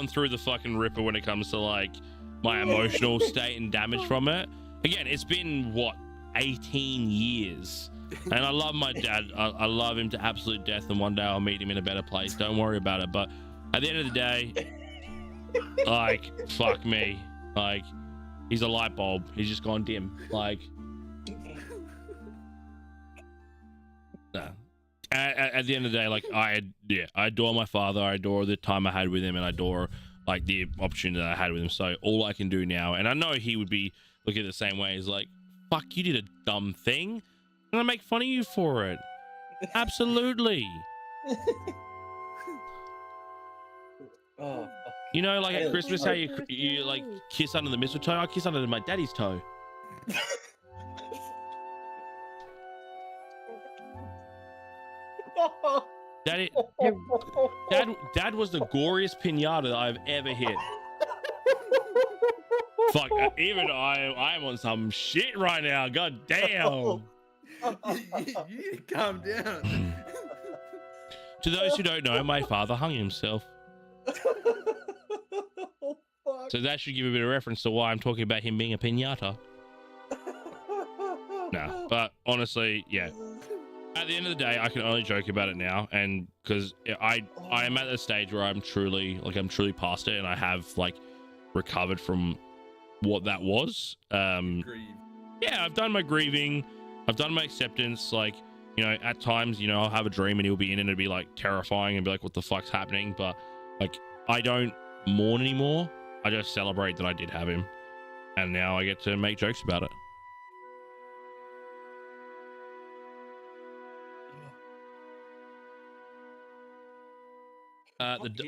through the fucking ripper when it comes to like my emotional state and damage from it. Again, it's been what, 18 years, and I love my dad. I love him to absolute death, and one day I'll meet him in a better place. Don't worry about it. But at the end of the day, like, fuck me, like, he's a light bulb. He's just gone dim. Like, no. At the end of the day, like, I adore my father. I adore the time I had with him, and I adore like the opportunity that I had with him. So all I can do now, and I know he would be looking at it the same way, is like, fuck, you did a dumb thing, and I make fun of you for it. Absolutely. Oh, You know, like at Christmas, how you like kiss under the mistletoe. I kiss under my daddy's toe. Dad was the goriest pinata that I've ever hit. Fuck, even I am on some shit right now. God damn. You need to calm down. To those who don't know, my father hung himself. So that should give a bit of reference to why I'm talking about him being a pinata. No, but honestly, yeah. At the end of the day, I can only joke about it now, and because I am at the stage where I'm truly past it, and I have like recovered from what that was. Yeah, I've done my grieving, I've done my acceptance. Like, you know, at times, you know, I'll have a dream and he'll be in it and it'll be like terrifying and be like, what the fuck's happening? But like, I don't mourn anymore. I just celebrate that I did have him, and now I get to make jokes about it.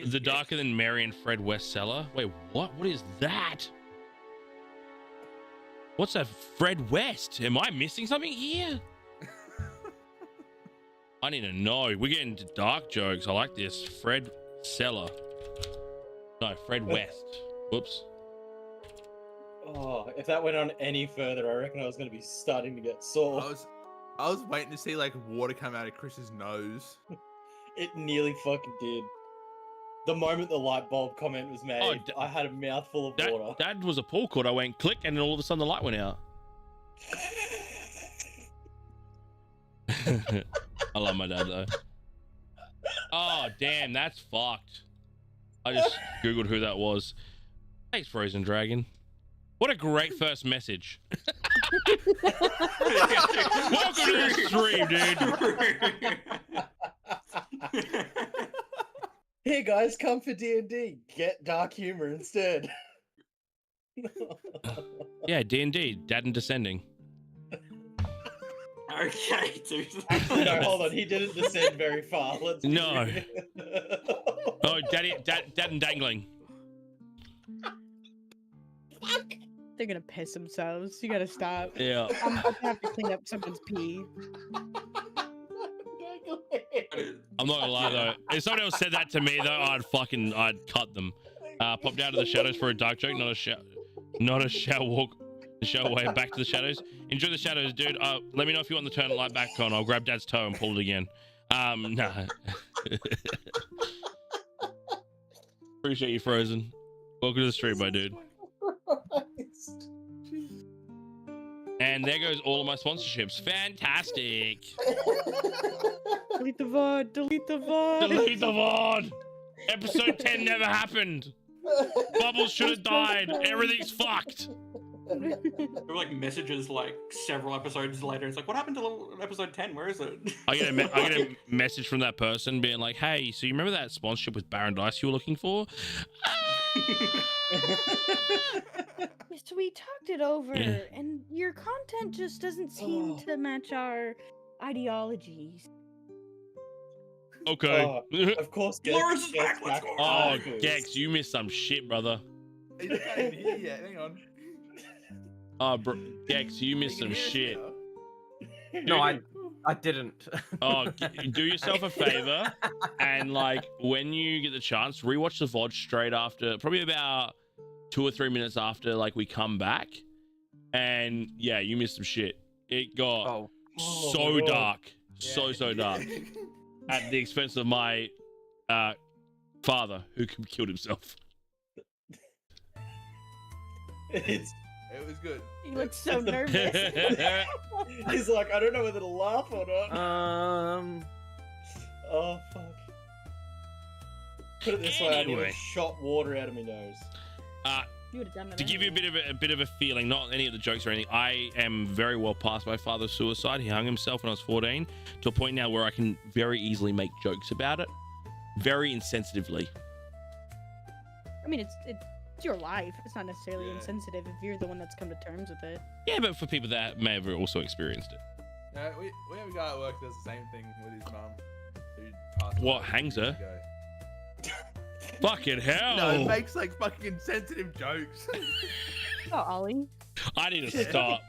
The darker than Mary and Fred West cellar. Wait, what? What is that? What's that? Fred West? Am I missing something here? I need to know. We're getting into dark jokes. I like this. Fred Cellar. No, Fred West. Whoops. Oh, if that went on any further, I reckon I was going to be starting to get sore. I was waiting to see like water come out of Chris's nose. It nearly fucking did. The moment the light bulb comment was made, I had a mouthful of water. That was a pull cord. I went click, and then all of a sudden the light went out. I love my dad though. Oh damn, that's fucked. I just googled who that was. Thanks, Frozen Dragon. What a great first message. Welcome to the stream, dude. Here, guys, come for D&D. Get dark humor instead. Yeah, D&D, Dad and Descending. Okay, dude. Actually, no, hold on. He didn't descend very far. Let's No. Oh, Dad and Dangling. Fuck. They're gonna piss themselves. You gotta stop. Yeah. I'm gonna have to clean up someone's pee. I'm not gonna lie though. If someone else said that to me though, I'd cut them. Pop down to the shadows for a dark joke, not a shower walk. The show way back to the shadows. Enjoy the shadows, dude. Let me know if you want to turn the light back on. I'll grab Dad's toe and pull it again. Nah. Appreciate you, Frozen. Welcome to the stream, my dude. And there goes all of my sponsorships. Fantastic. Delete the VOD. Delete the VOD. Delete the VOD. Episode 10 never happened. Bubbles should have died. Everything's fucked. There were like messages like several episodes later. It's like, what happened to episode 10? Where is it? I get a message from that person being like, hey, so you remember that sponsorship with Baron Dice you were looking for? So we talked it over, and your content just doesn't seem to match our ideologies. Okay. Of course, Laura's back. Let's go. Oh, Gex, you missed some shit, brother. He's not even here yet. Hang on. Oh, bro, Gex, you missed some Can you hear us shit. now? No, I didn't. Oh, do yourself a favor and like when you get the chance, rewatch the VOD straight after, probably about 2 or 3 minutes after like we come back. And yeah, you missed some shit. It got so dark, so dark, at the expense of my father who killed himself. It was good. He looks so nervous. He's like, I don't know whether to laugh or not. Oh fuck. Put it this way, I Anyway. nearly shot water out of my nose. You would have done it. To give you a bit of a feeling, not any of the jokes or anything, I am very well past my father's suicide. He hung himself when I was 14, to a point now where I can very easily make jokes about it, very insensitively. I mean, it's your life. It's not necessarily Yeah. insensitive if you're the one that's come to terms with it. Yeah, but for people that may have also experienced it. No, we have a guy at work that does the same thing with his mum. Who passed What, away hangs years her? ago. Fucking hell! No, it makes like fucking insensitive jokes. Oh, Ollie. I need to stop.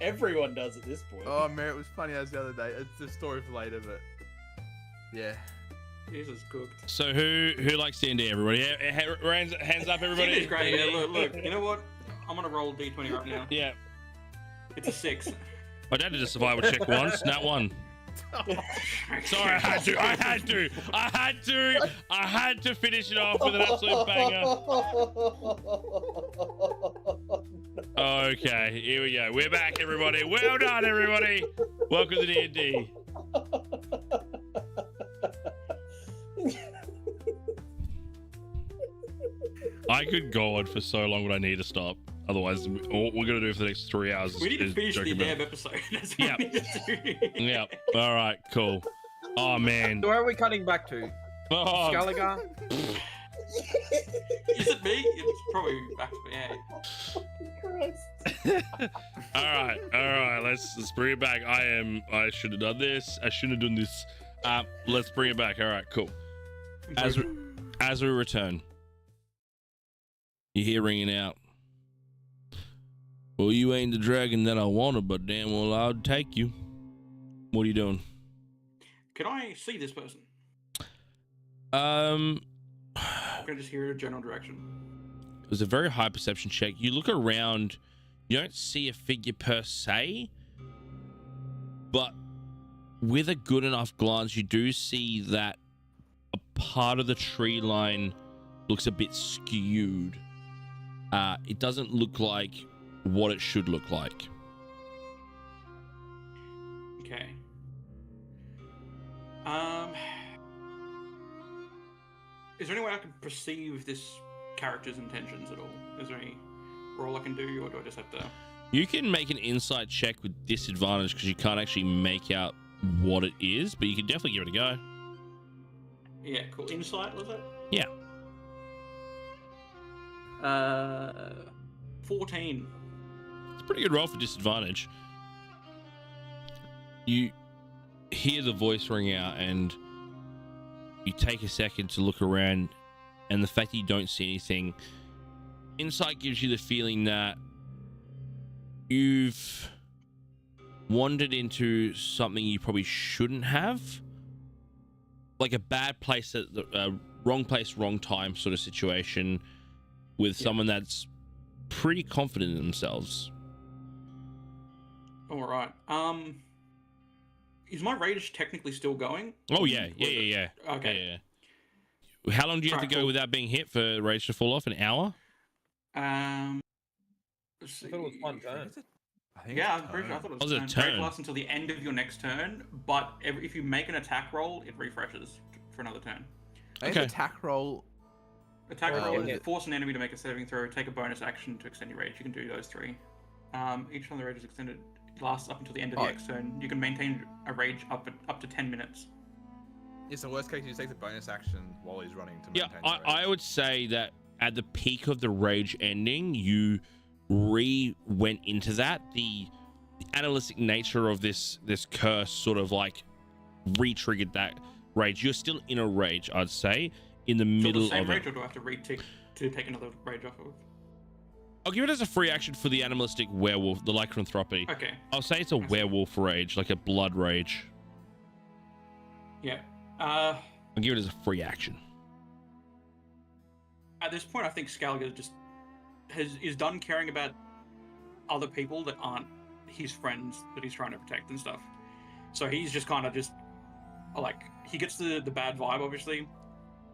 Everyone does at this point. Oh man, it was funny as the other day. It's a story for later, but yeah. Jesus cooked. So who likes D&D? Everybody, hands up, everybody. It is great. Yeah, look. You know what? I'm gonna roll D20 right now. Yeah, It's a 6. my dad did a survival check once, nat 1. Sorry, I had to finish it off with an absolute banger. Okay, here we go. We're back, everybody. Well done, everybody. Welcome to D&D. I could go on for so long, but I need to stop. Otherwise, all we're gonna do for the next 3 hours We need to is finish joke the about- damn episode. That's what Yep. we need to do. Yeah. All right. Cool. Oh man. So where are we cutting back to? Oh, Skelliger? Is it me? It's probably back to me. Hey. all right. Let's bring it back. I should have done this. I shouldn't have done this. Let's bring it back. All right. Cool. As we return, you hear ringing out. Well, you ain't the dragon that I wanted, but damn well I'll take you. What are you doing? Can I see this person? Can I just hear a general direction? It was a very high perception check. You look around, you don't see a figure per se, but with a good enough glance, you do see that a part of the tree line looks a bit skewed. It doesn't look like what it should look like. Okay. Is there any way I can perceive this character's intentions at all? Is there any roll I can do, or do I just have to? You can make an insight check with disadvantage because you can't actually make out what it is, but you can definitely give it a go. Yeah, cool. Insight, was it? Yeah. 14. It's a pretty good roll for disadvantage. You hear the voice ring out and you take a second to look around, and the fact that you don't see anything, insight gives you the feeling that you've wandered into something you probably shouldn't have, like a bad place at the wrong place, wrong time sort of situation with someone that's pretty confident in themselves. All right. Is my rage technically still going? Oh yeah. Okay. Yeah. How long do you have to Alright, go cool. without being hit for rage to fall off? An hour? Let's I see. thought it was one turn. I think Yeah, it's I'm pretty sure. I thought it Was was it a turn. Rage turn? lasts until the end of your next turn, but if you make an attack roll, it refreshes for another turn. I think Okay. attack roll. Attack Oh, roll is is it- force an enemy to make a saving throw, take a bonus action to extend your rage. You can do those three. Each time the rage is extended, it lasts up until the end of the Oh. next turn. You can maintain a rage up to 10 minutes. Yes, in worst case, he just takes a bonus action while he's running to Yeah, maintain. the I rage. would say that at the peak of the rage ending, you went into that. The animalistic nature of this curse sort of like re-triggered that rage. You're still in a rage, I'd say, in the So middle the same of rage, it. or do I have to retake to take another rage off of? I'll give it as a free action for the animalistic werewolf, the lycanthropy. Okay. I'll say it's a werewolf rage, like a blood rage. Yeah. I'll give it as a free action. At this point, I think Scaliger just is done caring about other people that aren't his friends that he's trying to protect and stuff. So he's just kind of just like, he gets the bad vibe, obviously,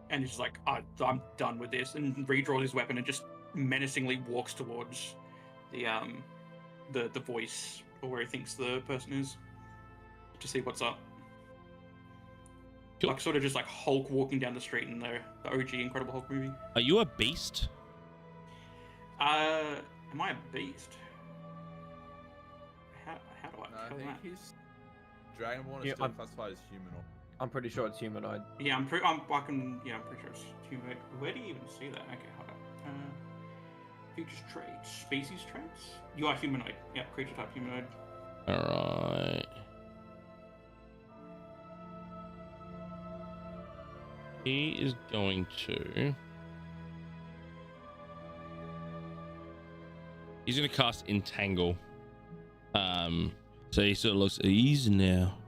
and he's just like, I'm done with this, and redraws his weapon and just menacingly walks towards the voice, or where he thinks the person is, to see what's up. Cool. Like sort of just like Hulk walking down the street in the OG Incredible Hulk movie. Are you a beast? Am I a beast? How do I No, I tell think that? he's Dragonborn is Yeah, still I'm- classified as humanoid. I'm pretty sure it's humanoid. Yeah, I'm pretty sure it's humanoid. Where do you even see that? Okay, hold up. Features traits, species traits. You are humanoid. Yeah, creature type humanoid. All right. He is going to. He's going to cast Entangle. So he sort of looks easy now.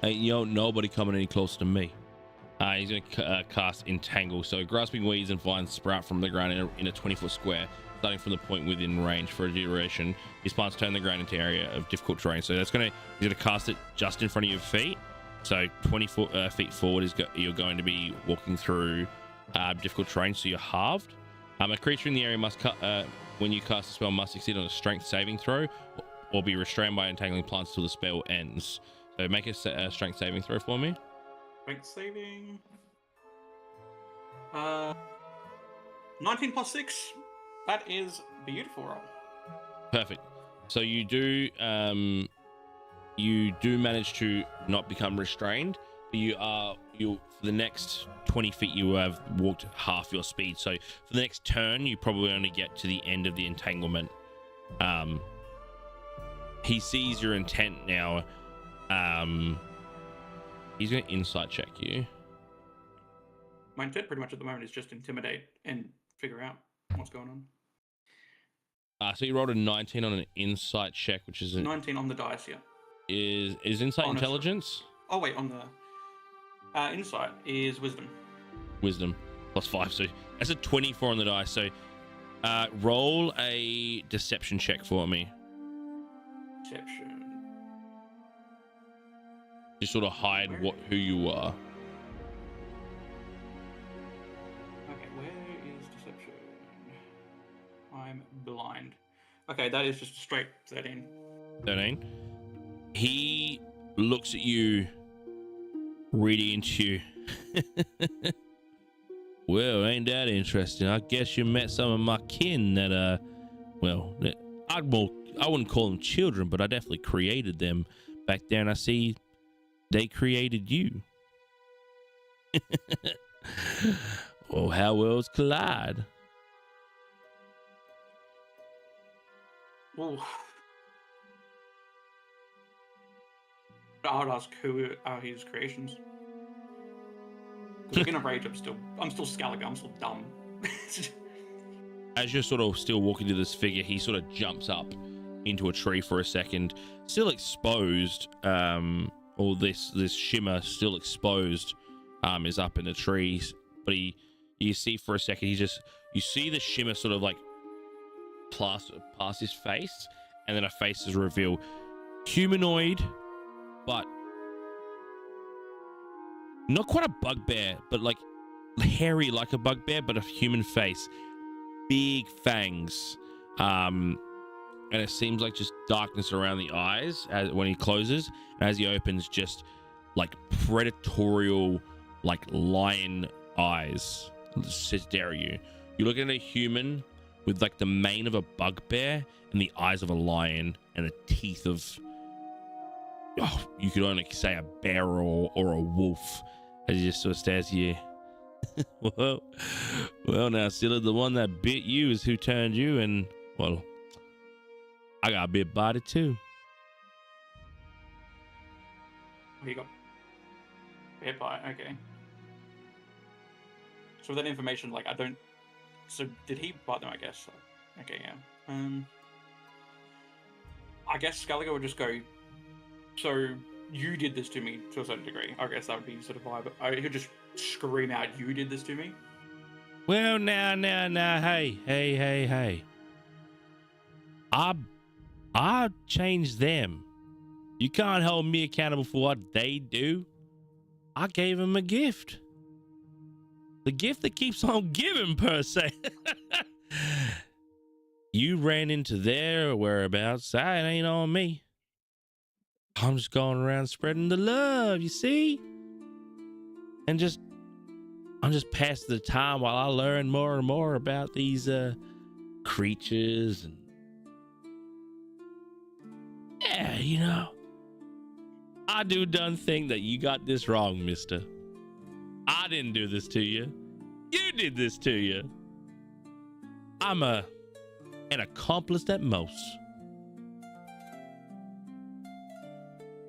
Ain't nobody coming any closer to me. He's going to cast Entangle. So grasping weeds and vines sprout from the ground in a 20-foot square, starting from the point within range for a duration. His plants turn the ground into area of difficult terrain. So he's going to cast it just in front of your feet. So 20 feet forward you're going to be walking through difficult terrain. So you're halved. A creature in the area must when you cast a spell must succeed on a strength saving throw or be restrained by entangling plants till the spell ends. So make a strength saving throw for me. Strength saving. 19 plus 6. That is a beautiful roll. Perfect. So you do manage to not become restrained, but you for the next 20 feet you have walked half your speed. So for the next turn you probably only get to the end of the entanglement. He sees your intent now. He's gonna insight check you. My intent pretty much at the moment is just intimidate and figure out what's going on. So you rolled a 19 on an insight check, which is 19 on the dice, yeah. is insight Oh, no, intelligence? Oh wait, on the insight is wisdom. Wisdom +5. So that's a 24 on the dice. So roll a deception check for me. Deception. Just sort of hide who you are. Okay, where is deception? I'm blind. Okay, that is just a straight 13. 13. He looks at you, reading into you. Well, ain't that interesting? I guess you met some of my kin that, well, I wouldn't call them children, but I definitely created them back there, and I see they created you. Oh, how worlds collide. Well, I would ask who are his creations. Because in a rage, I'm still Scaliger, I'm still dumb. As you're sort of still walking to this figure, he sort of jumps up into a tree for a second, still exposed, or this shimmer still exposed, is up in the trees. But you see for a second, you see the shimmer sort of like past his face, and then a face is revealed. Humanoid, but not quite a bugbear, but like hairy like a bugbear, but a human face. Big fangs, and it seems like just darkness around the eyes when he closes, and as he opens, just like predatorial, like lion eyes just stare at you. You're looking at a human with like the mane of a bugbear and the eyes of a lion and the teeth of, oh, you could only say a bear or a wolf, as he just sort of stares at you. well now, Scylla, the one that bit you is who turned you, and well, I got bit by it too. Oh, you got bit by, okay. So with that information, like, I don't... So did he bite them, I guess? Okay, yeah. I guess Skellige would just go, so you did this to me to a certain degree. I guess that would be sort of vibe. He could just scream out, you did this to me? Well, now, hey. I changed them. You can't hold me accountable for what they do. I gave them a gift. The gift that keeps on giving, per se. You ran into their whereabouts. That ain't on me. I'm just going around spreading the love, you see? And I'm just passing the time while I learn more and more about these creatures. And yeah, you know, I done think that you got this wrong, mister. I didn't do this to you. You did this to you. I'm an accomplice at most.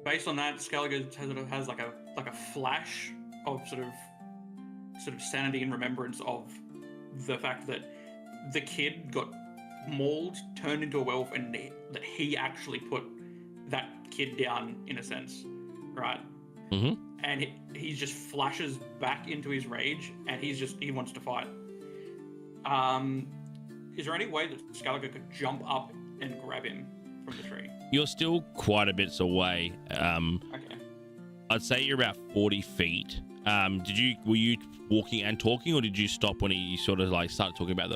Based on that, Skellige has like a flash of sort of sanity and remembrance of the fact that the kid got mauled, turned into a werewolf, and that he actually put that kid down in a sense, right? Mm-hmm. And he just flashes back into his rage, and he wants to fight. Is there any way that Skellige could jump up and grab him from the tree? You're still quite a bit away. Okay. I'd say you're about 40 feet. Were you walking and talking, or did you stop when he sort of like started talking about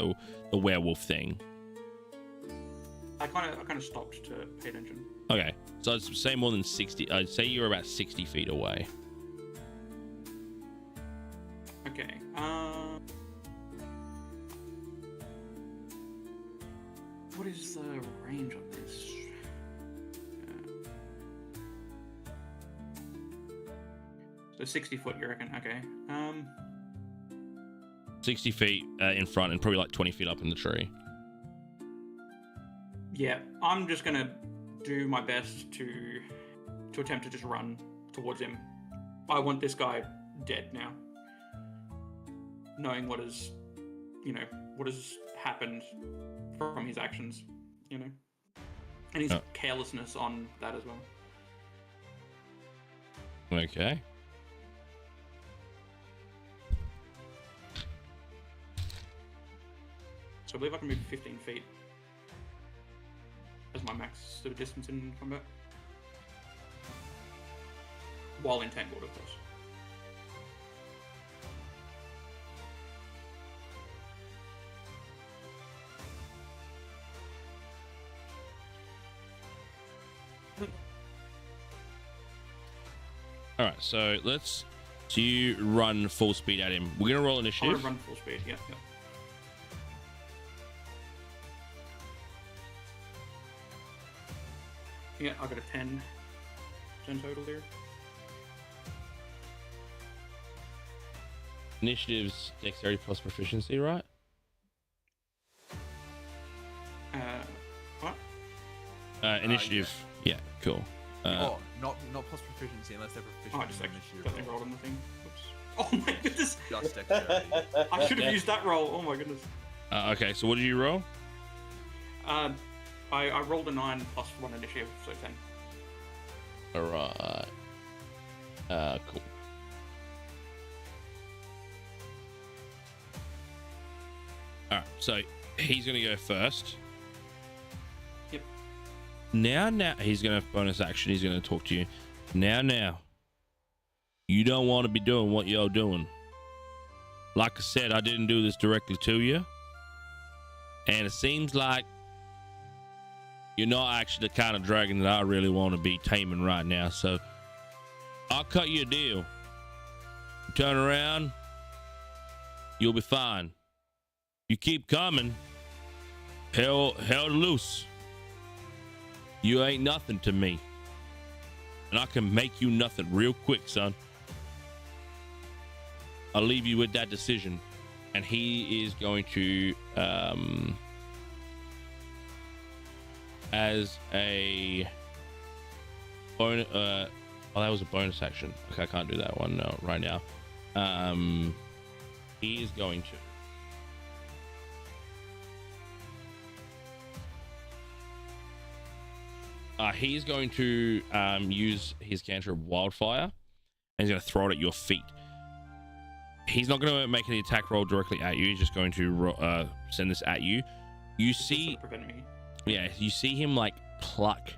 the werewolf thing? I kind of stopped to pay attention. Okay, so I'd say more than 60. I'd say you're about 60 feet away. Okay. What is the range of this? So 60 foot, you reckon? Okay. 60 feet in front and probably like 20 feet up in the tree. Yeah, I'm just gonna do my best to attempt to just run towards him. I want this guy dead now. Knowing what has happened from his actions, and his carelessness on that as well. Okay. So I believe I can move 15 feet as my max sort of distance in combat. While entangled, of course. All right, so you run full speed at him. We're gonna roll I'm initiative. gonna run full speed, yeah. Yeah, I got a 10 total there. Initiative's dexterity plus proficiency, right? What? Initiative. Yeah, cool. not plus proficiency unless they're proficient. Oh, I just in got initiative the roll. roll on the thing. Oops. Oh my goodness! Just dexterity. I should have used that roll. Oh my goodness. Okay, so what did you roll? I rolled a 9 plus 1 initiative, so 10. All right. Cool. All right, so he's gonna go first. Yep. Now, he's gonna bonus action. He's gonna talk to you. Now. You don't want to be doing what you're doing. Like I said, I didn't do this directly to you, and it seems like You're not actually the kind of dragon that I really want to be taming right now, so I'll cut you a deal. Turn around, you'll be fine. You keep coming, hell loose. You ain't nothing to me. And I can make you nothing real quick, son. I'll leave you with that decision. And he is going to, as a bonus, oh, that was a bonus action. Okay, I can't do that one right now. He is going to. He's going to use his cantrip Wildfire, and he's going to throw it at your feet. He's not going to make any attack roll directly at you. He's just going to send this at you. You see, yeah, you see him like pluck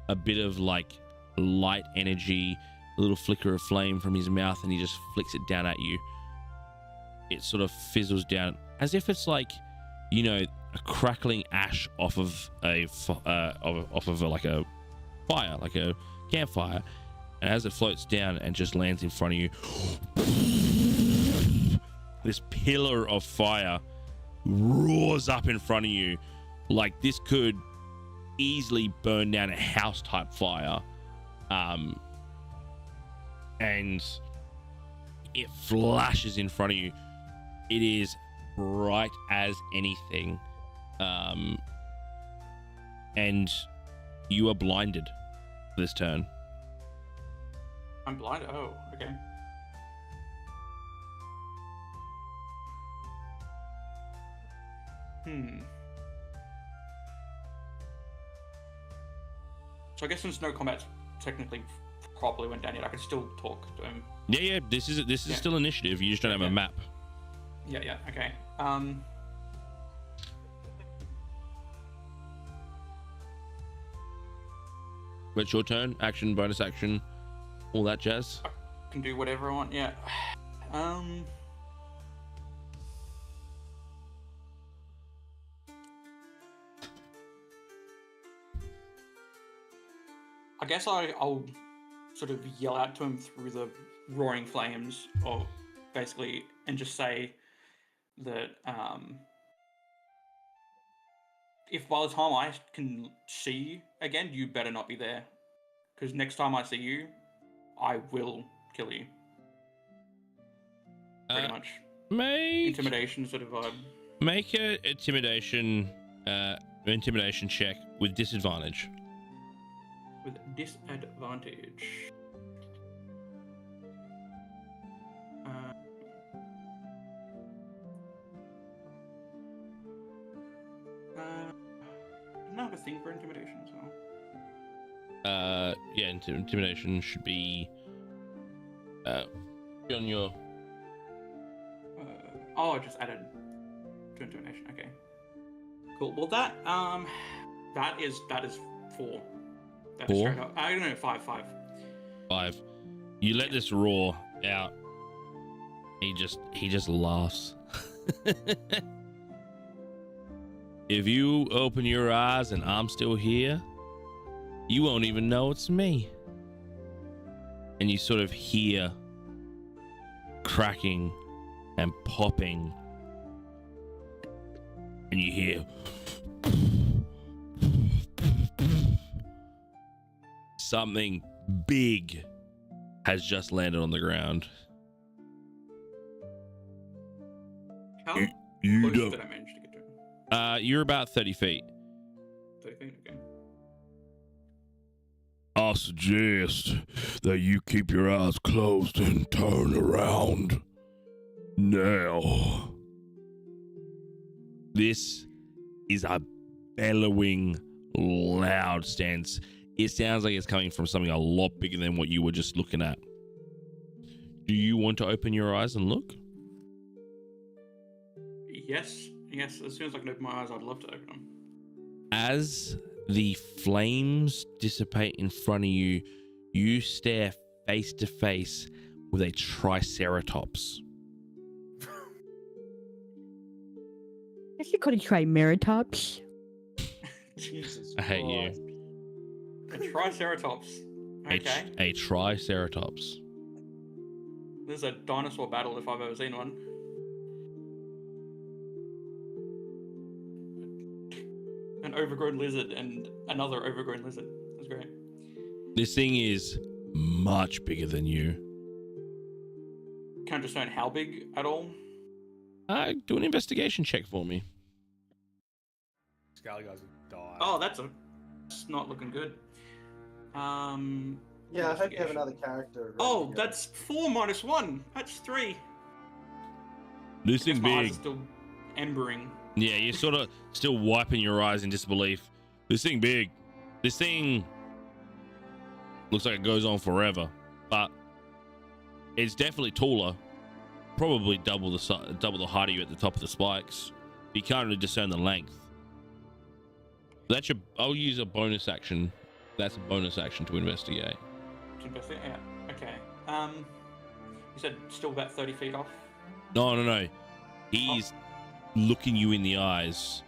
a bit of like light energy, a little flicker of flame from his mouth, and he just flicks it down at you. It sort of fizzles down as if it's like, you know, a crackling ash off of a like a fire, like a campfire, and as it floats down and just lands in front of you, this pillar of fire roars up in front of you, like this could easily burn down a house type fire, and it flashes in front of you. It is bright as anything. And you are blinded this turn. I'm blind. Oh, okay. So I guess since no combat technically properly went down yet, I could still talk to him. Yeah. This is still initiative. You just don't have a map. Yeah. Okay. But it's your turn. Action, bonus action, all that jazz. I can do whatever I want. Yeah. I guess I'll sort of yell out to him through the roaring flames, or basically, and just say that if by the time I can see you again, you better not be there, because next time I see you, I will kill you. Pretty much. Intimidation sort of vibe. Make a intimidation check with disadvantage. With disadvantage. I don't have a thing for intimidation, so. Yeah, intimidation should be on your. I just added to intimidation. Okay. Cool. Well, that is 4. That is 4? straight up. I don't know, 5. 5. You let this roar out. He just laughs. If you open your eyes and I'm still here, you won't even know it's me. And you sort of hear cracking and popping, and you hear something big has just landed on the ground. How You close don't. did I manage to get to him? You're about 30 feet. 30 feet, okay. I suggest that you keep your eyes closed and turn around now. This is a bellowing, loud stance. It sounds like it's coming from something a lot bigger than what you were just looking at. Do you want to open your eyes and look? Yes. As soon as I can open my eyes, I'd love to open them. As the flames dissipate in front of you, you stare face to face with a triceratops. Guess you could try Meritops. Jesus I hate you. Christ. A Triceratops. Okay. A Triceratops. This is a dinosaur battle if I've ever seen one. An overgrown lizard and another overgrown lizard. That's great. This thing is much bigger than you. Can't discern how big at all. Do an investigation check for me. Scally guys will die. Oh, that's not looking good. Yeah, I hope you have another character. ready Oh, to go. that's 4 minus 1. That's 3. This thing My eyes big. are still embering. Yeah, you're sort of still wiping your eyes in disbelief. This thing big. This thing looks like it goes on forever, but it's definitely taller. Probably double the height of you at the top of the spikes. You can't really discern the length. That's your. I'll use a bonus action. That's a bonus action to investigate. Yeah. Okay. You said still about 30 feet off. No. He's looking you in the eyes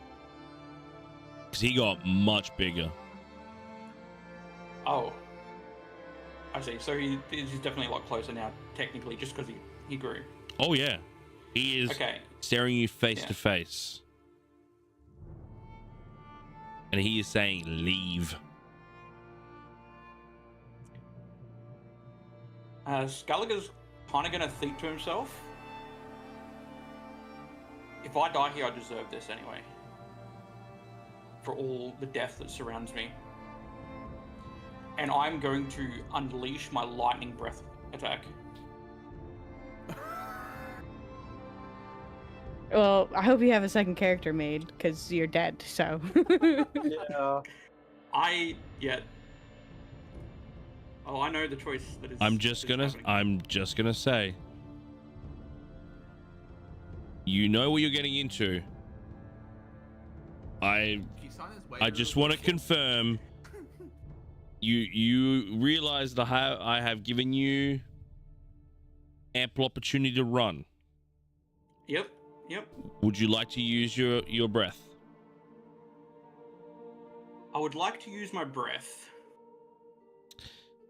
because he got much bigger. Oh. I see. So he's definitely a lot closer now, technically, just because he grew. Oh yeah, he is Okay. staring you face to face, and he is saying, "Leave." Skelliger's kind of going to think to himself, if I die here, I deserve this anyway. For all the death that surrounds me. And I'm going to unleash my lightning breath attack. Well, I hope you have a second character made, because you're dead, so. Yeah. Oh, I know the choice that is. I'm just gonna say, you know what you're getting into. I just want to confirm. You realize that I have given you ample opportunity to run. Yep. Would you like to use your breath? I would like to use my breath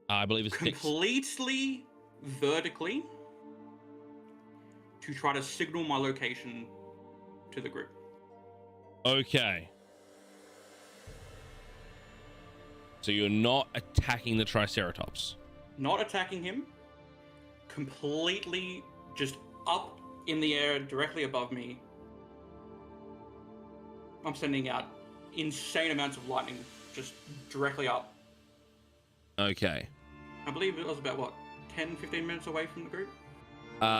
I believe it's completely vertically to try to signal my location to the group. Okay. So you're not attacking the Triceratops. Not attacking him. Completely just up in the air, directly above me. I'm sending out insane amounts of lightning just directly up. Okay. I believe it was about, what, 10, 15 minutes away from the group?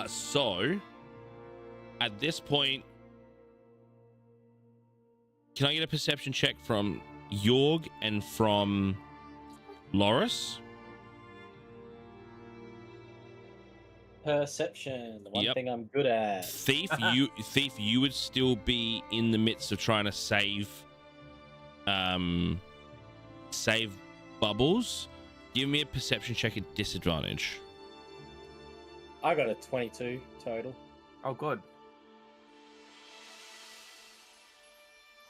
So at this point, can I get a perception check from Jorg and from Loris? Perception, the one Yep. thing I'm good at. Thief, you would still be in the midst of trying to save Bubbles. Give me a perception check at disadvantage. I got a 22 total. Oh, good.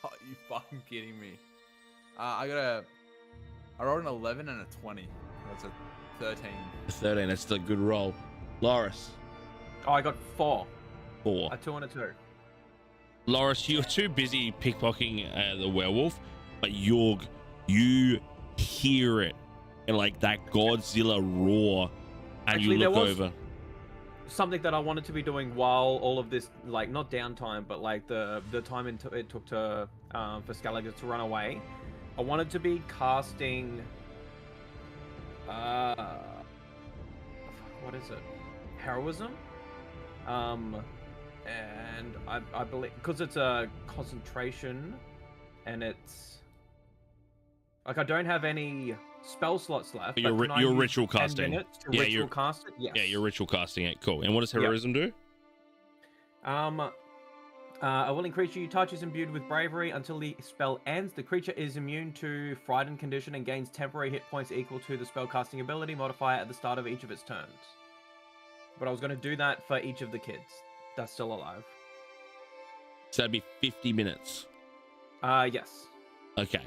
Are you fucking kidding me? I rolled an 11 and a 20. That's a 13. 13, that's a good roll. Loris, Oh, I got 4. 4. A 2 and a 2. Loris, you're too busy pickpocketing the werewolf, but Jorg, you hear it, and like that Godzilla roar, and Actually, you there look was over. Something that I wanted to be doing while all of this, like, not downtime, but like the time it took to for Skelliger to run away. I wanted to be casting. What is it? Heroism. And I believe because it's a concentration, and it's like I don't have any spell slots left. But you're can I you're use ritual 10 casting. minutes to Yeah, ritual you're- cast it. Yes. Yeah, you're ritual casting it. Cool. And what does heroism do? A willing creature you touch is imbued with bravery until the spell ends. The creature is immune to frightened condition and gains temporary hit points equal to the spellcasting ability modifier at the start of each of its turns. But I was going to do that for each of the kids that's still alive. So that'd be 50 minutes. Yes. Okay.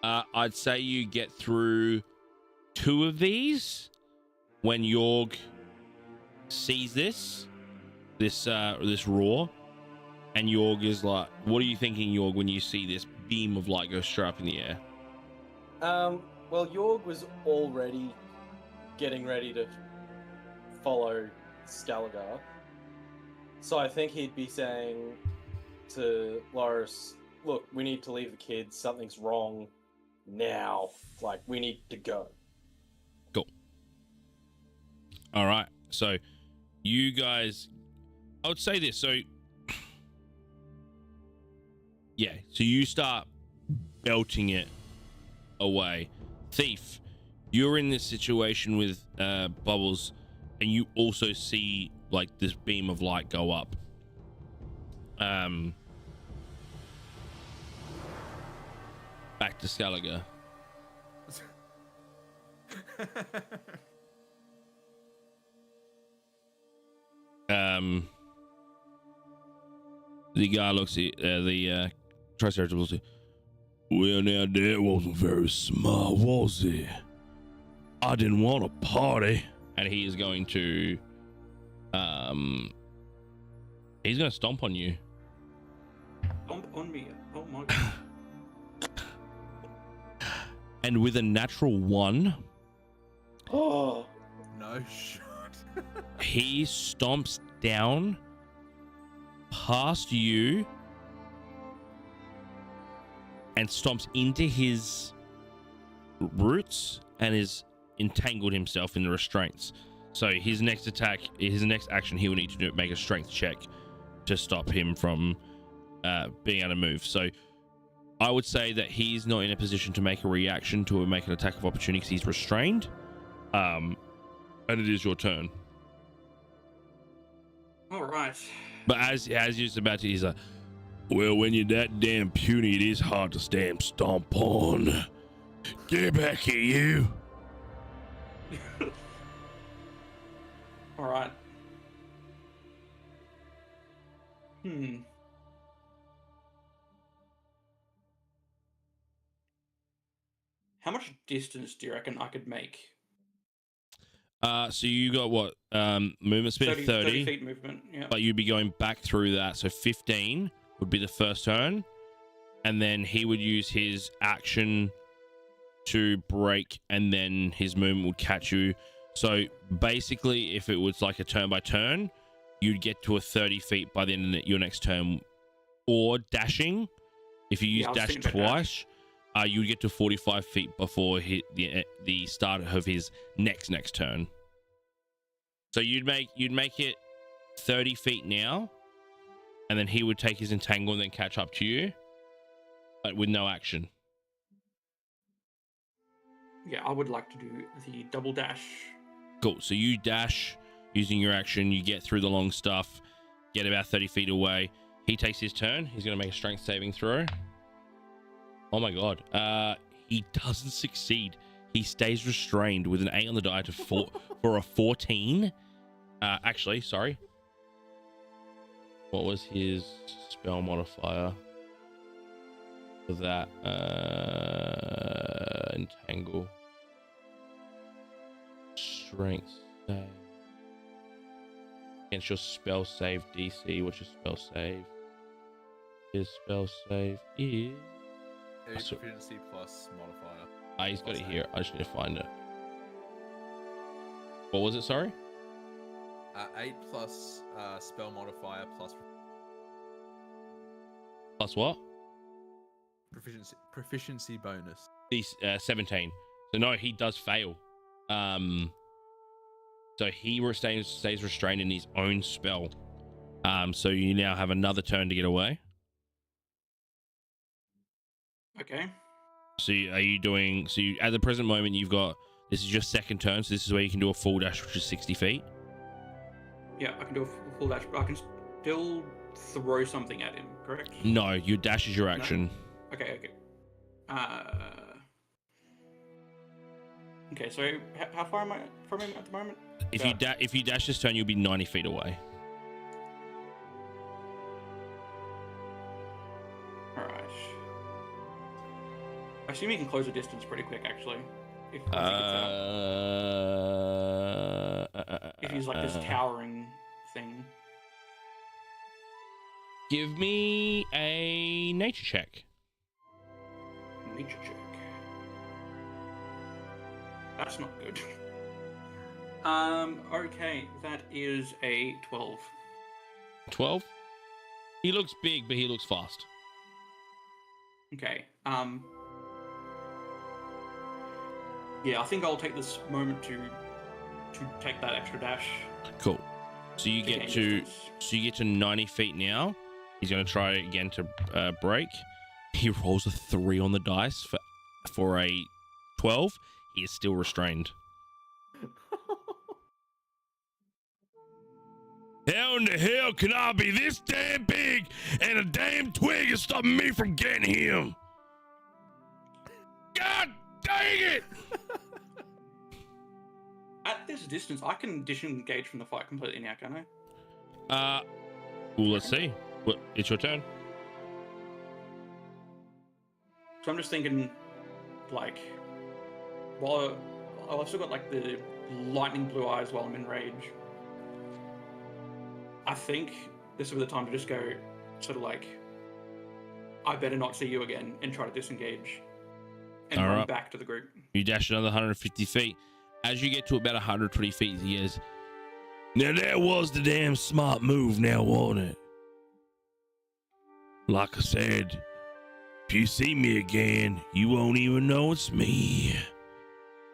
I'd say you get through 2 of these when Yorg sees this roar, and Yorg is like, what are you thinking, Yorg, when you see this beam of light go straight up in the air? Well, Yorg was already getting ready to follow Skelliger, so I think he'd be saying to Loris, look, we need to leave the kids, something's wrong now, like, we need to go. Cool. All right, so you guys, I would say this, so yeah, so you start belting it away. Thief, you're in this situation with Bubbles, and you also see like this beam of light go up. Back to Skelliger. The guy looks at the Triceratops looks at, well, now that wasn't very smart, was it? I didn't want a party. And he is going to he's going to stomp on you. Stomp on me. Oh my god. And with a natural 1, Oh, No shot. he stomps down past you and stomps into his roots and is entangled himself in the restraints. So his next action, he will need to make a strength check to stop him from being able to move. So I would say that he's not in a position to make a reaction to make an attack of opportunity because he's restrained. And it is your turn. All right. But as he's about to, he's like, well, when you're that damn puny, it is hard to damn stomp on. Get back here, you. All right. How much distance do you reckon I could make? So you got what? Movement speed of 30 feet movement, yeah. but you'd be going back through that. So 15 would be the first turn. And then he would use his action to break, and then his movement would catch you. So basically, if it was like a turn by turn, you'd get to a 30 feet by the end of your next turn. Or dashing, if you use dash twice, you would get to 45 feet before the start of his next turn. So you'd make it 30 feet now, and then he would take his entangle and then catch up to you, but with no action. Yeah, I would like to do the double dash. Cool. So you dash using your action, you get through the long stuff, get about 30 feet away. He takes his turn. He's going to make a strength saving throw. Oh my god. He doesn't succeed. He stays restrained with an 8 on the die for a 14. Actually, sorry. What was his spell modifier for that? Entangle. Strength save. Against your spell save DC. What's your spell save? His spell save is... Proficiency plus modifier. He's got it here. I just need to find it. What was it, sorry? 8 plus spell modifier plus... Plus what? Proficiency bonus. He's 17. So no, he does fail. So he stays restrained in his own spell. So you now have another turn to get away. Okay. So are you doing... So at the present moment, you've got... This is your second turn, so this is where you can do a full dash, which is 60 feet. Yeah, I can do a full dash, but I can still throw something at him, correct? No, your dash is your action. No? Okay. Okay, so how far am I from him at the moment? If you dash this turn, you'll be 90 feet away. Alright. assume you can close the distance pretty quick, actually. If he's like this towering thing. Give me a nature check. Nature check. That's not good. Okay, that is a 12. 12. He looks big, but he looks fast. Okay. Yeah, I think I'll take this moment to take that extra dash. Cool. So you get to 90 feet now. He's going to try again to break. He rolls a 3 on the dice for a 12. He is still restrained. How in the hell can I be this damn big and a damn twig is stopping me from getting him? God dang it! At this distance, I can disengage from the fight completely now, can I? Well, let's see. Well, it's your turn. So I'm just thinking, like, while I've still got like the lightning blue eyes while I'm in rage. I think this will be the time to just go, sort of like, I better not see you again, and try to disengage and run back to the group. You dash another 150 feet. As you get to about 120 feet, he goes, "Now that was the damn smart move, now wasn't it? Like I said, if you see me again, you won't even know it's me.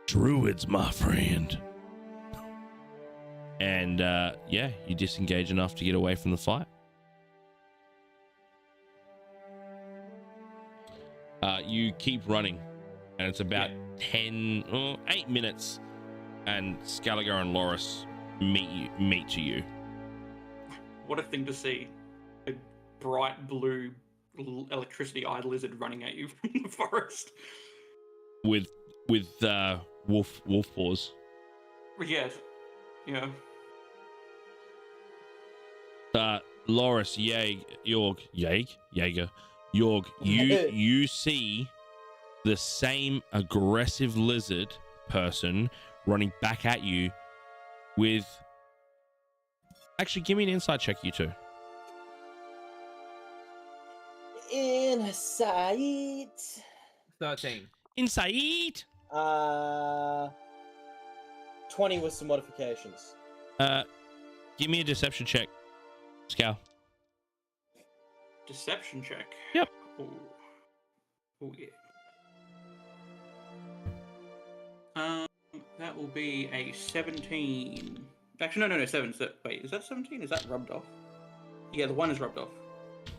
Druids, my friend." And yeah, you disengage enough to get away from the fight. You keep running, and it's about 8 minutes, and Scaligor and Loris meet to you. What a thing to see. A bright blue electricity-eyed lizard running at you from the forest. With wolf paws. Yes. Yeah. Loris, Yorg, you see the same aggressive lizard person running back at you with... Actually, give me an insight check, you two. Insight. 13. Insight! 20 with some modifications. Give me a deception check, Scal. Deception check? Yep. Oh yeah. That will be a 17. Actually, no, 7. Wait, is that 17? Is that rubbed off? Yeah, the 1 is rubbed off.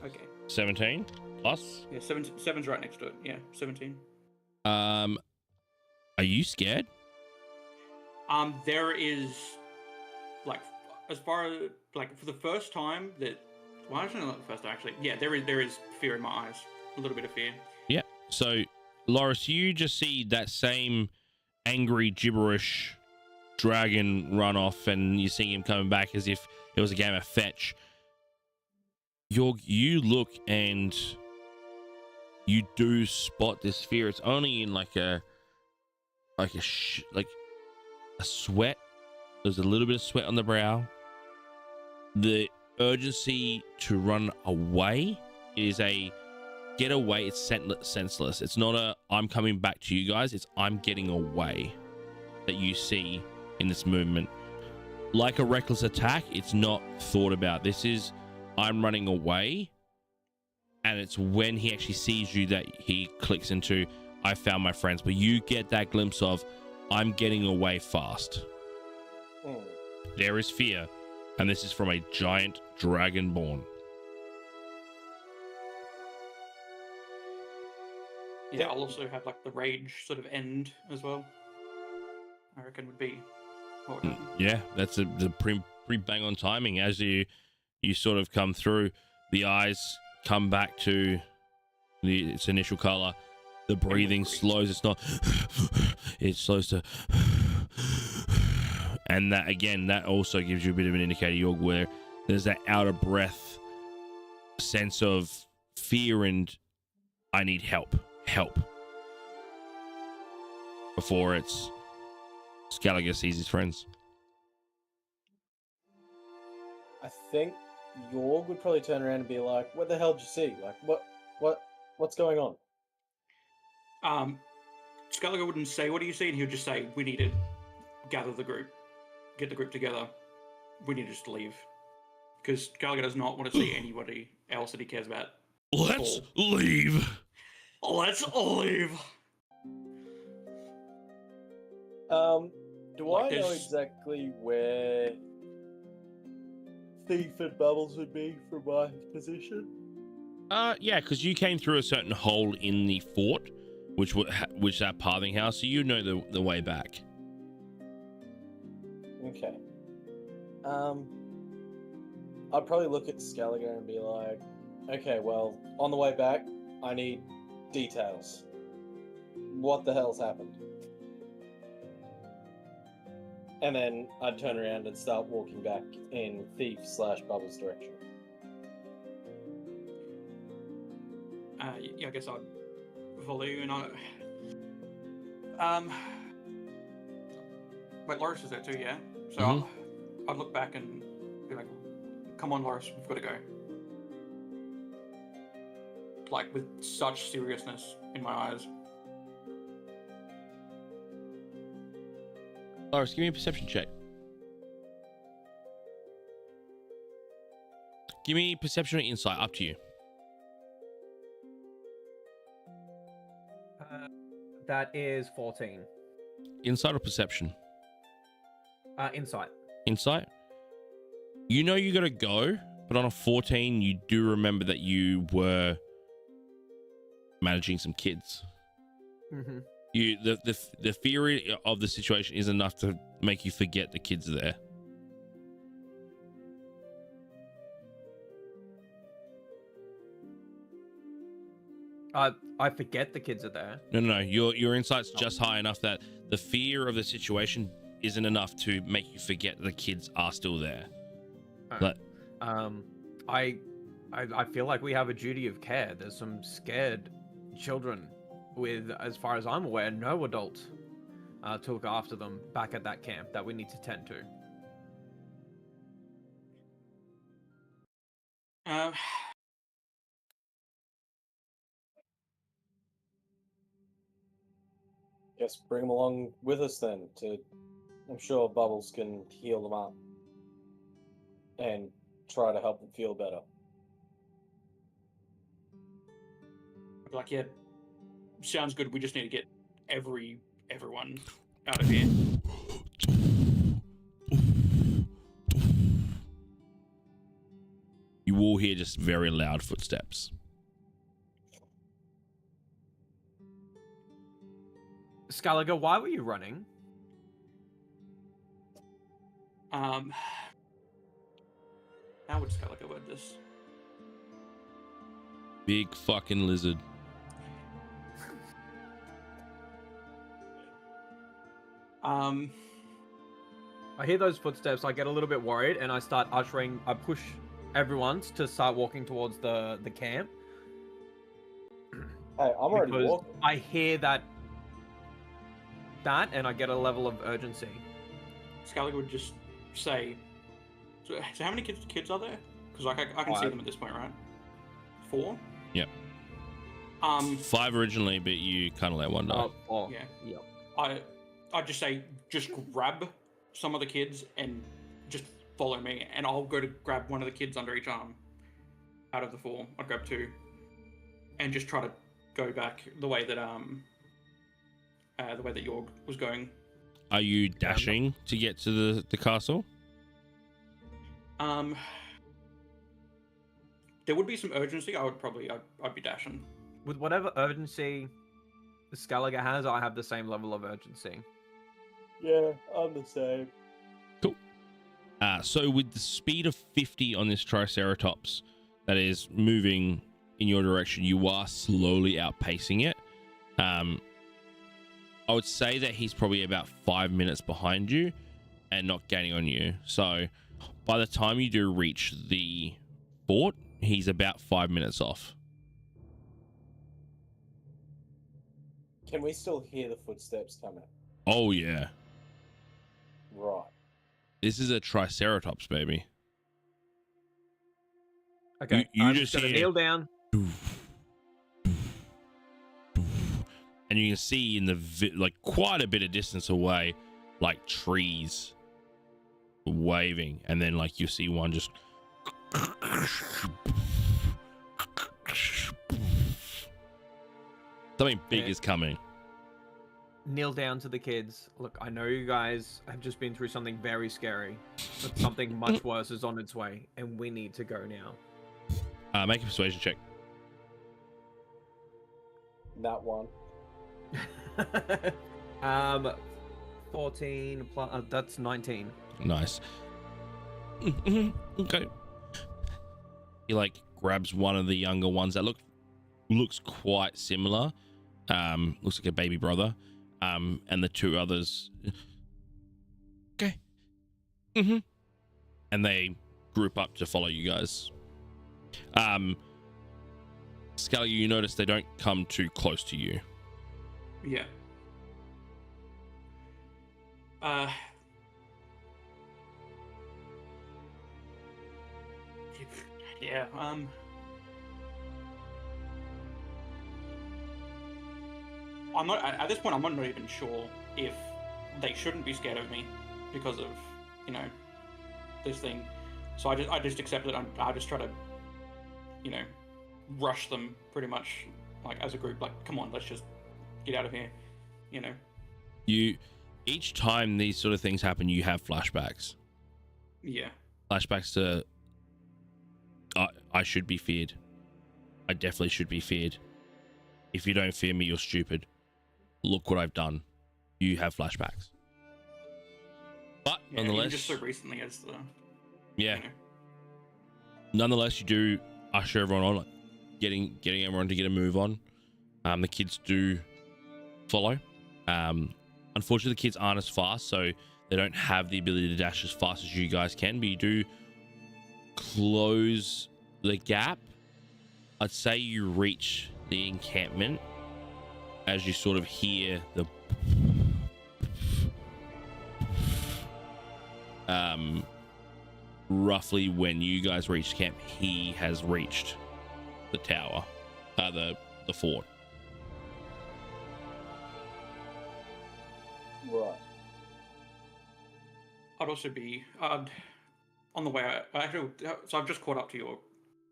Okay. 17 plus? Yeah, 7's right next to it. Yeah, 17. Are you scared? There is, like, as far as, like, for the first time that, well, actually not the first time, actually. Yeah, there is fear in my eyes. A little bit of fear. Yeah. So, Loris, you just see that same angry, gibberish dragon run off, and you see him coming back as if it was a game of fetch. You look and you do spot this fear. It's only in like a sweat. There's a little bit of sweat on the brow. The urgency to run away is a get away. It's senseless. It's not a I'm coming back to you guys. It's I'm getting away that you see in this movement. Like a reckless attack, it's not thought about. This is I'm running away, and it's when he actually sees you that he clicks into I found my friends. But you get that glimpse of I'm getting away fast. There is fear, and this is from a giant dragonborn. Yeah, I'll also have like the rage sort of end as well. I reckon would be what would happen. Yeah, that's the pretty bang on timing. As you sort of come through, the eyes come back to its initial color. The breathing slows. It's not. It slows to. And that again, that also gives you a bit of an indicator, Yorg, where there's that out of breath sense of fear and I need help. before it's Scaligor sees his friends. I think Yorg would probably turn around and be like, "What the hell did you see? Like, what's going on?" Scaligor wouldn't say, "What do you see?" And he would just say, "We need to gather the group, get the group together. We need to just leave." Because Scaligor does not want to see anybody else that he cares about. Let's leave. Let's leave. Do Like I know this- exactly where Thief and Bubbles would be from my position? Yeah, because you came through a certain hole in the fort, which that pathing house, so you know the way back. Okay. I'd probably look at Scaligor and be like, "Okay, well, on the way back, I need details. What the hell's happened?" And then I'd turn around and start walking back in Thief/Bubbles direction. Yeah, I guess I'd follow you, and wait, Loris is there too, yeah? So I'd look back and be like, "Come on, Loris, we've got to go." Like, with such seriousness in my eyes. Loris, give me a perception check. Give me perception or insight, up to you. That is 14. Insight or perception? Insight. Insight. You know you gotta go, but on a 14, you do remember that you were managing some kids. Mm-hmm. The fear of the situation is enough to make you forget the kids are there. I forget the kids are there. No. Your insight's just high enough that the fear of the situation isn't enough to make you forget the kids are still there. But I feel like we have a duty of care. There's some scared children with, as far as I'm aware, no adult to look after them back at that camp that we need to tend to. Guess bring them along with us then. I'm sure Bubbles can heal them up and try to help them feel better. I'd be like, yeah, sounds good. We just need to get everyone out of here. you will hear just very loud footsteps. Scaligor, why were you running? How would Scaligor word this? Big fucking lizard. I hear those footsteps, I get a little bit worried, and I push everyone to start walking towards the camp. Hey, I'm already Because walking. I hear that, and I get a level of urgency. Scaligor would just say, so how many kids are there? Because I can see 5. them at this point, right? 4? Yep. 5 originally, but you kind of let one die. Oh, Yeah. Yep. I'd just say, just grab some of the kids and just follow me, and I'll go to grab one of the kids under each arm. Out of the 4, I'd grab 2, and just try to go back the way that Yorg was going. Are you dashing to get to the castle? There would be some urgency. I'd be dashing. With whatever urgency Scaligor has, I have the same level of urgency. Yeah, I'm the same. Cool. So with the speed of 50 on this Triceratops that is moving in your direction, you are slowly outpacing it. I would say that he's probably about 5 minutes behind you and not gaining on you. So by the time you do reach the fort, he's about 5 minutes off. Can we still hear the footsteps coming? Oh yeah, Right. this is a Triceratops, baby. Okay, You I'm just just gonna hear- kneel down. And you can see in the like quite a bit of distance away, like trees waving, and then like you see one just something big Okay. is coming. Kneel down to the kids. Look, I know you guys have just been through something very scary, but something much worse is on its way, and we need to go now. Make a persuasion check. That one. 14 plus, that's 19. Nice. Okay. He like grabs one of the younger ones that looks quite similar. Looks like a baby brother. And the two others. Okay. And they group up to follow you guys. Scully, you notice they don't come too close to you. Yeah. Yeah, I'm not, at this point, I'm not even sure if they shouldn't be scared of me because of, you know, this thing. So I just accept it. I just try to, you know, rush them pretty much, like, as a group, like, come on, let's just get out of here, you know. Each time these sort of things happen, you have flashbacks. Yeah. Flashbacks to I should be feared. I definitely should be feared. If you don't fear me, you're stupid. Look what I've done. You have flashbacks. But Yeah, nonetheless, even just so recently as the, yeah. you know. Nonetheless, you do usher everyone on, like getting everyone to get a move on. The kids do follow. Unfortunately, the kids aren't as fast, so they don't have the ability to dash as fast as you guys can, but you do close the gap. I'd say you reach the encampment as you sort of hear the roughly when you guys reach camp, he has reached the tower, the fort. Right. I'd also be on the way. So I've just caught up to you,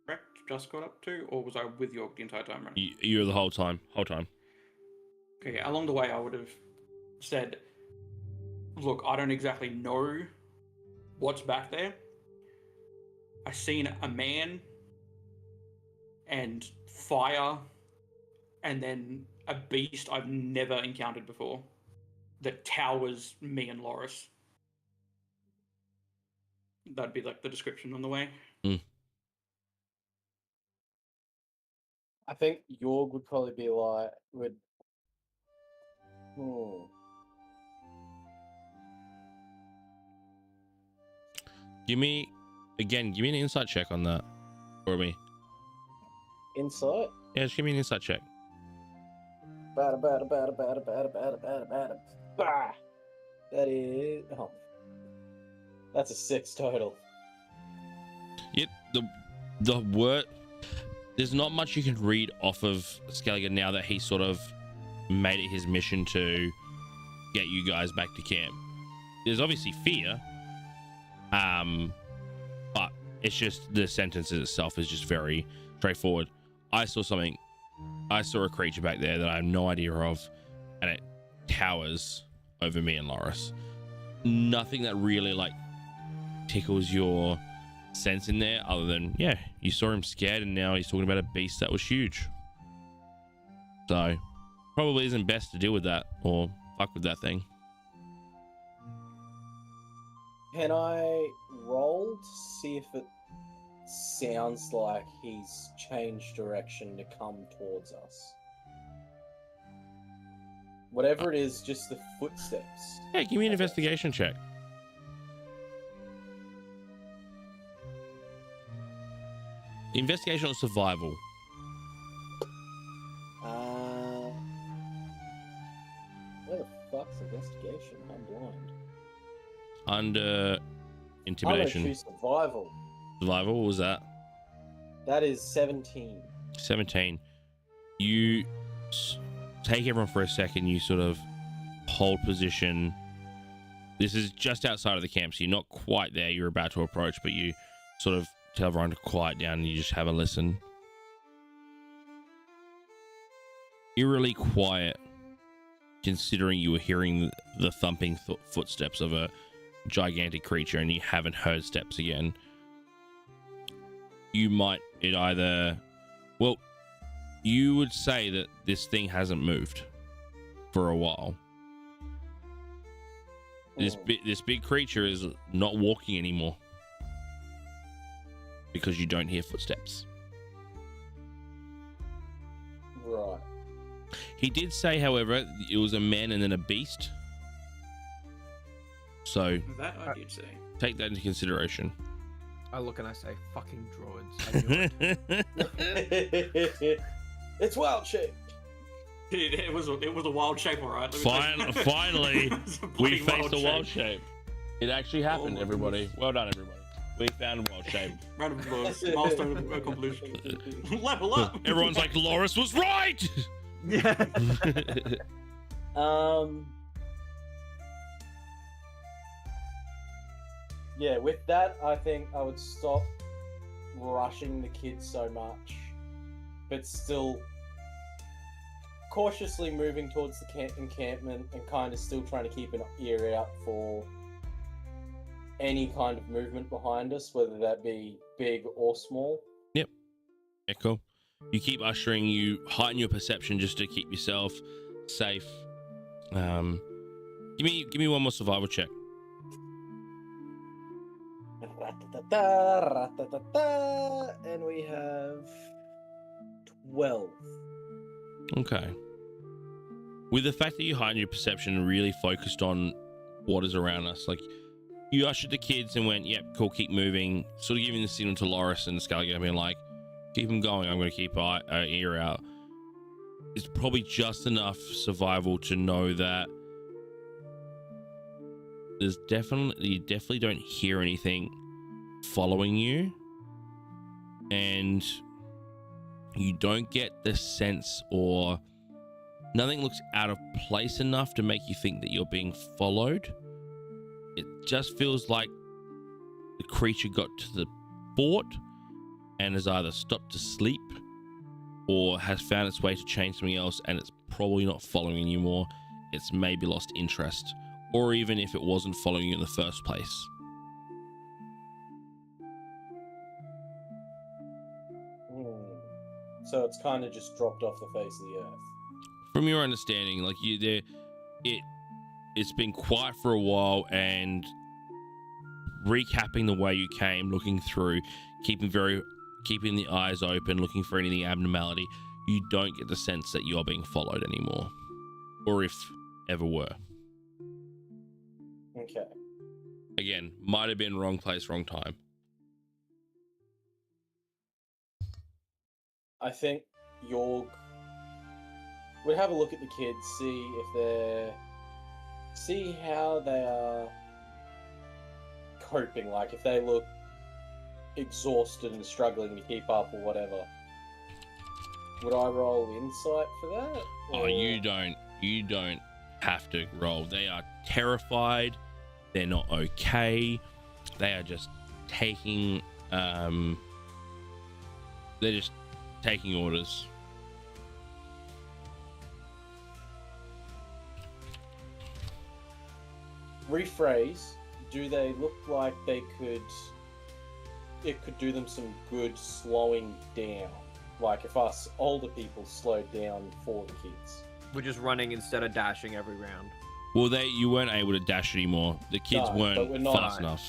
correct? Just caught up to, or was I with you the entire time? Right? You were the whole time. Okay. Along the way, I would have said, "Look, I don't exactly know what's back there. I seen a man and fire, and then a beast I've never encountered before that towers me and Loris." That'd be like the description on the way. I think Yorg would probably be like, Give me an insight check on that for me. Insight? Yeah, just give me an insight check. Bah. That is... Oh. That's a 6 total. Yep, the word, there's not much you can read off of Skelliger now that he sort of made it his mission to get you guys back to camp. There's obviously fear, but it's just the sentences itself is just very straightforward. I saw a creature back there that I have no idea of, and it towers over me and Loris. Nothing that really like tickles your sense in there other than, yeah, you saw him scared and now he's talking about a beast that was huge. So probably isn't best to deal with that or fuck with that thing. Can I roll to see if it sounds like he's changed direction to come towards us? Whatever it is, just the footsteps. Yeah, give me an investigation check. Investigation or survival? under I'm gonna intimidation? choose survival. Survival, what was that? That is 17. 17. You take everyone for a second. You sort of hold position. This is just outside of the camp, so you're not quite there. You're about to approach, but you sort of tell everyone to quiet down and you just have a listen. Eerily quiet, considering you were hearing the thumping footsteps of a gigantic creature and you haven't heard steps again. You might, well, you would say that this thing hasn't moved for a while. This big creature is not walking anymore because you don't hear footsteps. Right. He did say, however, it was a man and then a beast. So That I did say. take that into consideration. I look and I say, fucking droids. I knew it. It's wild shape. It was a wild shape, alright. Finally, we faced a wild shape. shape. It actually happened, my everybody. goodness. Well done, everybody. We found a wild shape. Round of applause. Milestone accomplished. Level up. Everyone's like, Loris was right. Yeah. Yeah, with that, I think I would stop rushing the kids so much, but still cautiously moving towards the encampment and kind of still trying to keep an ear out for any kind of movement behind us, whether that be big or small. Yeah, cool. You keep ushering, you heighten your perception just to keep yourself safe. Give me one more survival check. And we have 12. Okay. With the fact that you heightened your perception and really focused on what is around us, like you ushered the kids and went, yep, cool, keep moving, sort of giving the signal to Loris and Scully, being like, keep them going, I'm going to keep an ear out. It's probably just enough survival to know that you definitely don't hear anything following you, and you don't get the sense, or nothing looks out of place enough to make you think that you're being followed. It just feels like the creature got to the fort and has either stopped to sleep or has found its way to change something else, and it's probably not following you anymore. It's maybe lost interest, or even if it wasn't following you in the first place. So it's kind of just dropped off the face of the earth. From your understanding, like it's been quiet for a while, and recapping the way you came, looking through, keeping the eyes open, looking for anything abnormality, you don't get the sense that you are being followed anymore, or if ever were. Okay. Again, might have been wrong place, wrong time. I think Yorg would have a look at the kids, see how they are coping, like if they look exhausted and struggling to keep up or whatever. Would I roll insight for that? Oh, or- you don't have to roll. They are terrified. They're not okay. They are just taking orders. Rephrase, do they look like it could do them some good slowing down? Like if us older people slowed down for the kids. We're just running instead of dashing every round. Well, you weren't able to dash anymore. The kids No, but we're weren't not. fast enough.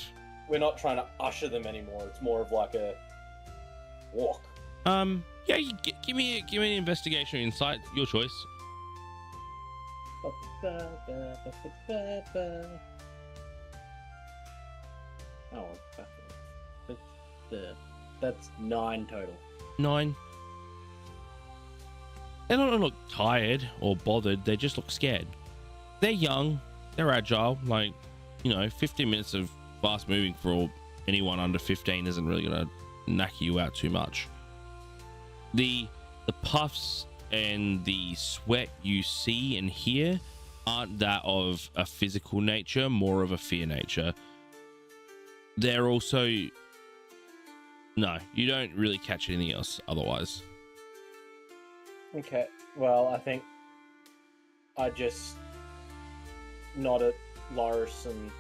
We're not trying to usher them anymore. It's more of like a walk. Yeah, give me an investigation or insight. Your choice. That's 9 total. 9. They don't look tired or bothered. They just look scared. They're young. They're agile. Like, you know, 15 minutes of fast moving for anyone under 15 isn't really going to knock you out too much. The puffs and the sweat you see and hear aren't that of a physical nature, more of a fear nature. They're also, no, you don't really catch anything else otherwise. Okay, well, I think I just nod at Loris and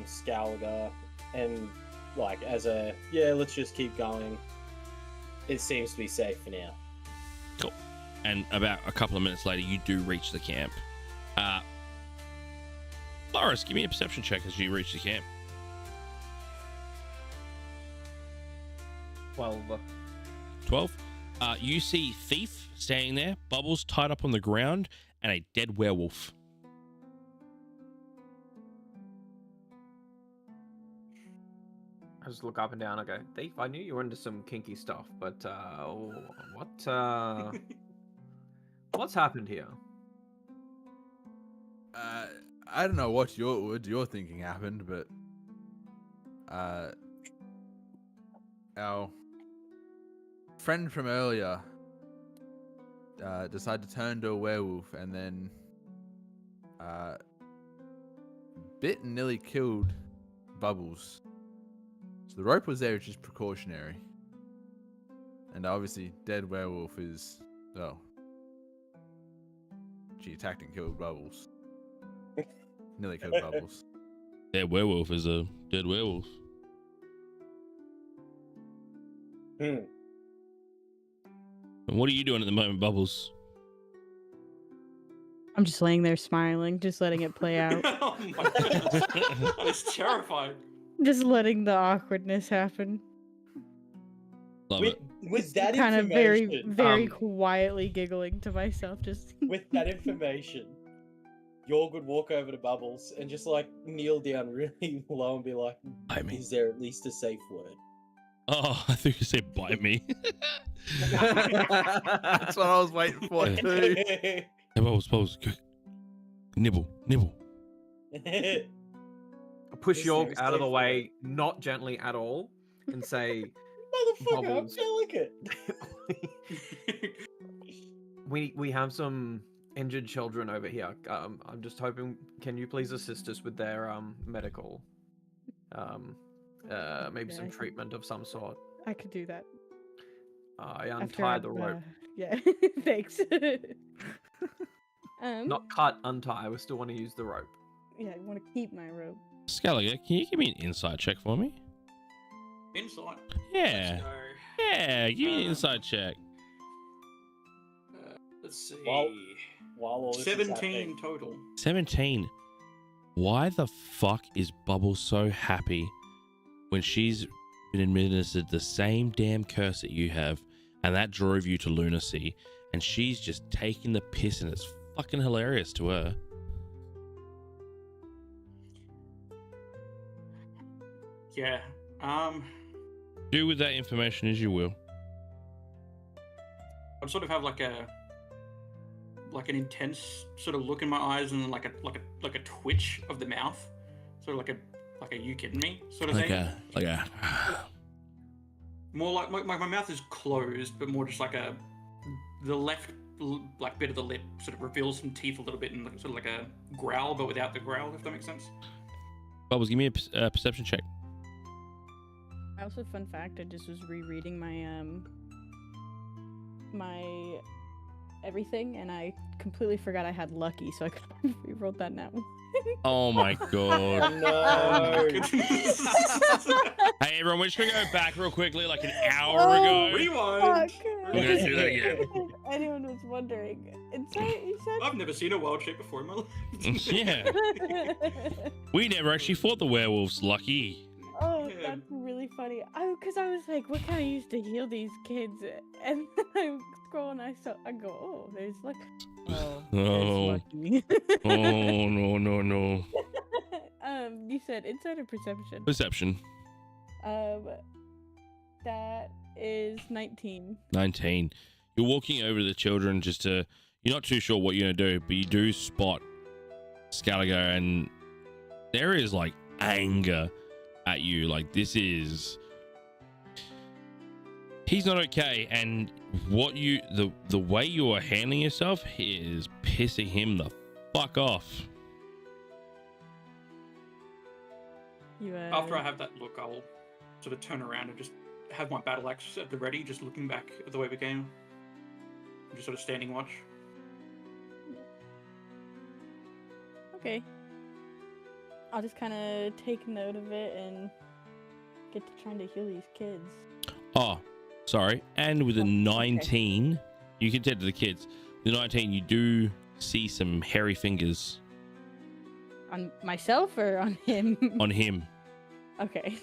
Scaliger and like as a, yeah, let's just keep going. It seems to be safe for now. Cool. And about a couple of minutes later, you do reach the camp. Loris, give me a perception check as you reach the camp. 12. 12. You see Thief standing there, Bubbles tied up on the ground, and a dead werewolf. I just look up and down. I go, Thief, I knew you were into some kinky stuff, but what's happened here? I don't know what you're thinking happened, but our friend from earlier decided to turn into a werewolf and then bit and nearly killed Bubbles. So the rope was there, which is precautionary. And obviously, dead werewolf is, well, she attacked and killed Bubbles. Nearly killed Bubbles. Dead werewolf is a dead werewolf. Hmm. And what are you doing at the moment, Bubbles? I'm just laying there smiling, just letting it play out. Oh my goodness. That is terrifying. Just letting the awkwardness happen. Love With, it. with that Kind of very, information, very quietly giggling to myself, just. with that information, Yorg would walk over to Bubbles and just like kneel down really low and be like, I mean, "Is there at least a safe word?" oh, I thought you said bite me. That's what I was waiting for too. Hey, Bubbles, go. Nibble. I push Is York there a out of the safe way, not gently at all, and say, Motherfucker, Bubbles. I'm delicate. we have some injured children over here. I'm just hoping, can you please assist us with their medical, maybe some Okay. treatment of some sort. I could do that. I After untie I've, the rope. Yeah, thanks. Not cut, untie. We still want to use the rope. Yeah, I want to keep my rope. Scaliger, can you give me an insight check for me? Insight. Yeah. Let's go. Yeah, give me an inside check. Let's see. While all this is 17 happening, total. 17. Why the fuck is Bubbles so happy when she's been administered the same damn curse that you have, and that drove you to lunacy, and she's just taking the piss, and it's fucking hilarious to her. Yeah. Do with that information as you will. I'd sort of have like an intense sort of look in my eyes and like a twitch of the mouth, sort of like a you kidding me sort of thing. Like a More like my mouth is closed, but more just like the left like bit of the lip sort of reveals some teeth a little bit and sort of like a growl, but without the growl, if that makes sense. Bubbles, give me a perception check. Also, fun fact, I just was rereading my my everything, and I completely forgot I had lucky, so I could have rerolled that now. Oh my god. no. Hey everyone, we're just gonna go back real quickly, like an hour Oh, ago. Rewind. Fuck. We're gonna do that again. If anyone was wondering, you I've never seen a wild shape before in my life. Yeah. said. We never actually fought the werewolves, lucky. Oh, Yeah. that's really funny. Because I was like, what can I use to heal these kids? And then I scroll and I go, oh, there's like, oh, Oh. there's lucky. Oh no. You said insight or perception? Perception. That is 19. 19. You're walking over to the children you're not too sure what you're gonna do, but you do spot Scaliger and there is like anger at you. Like this is, he's not okay, and what you the way you are handling yourself is pissing him the fuck off. After I have that look, I'll sort of turn around and just have my battle axe at the ready, just looking back at the way we came. Just sort of standing watch. Okay. I'll just kind of take note of it and get to trying to heal these kids. Oh, sorry. And with a Oh, 19, you can tell to the kids. With a 19, you do see some hairy fingers On myself or on him? on him Okay.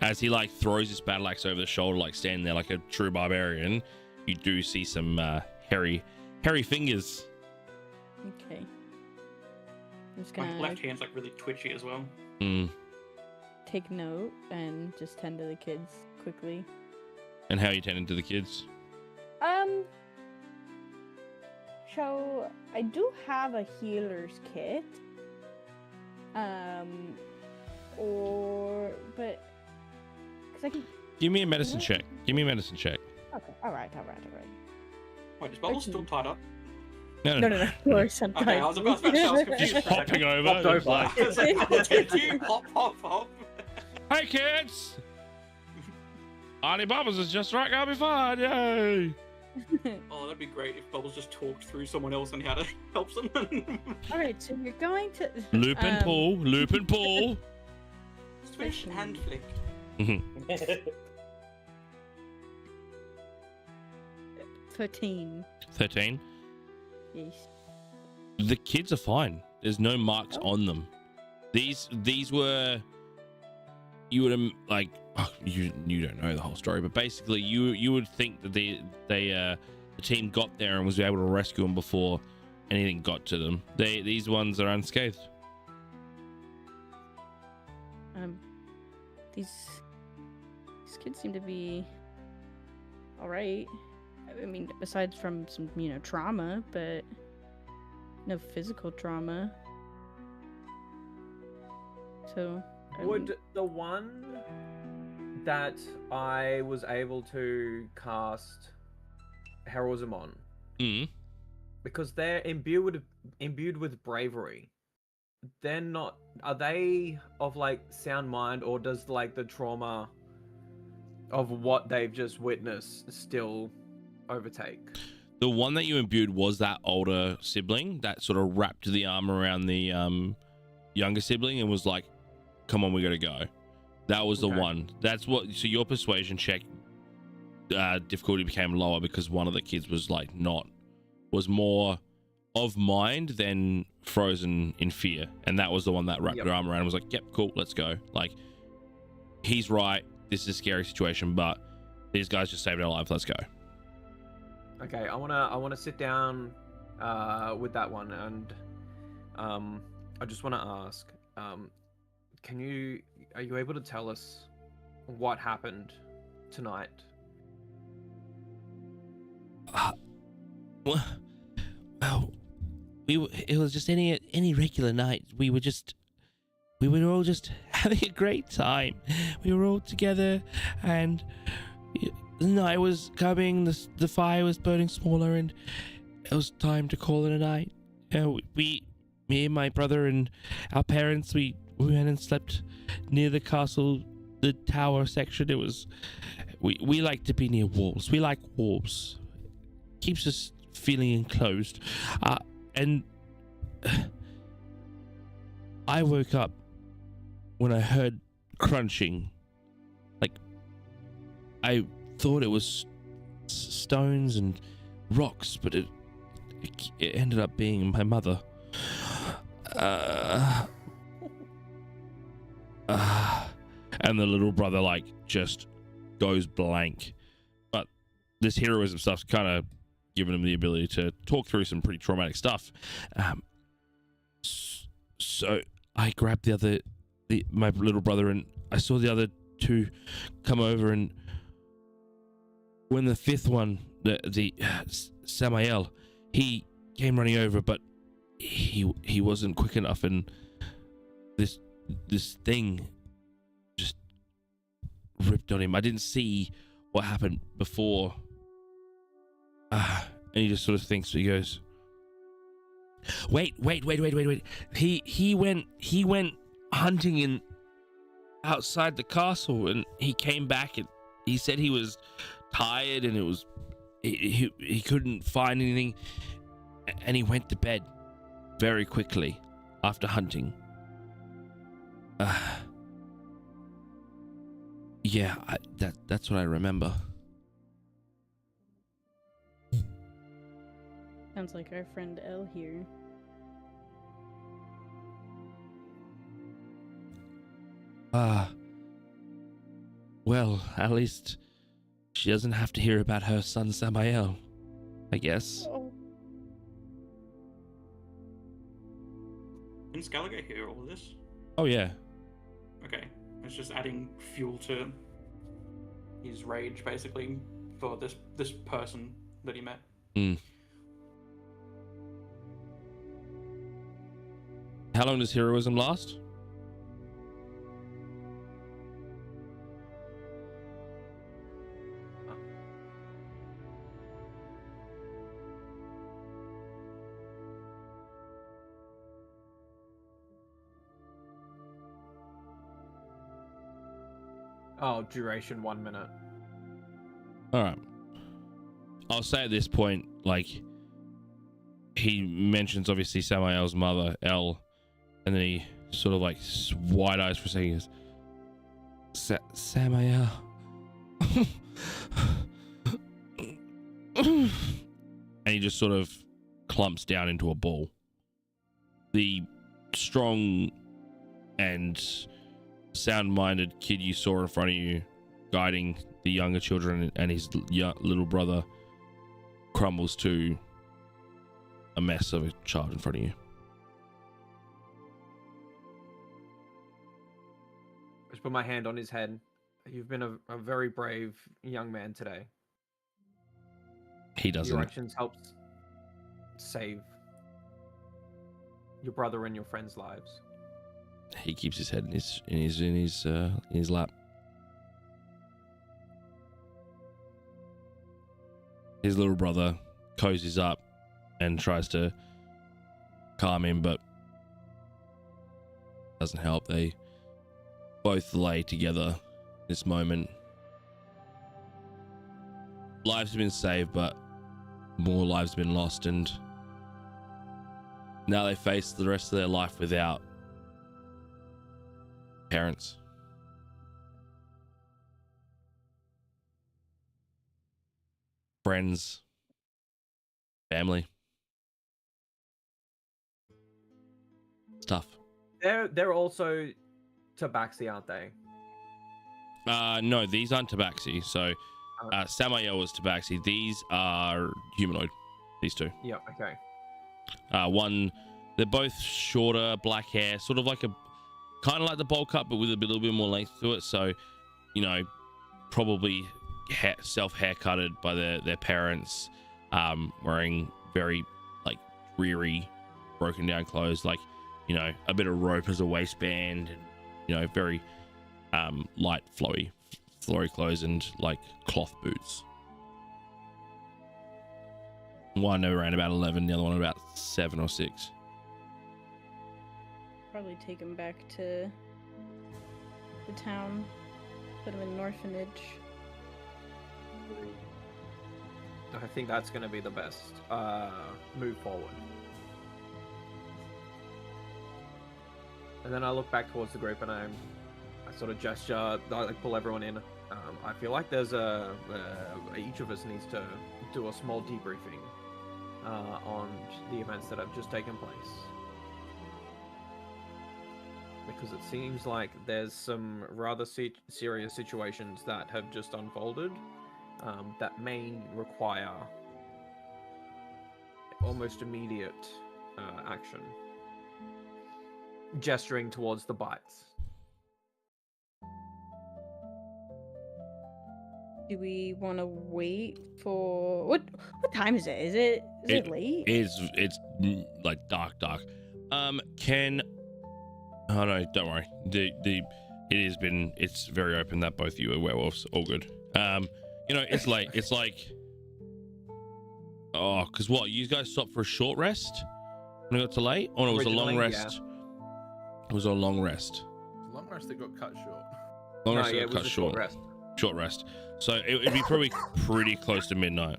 as he like throws his battle axe over the shoulder, like standing there like a true barbarian. You do see some hairy fingers. Okay. I'm just My gonna left hand's like really twitchy as well. take note and just tend to the kids quickly. And how are you tending to the kids? So I do have a healer's kit. But because I can. Give me a medicine check. Give me a medicine check. Okay. All right. Wait, is Bubbles still tied up? No. No. Of course, I'm Okay, I was about to say, I was confused Just for a second. hopping over. Hopped over. It's like, I was like, did you hop? hey kids! Auntie Bubbles is just right. I'll be fine. Yay! Oh, that'd be great if Bubbles just talked through someone else on how to help someone. All right. So you're going to Loop and pull. Loop and pull. Swish and flick. 13. 13. Yes. The kids are fine. There's no marks on them. These were, you would like, oh, you don't know the whole story, but basically you would think that the team got there and was able to rescue them before anything got to them. These ones are unscathed. These kids seem to be all right. I mean, besides from some, trauma, but no physical trauma. So, Would the one that I was able to cast heroism on, because they're imbued with bravery, they're not, are they of like sound mind, or does like the trauma of what they've just witnessed still overtake? The one that you imbued was that older sibling that sort of wrapped the arm around the younger sibling and was like, come on, we gotta go. That was the one. That's what, so your persuasion check difficulty became lower because one of the kids was like was more of mind than frozen in fear, and that was the one that wrapped their arm around and was like, yep, cool, let's go. Like, he's right, this is a scary situation, but these guys just saved our lives, let's go. Okay, I wanna sit down with that one, and I just wanna ask, are you able to tell us what happened tonight? Well, it was just any regular night. We were all just having a great time. We were all together, and the night was coming. The fire was burning smaller, and it was time to call it a night. Me and my brother and our parents, we went and slept near the castle, the tower section. It was, we like to be near walls. We like walls. Keeps us feeling enclosed. And I woke up when I heard crunching. Like, I thought it was stones and rocks, but it ended up being my mother. And the little brother like just goes blank. But this heroism stuff's kind of given him the ability to talk through some pretty traumatic stuff. So I grabbed my little brother, and I saw the other two come over, and when the fifth one, the Samael, he came running over, but he wasn't quick enough, and this thing just ripped on him. I didn't see what happened before. And he just sort of thinks, he goes, wait. He went hunting in outside the castle, and he came back and he said he was tired and he couldn't find anything, and he went to bed very quickly after hunting. Yeah, that's what I remember. Sounds like our friend Elle here. Well, at least she doesn't have to hear about her son Samael, I guess. Oh. Didn't Scaligate hear all of this? Oh yeah. Okay. It's just adding fuel to his rage, basically, for this person that he met. How long does heroism last? Oh, duration 1 minute. All right. I'll say at this point, like, he mentions obviously Samael's mother, Elle, and then he sort of like wide eyes for a second. He goes, Samael. And he just sort of clumps down into a ball. The strong and sound-minded kid you saw in front of you guiding the younger children and his little brother crumbles to a mess of a child in front of you. Just put my hand on his head. You've been a very brave young man today. He doesn't. Your actions helped save your brother and your friends' lives. He keeps his head in his lap. His little brother cozies up and tries to calm him, but doesn't help. They both lay together this moment. Lives have been saved, but more lives have been lost, and now they face the rest of their life without parents. Friends. Family. It's tough. They're also tabaxi, aren't they? No, these aren't tabaxi. So Samael was tabaxi. These are humanoid. These two. Yeah, okay. One, they're both shorter, black hair, sort of like kind of like the bowl cut, but with a little bit more length to it. So, you know, probably self-haircutted by their parents, wearing very like dreary, broken down clothes, like, you know, a bit of rope as a waistband, and, you know, very light, flowy clothes, and like cloth boots. One around about 11, the other one about 7 or 6. Probably take him back to the town, put him in an orphanage. I think that's going to be the best move forward. And then I look back towards the group and I sort of gesture, I like pull everyone in. I feel like there's each of us needs to do a small debriefing on the events that have just taken place. Because it seems like there's some rather serious situations that have just unfolded that may require almost immediate action. Gesturing towards the bites. Do we want to wait for what time is it? Is it late? It's like dark. Can Oh no, don't worry. It's very open that both you are werewolves. All good. You know, it's late. It's like, oh, because what? You guys stopped for a short rest when it got too late? Oh no, it was a long Originally, rest. yeah. It was a long rest. Long rest that got cut short. Long No, rest yeah, got it was cut a short. short rest. Short rest. So it'd be probably pretty close to midnight.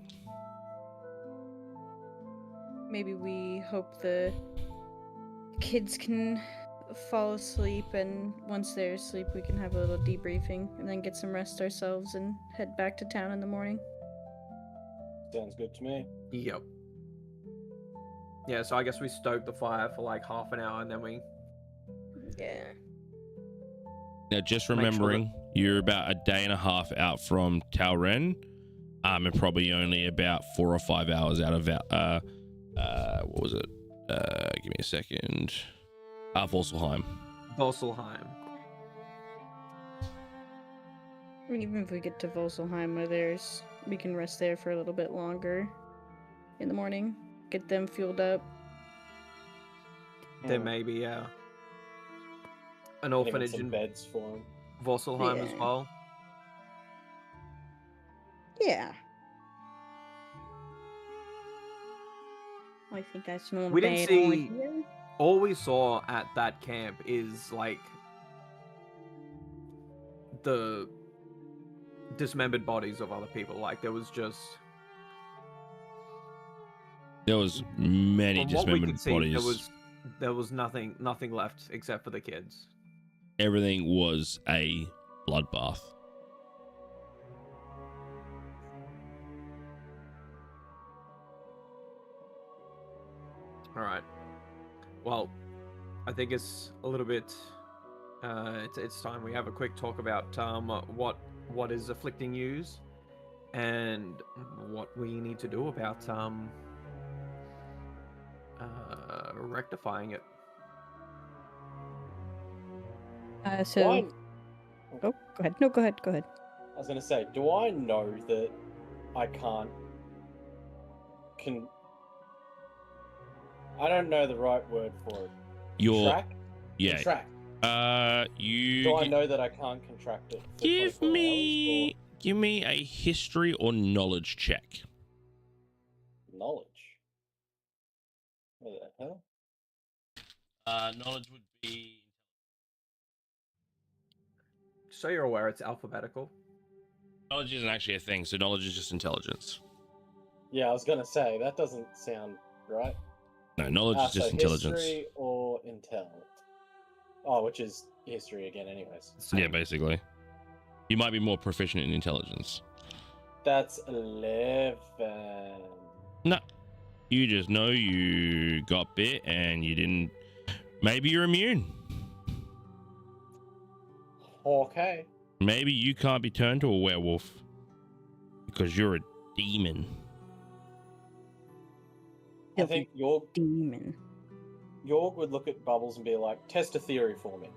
Maybe we hope the kids can fall asleep, and once they're asleep, we can have a little debriefing and then get some rest ourselves and head back to town in the morning. Sounds good to me. Yep. Yeah, so I guess we stoke the fire for like half an hour and then we... Yeah. Now, just Make sure remembering, you're about a day and a half out from Tauren, and probably only about 4 or 5 hours out of what was it? Give me a second. Vorselheim. Vorselheim. I mean, even if we get to Volselheim, we can rest there for a little bit longer in the morning, get them fueled up. There may be an Even orphanage some in beds for him. Vorselheim as Yeah. well. Yeah. I think that's not We a didn't bad see- idea. All we saw at that camp is like the dismembered bodies of other people. Like there was just There was many from what we dismembered could see, bodies. there was nothing left except for the kids. Everything was a bloodbath. All right. Well, I think it's a little bit. It's time we have a quick talk about what is afflicting yous, and what we need to do about rectifying it. So. Do I- Oh, go ahead. No, go ahead. Go ahead. I was gonna say, do I know that I I don't know the right word for it. Your Track? yeah. Contract. You Do I know that I can't contract it? For 24 give me a history or knowledge check. hours, or knowledge. What the hell? Knowledge would be So you're aware, it's alphabetical. knowledge isn't actually a thing, so knowledge is just intelligence. Yeah, I was gonna say that doesn't sound right. No, knowledge is just so intelligence. History or intel? Oh, which is history again, anyways. Yeah, basically. You might be more proficient in intelligence. That's 11. No. You just know you got bit and you didn't. Maybe you're immune. Okay. Maybe you can't be turned to a werewolf because you're a demon. I think Yorg Demon. would look at Bubbles and be like, "Test a theory for me."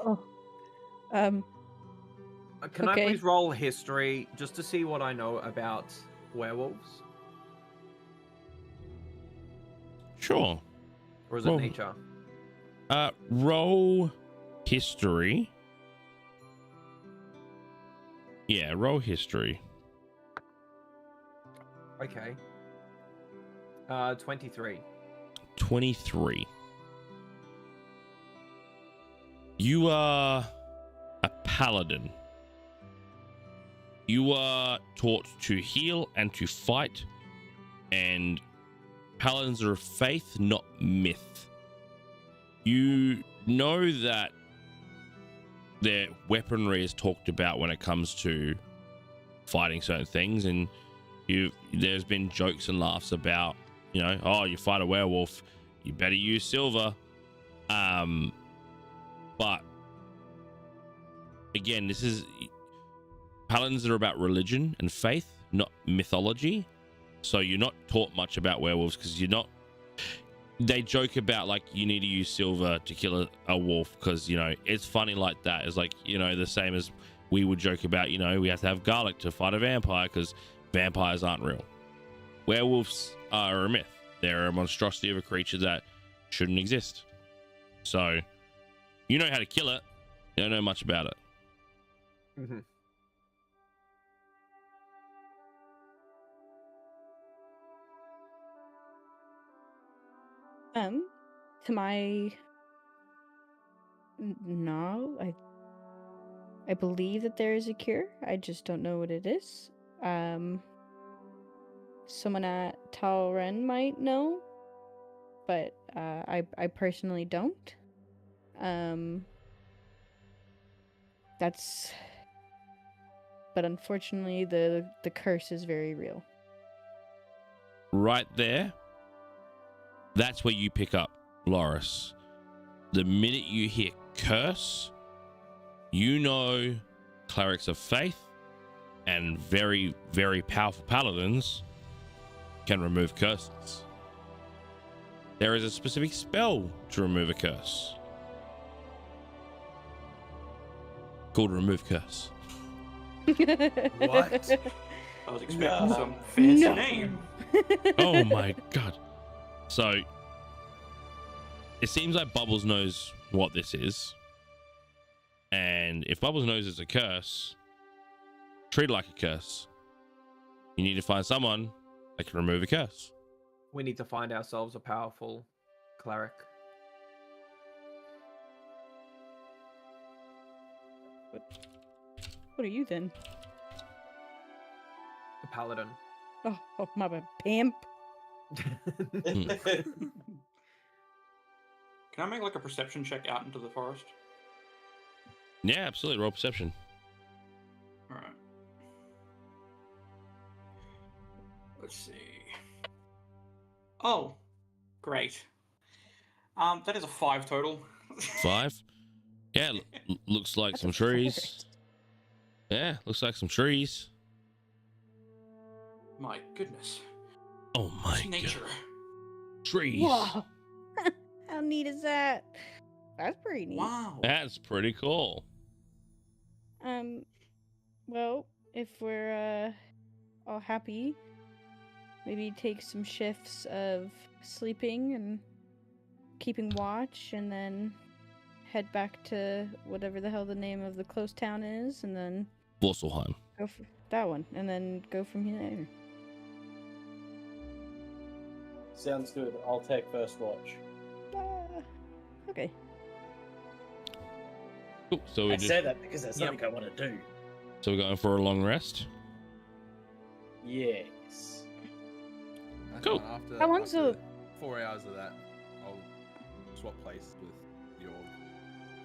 Oh. Can I Okay. please roll history just to see what I know about werewolves, Sure. or is it Roll. nature? Roll history. Yeah, roll history. Okay. 23. 23. You are a paladin. You are taught to heal and to fight, and paladins are of faith, not myth. You know that their weaponry is talked about when it comes to fighting certain things, and there's been jokes and laughs about, you know, oh, you fight a werewolf, you better use silver. But again, this is paladins are about religion and faith, not mythology. So you're not taught much about werewolves because you're not. They joke about like you need to use silver to kill a wolf because, you know, it's funny like that. It's like, you know, the same as we would joke about, you know, we have to have garlic to fight a vampire because vampires aren't real. Werewolves are a myth. They're a monstrosity of a creature that shouldn't exist. So you know how to kill it. You don't know much about it. Mm-hmm. To my no, I believe that there is a cure. I just don't know what it is. Someone at Talren might know, but I personally don't. But unfortunately the curse is very real. Right there, that's where you pick up, Loris. The minute you hear curse, you know clerics of faith and very, very powerful paladins can remove curses. There is a specific spell to remove a curse called Remove Curse. What? I was expecting No. some fancy No. name. Oh my god. So it seems like Bubbles knows what this is. And if Bubbles knows it's a curse, treat it like a curse. You need to find someone that can remove a curse. We need to find ourselves a powerful cleric. What are you then? A paladin. Oh my bad, pimp. Can I make like a perception check out into the forest? Yeah, absolutely. Roll perception. Alright. Let's see. Oh, great. That is a 5 total. 5. Yeah, looks like some trees. Yeah, looks like some trees. My goodness. Oh my It's nature. god. Trees. Whoa. How neat is that? That's pretty neat. Wow. That's pretty cool. Well, if we're all happy, maybe take some shifts of sleeping and keeping watch, and then head back to whatever the hell the name of the close town is, and then Vorselheim. go for that one, and then go from here. Sounds good. I'll take first watch. Okay. Cool. So I we say that because that's Yep. something I want to do. so we're going for a long rest. Yes. That's Cool. fine. After, How long's after the- 4 hours of that, I'll swap places with your.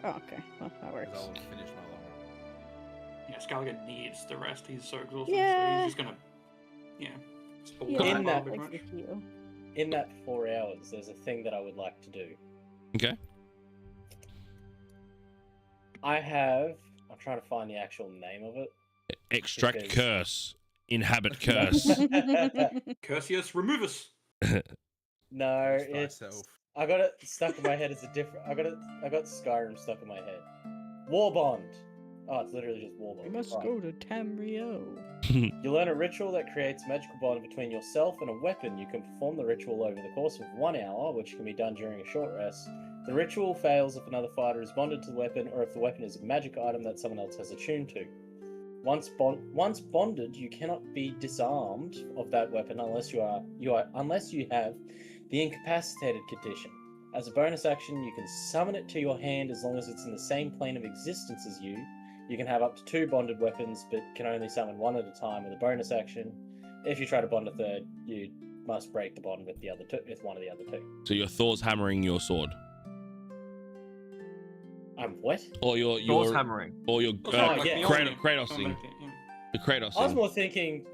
Oh, okay. Well, that works. Because I'll finish my long run. Yeah, Skalligan needs the rest. He's so exhausted. Yeah. So he's just gonna, yeah. Spoil Yeah, time In for a that- bit like much. the heal. In that 4 hours, there's a thing that I would like to do. Okay. I'm trying to find the actual name of it. Extract Because- curse. Inhabit curse. Cursius, remove us. No, Just it's. thyself. I got it stuck in my head as a different. I got Skyrim stuck in my head. War Bond. Oh, it's literally just War Bond. We must Right. go to Tamriel. You learn a ritual that creates a magical bond between yourself and a weapon. You can perform the ritual over the course of 1 hour, which can be done during a short rest. The ritual fails if another fighter is bonded to the weapon, or if the weapon is a magic item that someone else has attuned to. Once bonded, you cannot be disarmed of that weapon unless you have the incapacitated condition. As a bonus action, you can summon it to your hand as long as it's in the same plane of existence as you. You can have up to 2 bonded weapons, but can only summon 1 at a time with a bonus action. If you try to bond a third, you must break the bond with one of the other 2. So your Thor's hammering your sword. I'm what? Or Thor's your hammering. or your Well, it's not like yeah. the Kratos only- thing. yeah. The Kratos I was thing. more thinking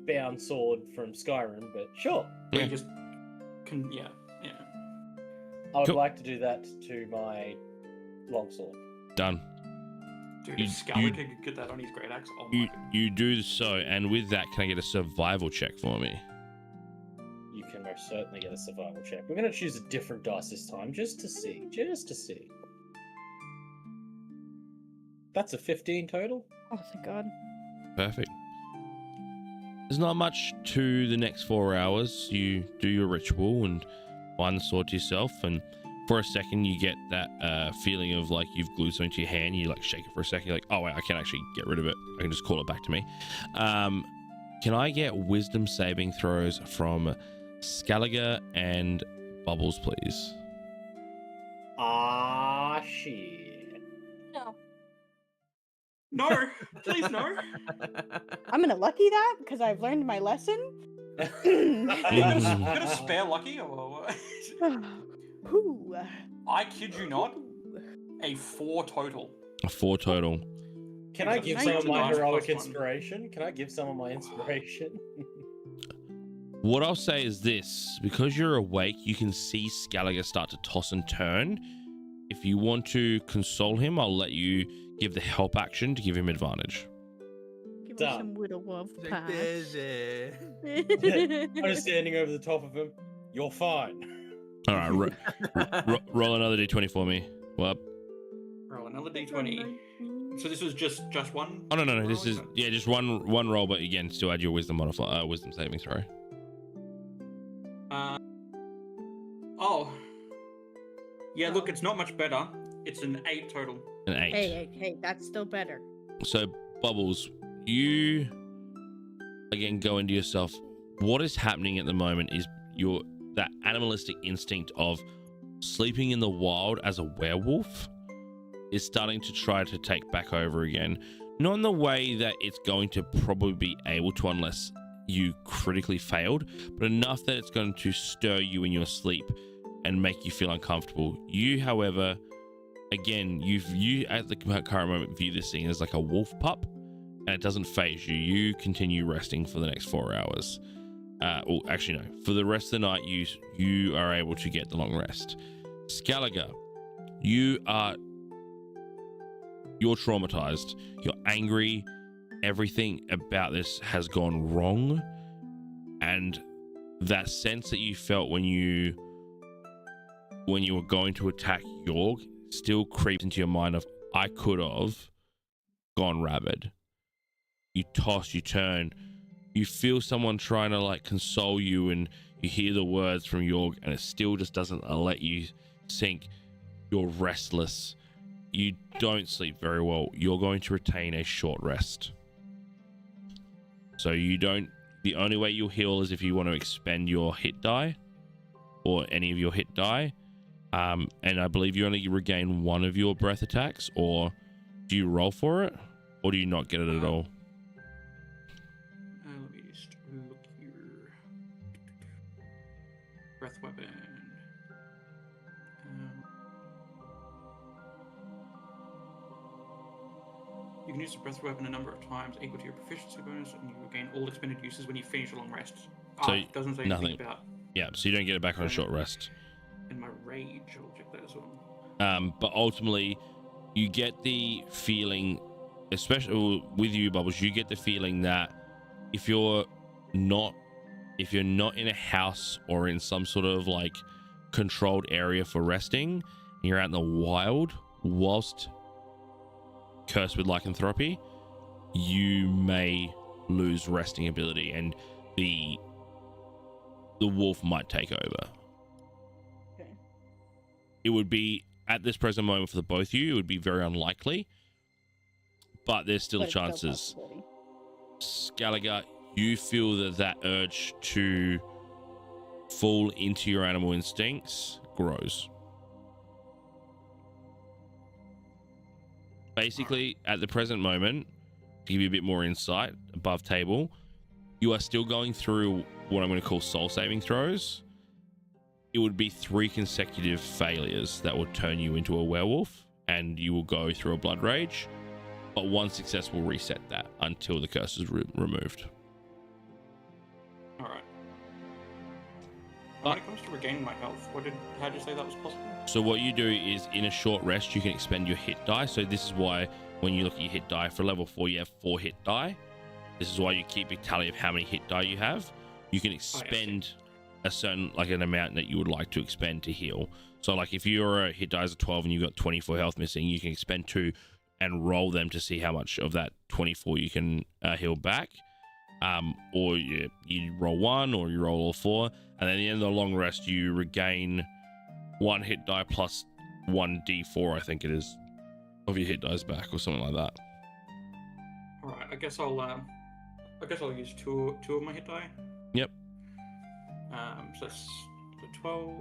bound sword from Skyrim, but sure. We Yeah. just can, yeah. I would Cool. like to do that to my longsword. Done. Dude, You- if Skalligan could get that on his great axe, oh my You god. you do so, and with that, can I get a survival check for me? You can most certainly get a survival check. We're going to choose a different dice this time, just to see. Just to see. That's a 15 total. Oh, thank God. Perfect. There's not much to the next 4 hours. You do your ritual and find the sword to yourself, and For a second, you get that feeling of like you've glued something to your hand. You like shake it for a second. You're like, oh wait, I can actually get rid of it. I can just call it back to me. Can I get wisdom saving throws from Scaliger and Bubbles, please? Ah, shit. No. No, please no. I'm gonna lucky that because I've learned my lesson. Are you gonna spare lucky or what? Ooh. I kid you not, a 4 total. A 4 total. Can I give Nice. some of my Nice. heroic +1. inspiration? Can I give some of my inspiration? What I'll say is this: because you're awake, you can see Scaliger start to toss and turn. If you want to console him, I'll let you give the help action to give him advantage. Give me Done. some widow wolf He's pass. like, I'm just standing over the top of him. You're fine. All right, roll another d20 for me. Well, Roll another d20. So this was just one? oh no, roll, this is it? just one roll, but again, still add your wisdom modifier, wisdom saving throw. Oh. Yeah, look, it's not much better. It's an 8 total. An 8. Hey, that's still better. So, Bubbles, you again go into yourself. What is happening at the moment is that animalistic instinct of sleeping in the wild as a werewolf is starting to try to take back over again. Not in the way that it's going to probably be able to unless you critically failed, but enough that it's going to stir you in your sleep and make you feel uncomfortable. You, however, again, you at the current moment view this thing as like a wolf pup, and it doesn't phase you. You continue resting for the next 4 hours. Well, actually, no. For the rest of the night, you are able to get the long rest. Scaliger, you're traumatized. You're angry. Everything about this has gone wrong, and that sense that you felt when you were going to attack Yorg still creeps into your mind of, I could have gone rabid. You toss, you turn, you feel someone trying to like console you, and you hear the words from Yorg, and it still just doesn't let you sink. You're restless. You don't sleep very well. You're going to retain a short rest. So the only way you'll heal is if you want to expend your hit die or any of your hit die. And I believe you only regain 1 of your breath attacks, or do you roll for it, or do you not get it at all? Let me just look here. Breath weapon. You can use the breath weapon a number of times equal to your proficiency bonus, and you regain all expended uses when you finish a long rest. So It doesn't say nothing. anything about. Yeah, so you don't get it back on a short rest. And my rage, I'll check that as well. But ultimately, you get the feeling, especially with you, Bubbles, you get the feeling that if you're not in a house or in some sort of like controlled area for resting, and you're out in the wild whilst cursed with lycanthropy, you may lose resting ability, and the wolf might take over. Okay. It would be, at this present moment for the both of you, it would be very unlikely, but there's still But it's still a chances. possibility. Scaliger, you feel that urge to fall into your animal instincts grows. Basically, at the present moment, to give you a bit more insight, above table, you are still going through what I'm going to call soul saving throws. It would be 3 consecutive failures that would turn you into a werewolf, and you will go through a blood rage, but 1 success will reset that until the curse is removed. Alright. When it comes to regaining my health, how did you say that was possible? So what you do is, in a short rest, you can expend your hit die. So this is why when you look at your hit die for level 4, you have 4 hit die. This is why you keep a tally of how many hit die you have. You can expend a certain, like an amount that you would like to expend to heal. So like if your hit die is a 12 and you've got 24 health missing, you can expend 2 and roll them to see how much of that 24 you can heal back. Or you roll 1, or you roll all 4, and then at the end of the long rest, you regain 1 hit die plus 1d4, I think it is, of your hit dice back or something like that. All right, I guess I'll use two of my hit die. Yep. So that's 12.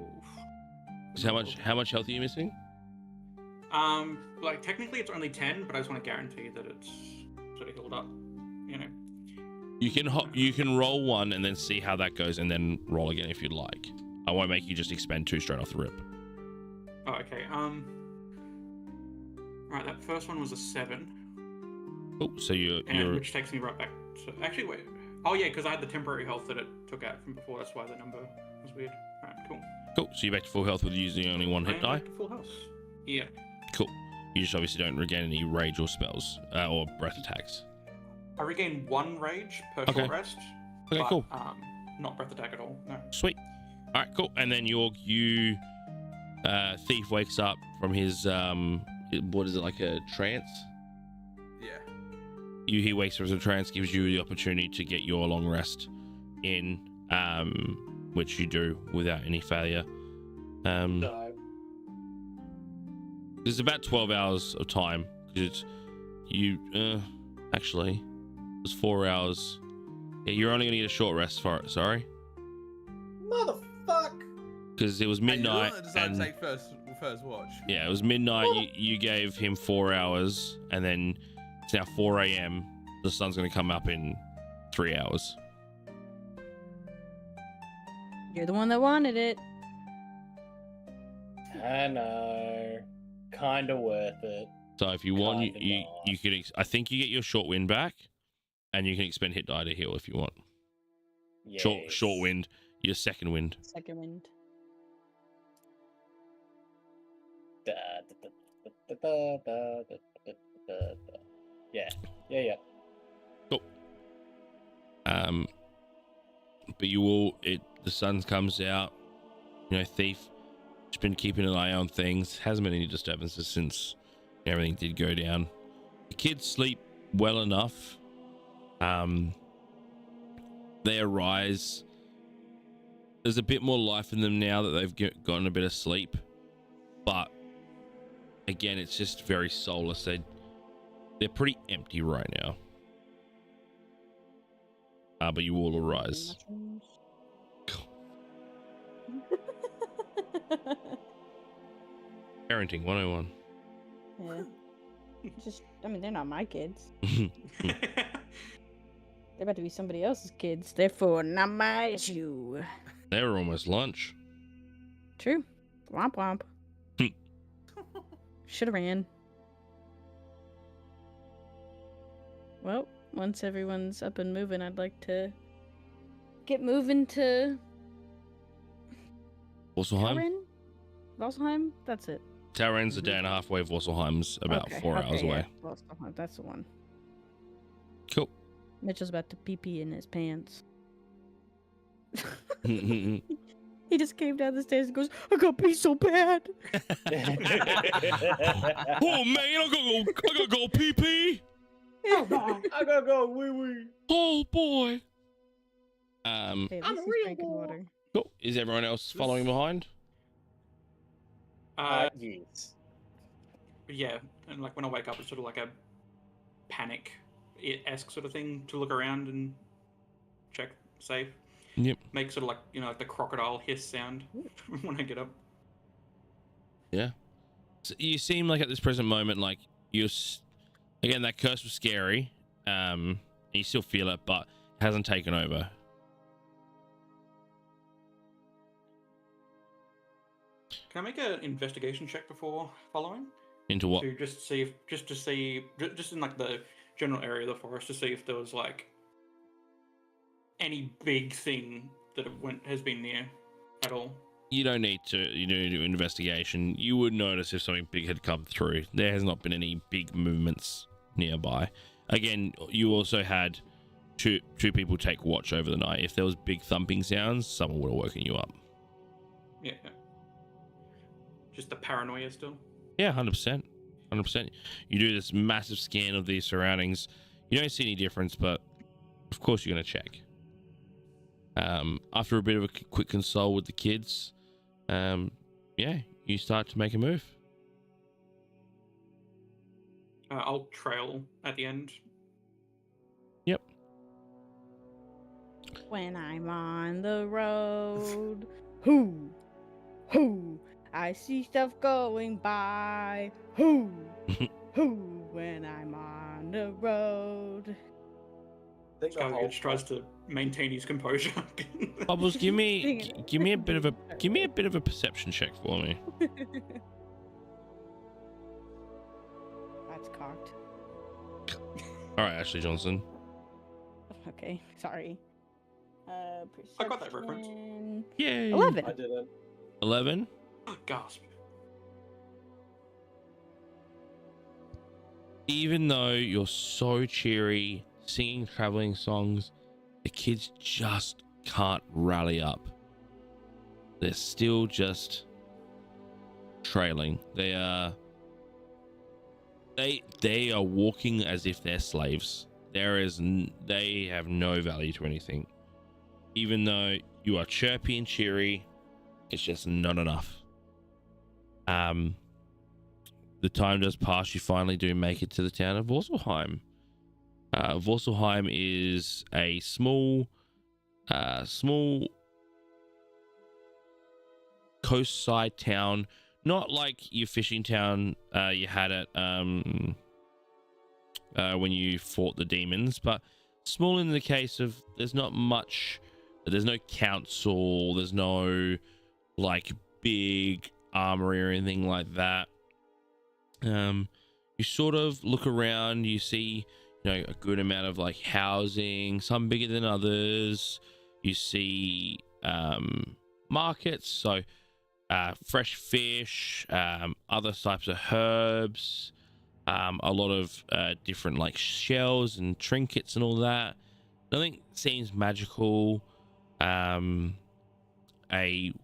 So how much health are you missing? Like technically it's only 10, but I just want to guarantee that it's sort of healed up. You know. You can roll 1 and then see how that goes, and then roll again if you'd like. I won't make you just expend 2 straight off the rip. Oh, okay. Alright, that first one was a 7. Oh, so you're which takes me right back. So actually, wait. Oh yeah, because I had the temporary health that it took out from before. That's why the number was weird. Alright, cool. cool. So you're back to full health with using only 1 hit I'm die. back to full health. Yeah. Cool. You just obviously don't regain any rage or spells or breath attacks. I regain 1 rage per Okay. short rest. Okay, but, cool. Not breath attack at all. No. Sweet. All right, cool. And then Thief wakes up from his what is it, like a trance? Yeah. He wakes up from a trance, gives you the opportunity to get your long rest in, which you do without any failure. No. There's about 12 hours of time because actually it's 4 hours. Yeah, you're only gonna get a short rest for it. Sorry. Motherfuck! Because it was midnight Hey, you decided and to take first watch. yeah, it was midnight. You gave him 4 hours, and then it's now 4 a.m. The sun's gonna come up in 3 hours. You're the one that wanted it. I know. Kinda worth it. So if you want, Kinda you can. I think you get your short wind back, and you can expend hit die to heal if you want. Yes. Short wind, your second wind. Second wind. Da, da, da, da, da, da, da, da, da. Yeah. Cool. But you will. The sun comes out. You know, Thief has been keeping an eye on things. Hasn't been any disturbances since everything did go down. The kids sleep well enough. They arise. There's a bit more life in them now that they've gotten a bit of sleep, but again, it's just very soulless. They're pretty empty right now. But you all arise. Parenting 101. Yeah. I mean, they're not my kids. They're about to be somebody else's kids. Therefore, not my issue. They were almost lunch. True. Womp womp. Should have ran. Well, once everyone's up and moving, I'd like to get moving to Wasselheim? Taran? Valsheim? That's it. Taran's a day and a half away. Wasselheim's about 4 hours yeah. away. Valsheim, that's the one. Cool. Mitchell's about to pee in his pants. Oh He just came down the stairs and goes, I got pee so bad. man, I gotta go pee pee. I gotta go wee wee. Oh boy. Hey, I'm this is real drinking boy. water. Cool. Is everyone else following behind? Yes. Yeah, and like when I wake up, it's sort of like a panic-esque sort of thing to look around and check safe. Yep. Make sort of like, you know, like the crocodile hiss sound when I get up. Yeah. So you seem like at this present moment, like again, that curse was scary. And you still feel it, but it hasn't taken over. Can I make an investigation check before following? Into what? To just see just in like the general area of the forest to see if there was like any big thing that has been near at all. You don't need to. You don't need to do investigation. You would notice if something big had come through. There has not been any big movements nearby. Again, you also had two people take watch over the night. If there was big thumping sounds, someone would have woken you up. Yeah. Just the paranoia still. Yeah, 100%. 100%. You do this massive scan of these surroundings. You don't see any difference, but of course you're going to check. After a bit of a quick console with the kids, yeah, you start to make a move. I'll trail at the end. Yep. When I'm on the road, hoo, hoo, I see stuff going by, hoo, hoo, when I'm on the road. I think the Scarlet whole just tries to maintain his composure. Bubbles, give me Singing a bit of a perception check for me. That's cocked. All right, Ashley Johnson. Okay, sorry. I got that reference. Perception. Yay. 11. I didn't. 11. Gasp. Even though you're so cheery, singing traveling songs, the kids just can't rally up. They're still just trailing. They are walking as if they're slaves. They have no value to anything. Even though you are chirpy and cheery, it's just not enough. The time does pass. You finally do make it to the town of Vorselheim. Vorselheim is a small coastside town, not like your fishing town you had at when you fought the demons, but small in the case of there's not much. There's no council. There's no like big armory or anything like that. You sort of look around. You see, a good amount of like housing, some bigger than others. You see markets, so fresh fish, other types of herbs, a lot of different like shells and trinkets and all that. Nothing seems magical.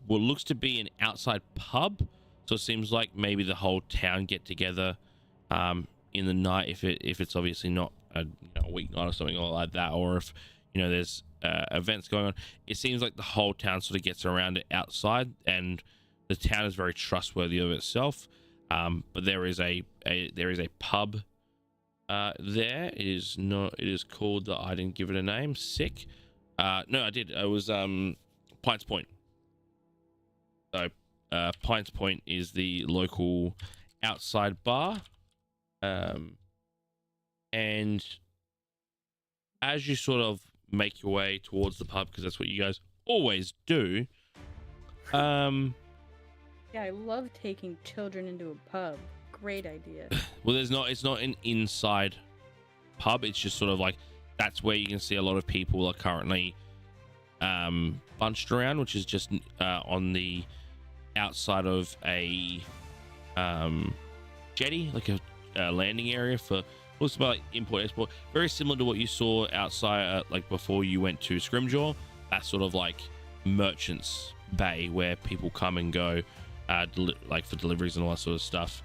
What looks to be an outside pub, so it seems like maybe the whole town get together in the night, if it's obviously not a weeknight or something like that, or if there's events going on. It seems like the whole town sort of gets around it outside, and the town is very trustworthy of itself. But there is a pub there. It is called, I didn't give it a name. Sick. No, I did. It was Pints Point. So Pints Point is the local outside bar. And as you sort of make your way towards the pub, because that's what you guys always do. Yeah, I love taking children into a pub. Great idea. Well, it's not an inside pub. It's just sort of like, that's where you can see a lot of people are currently bunched around, which is just on the outside of a jetty, like a landing area for looks about like import export, very similar to what you saw outside like before you went to Scrimjaw. That sort of like merchants bay where people come and go like for deliveries and all that sort of stuff.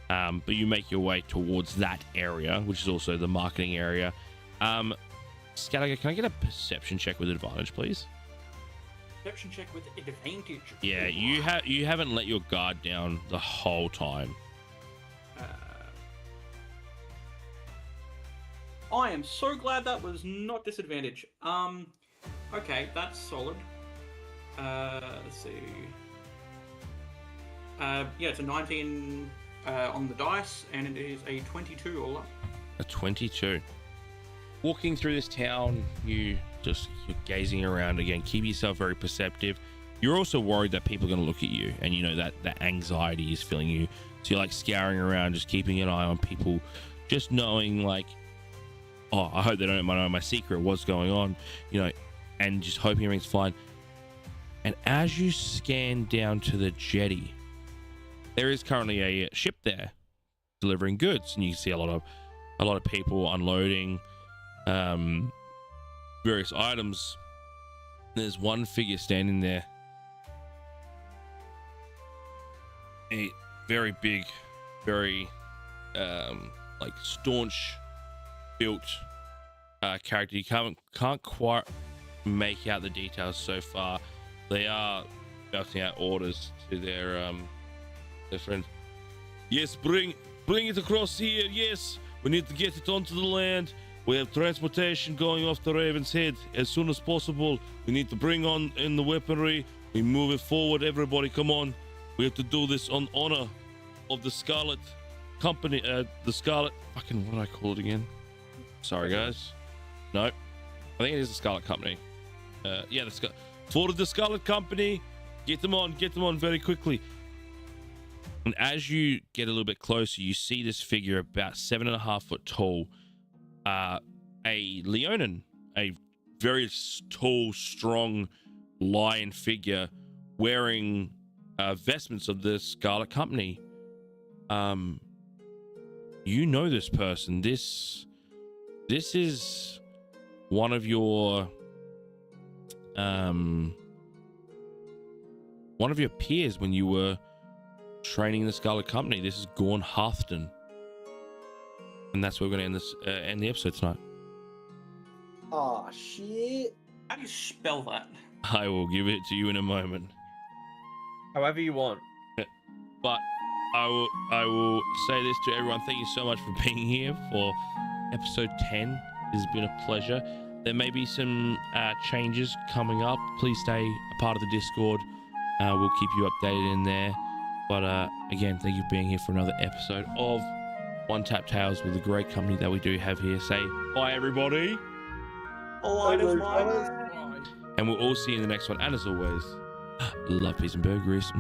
But you make your way towards that area, which is also the marketing area. Scalaga, can I get a perception check with advantage, please? Perception check with advantage. Yeah, you haven't let your guard down the whole time. I am so glad that was not disadvantage. Okay, that's solid. Let's see. Yeah, it's a 19 on the dice, and it is a 22 all up. A 22. Walking through this town, you're gazing around again. Keep yourself very perceptive. You're also worried that people are going to look at you, and that anxiety is filling you. So you're like scouring around, just keeping an eye on people, just knowing like, oh, I hope they don't know my secret, what's going on, and just hoping everything's fine. And as you scan down to the jetty, there is currently a ship there delivering goods, and you can see a lot of people unloading various items. There's one figure standing there, a very big, very like staunch built character. You can't quite make out the details so far. They are belting out orders to their my friend. Yes, bring it across here. Yes, we need to get it onto the land. We have transportation going off the Raven's Head as soon as possible. We need to bring on in the weaponry. We move it forward. Everybody, come on. We have to do this on honor of the Scarlet Company. The Scarlet. Fucking, what did I call it again? Sorry, guys. No, I think it is the Scarlet Company. Yeah, for the Scarlet Company. Get them on very quickly. And as you get a little bit closer, you see this figure about 7.5 foot tall. A Leonin, a very tall, strong lion figure wearing vestments of the Scarlet Company. You know this person. This is one of your peers when you were training in the Scarlet Company. This is Gorn Hearthton. And that's where we're going to end the episode tonight. Oh shit! How do you spell that? I will give it to you in a moment. However you want. But I will say this to everyone. Thank you so much for being here for episode 10. It has been a pleasure. There may be some changes coming up. Please stay a part of the Discord. We'll keep you updated in there. But again, thank you for being here for another episode of OneTapTales with the great company that we do have here. Say bye, everybody. And we'll all see you in the next one. And as always, love, peace, and burgers.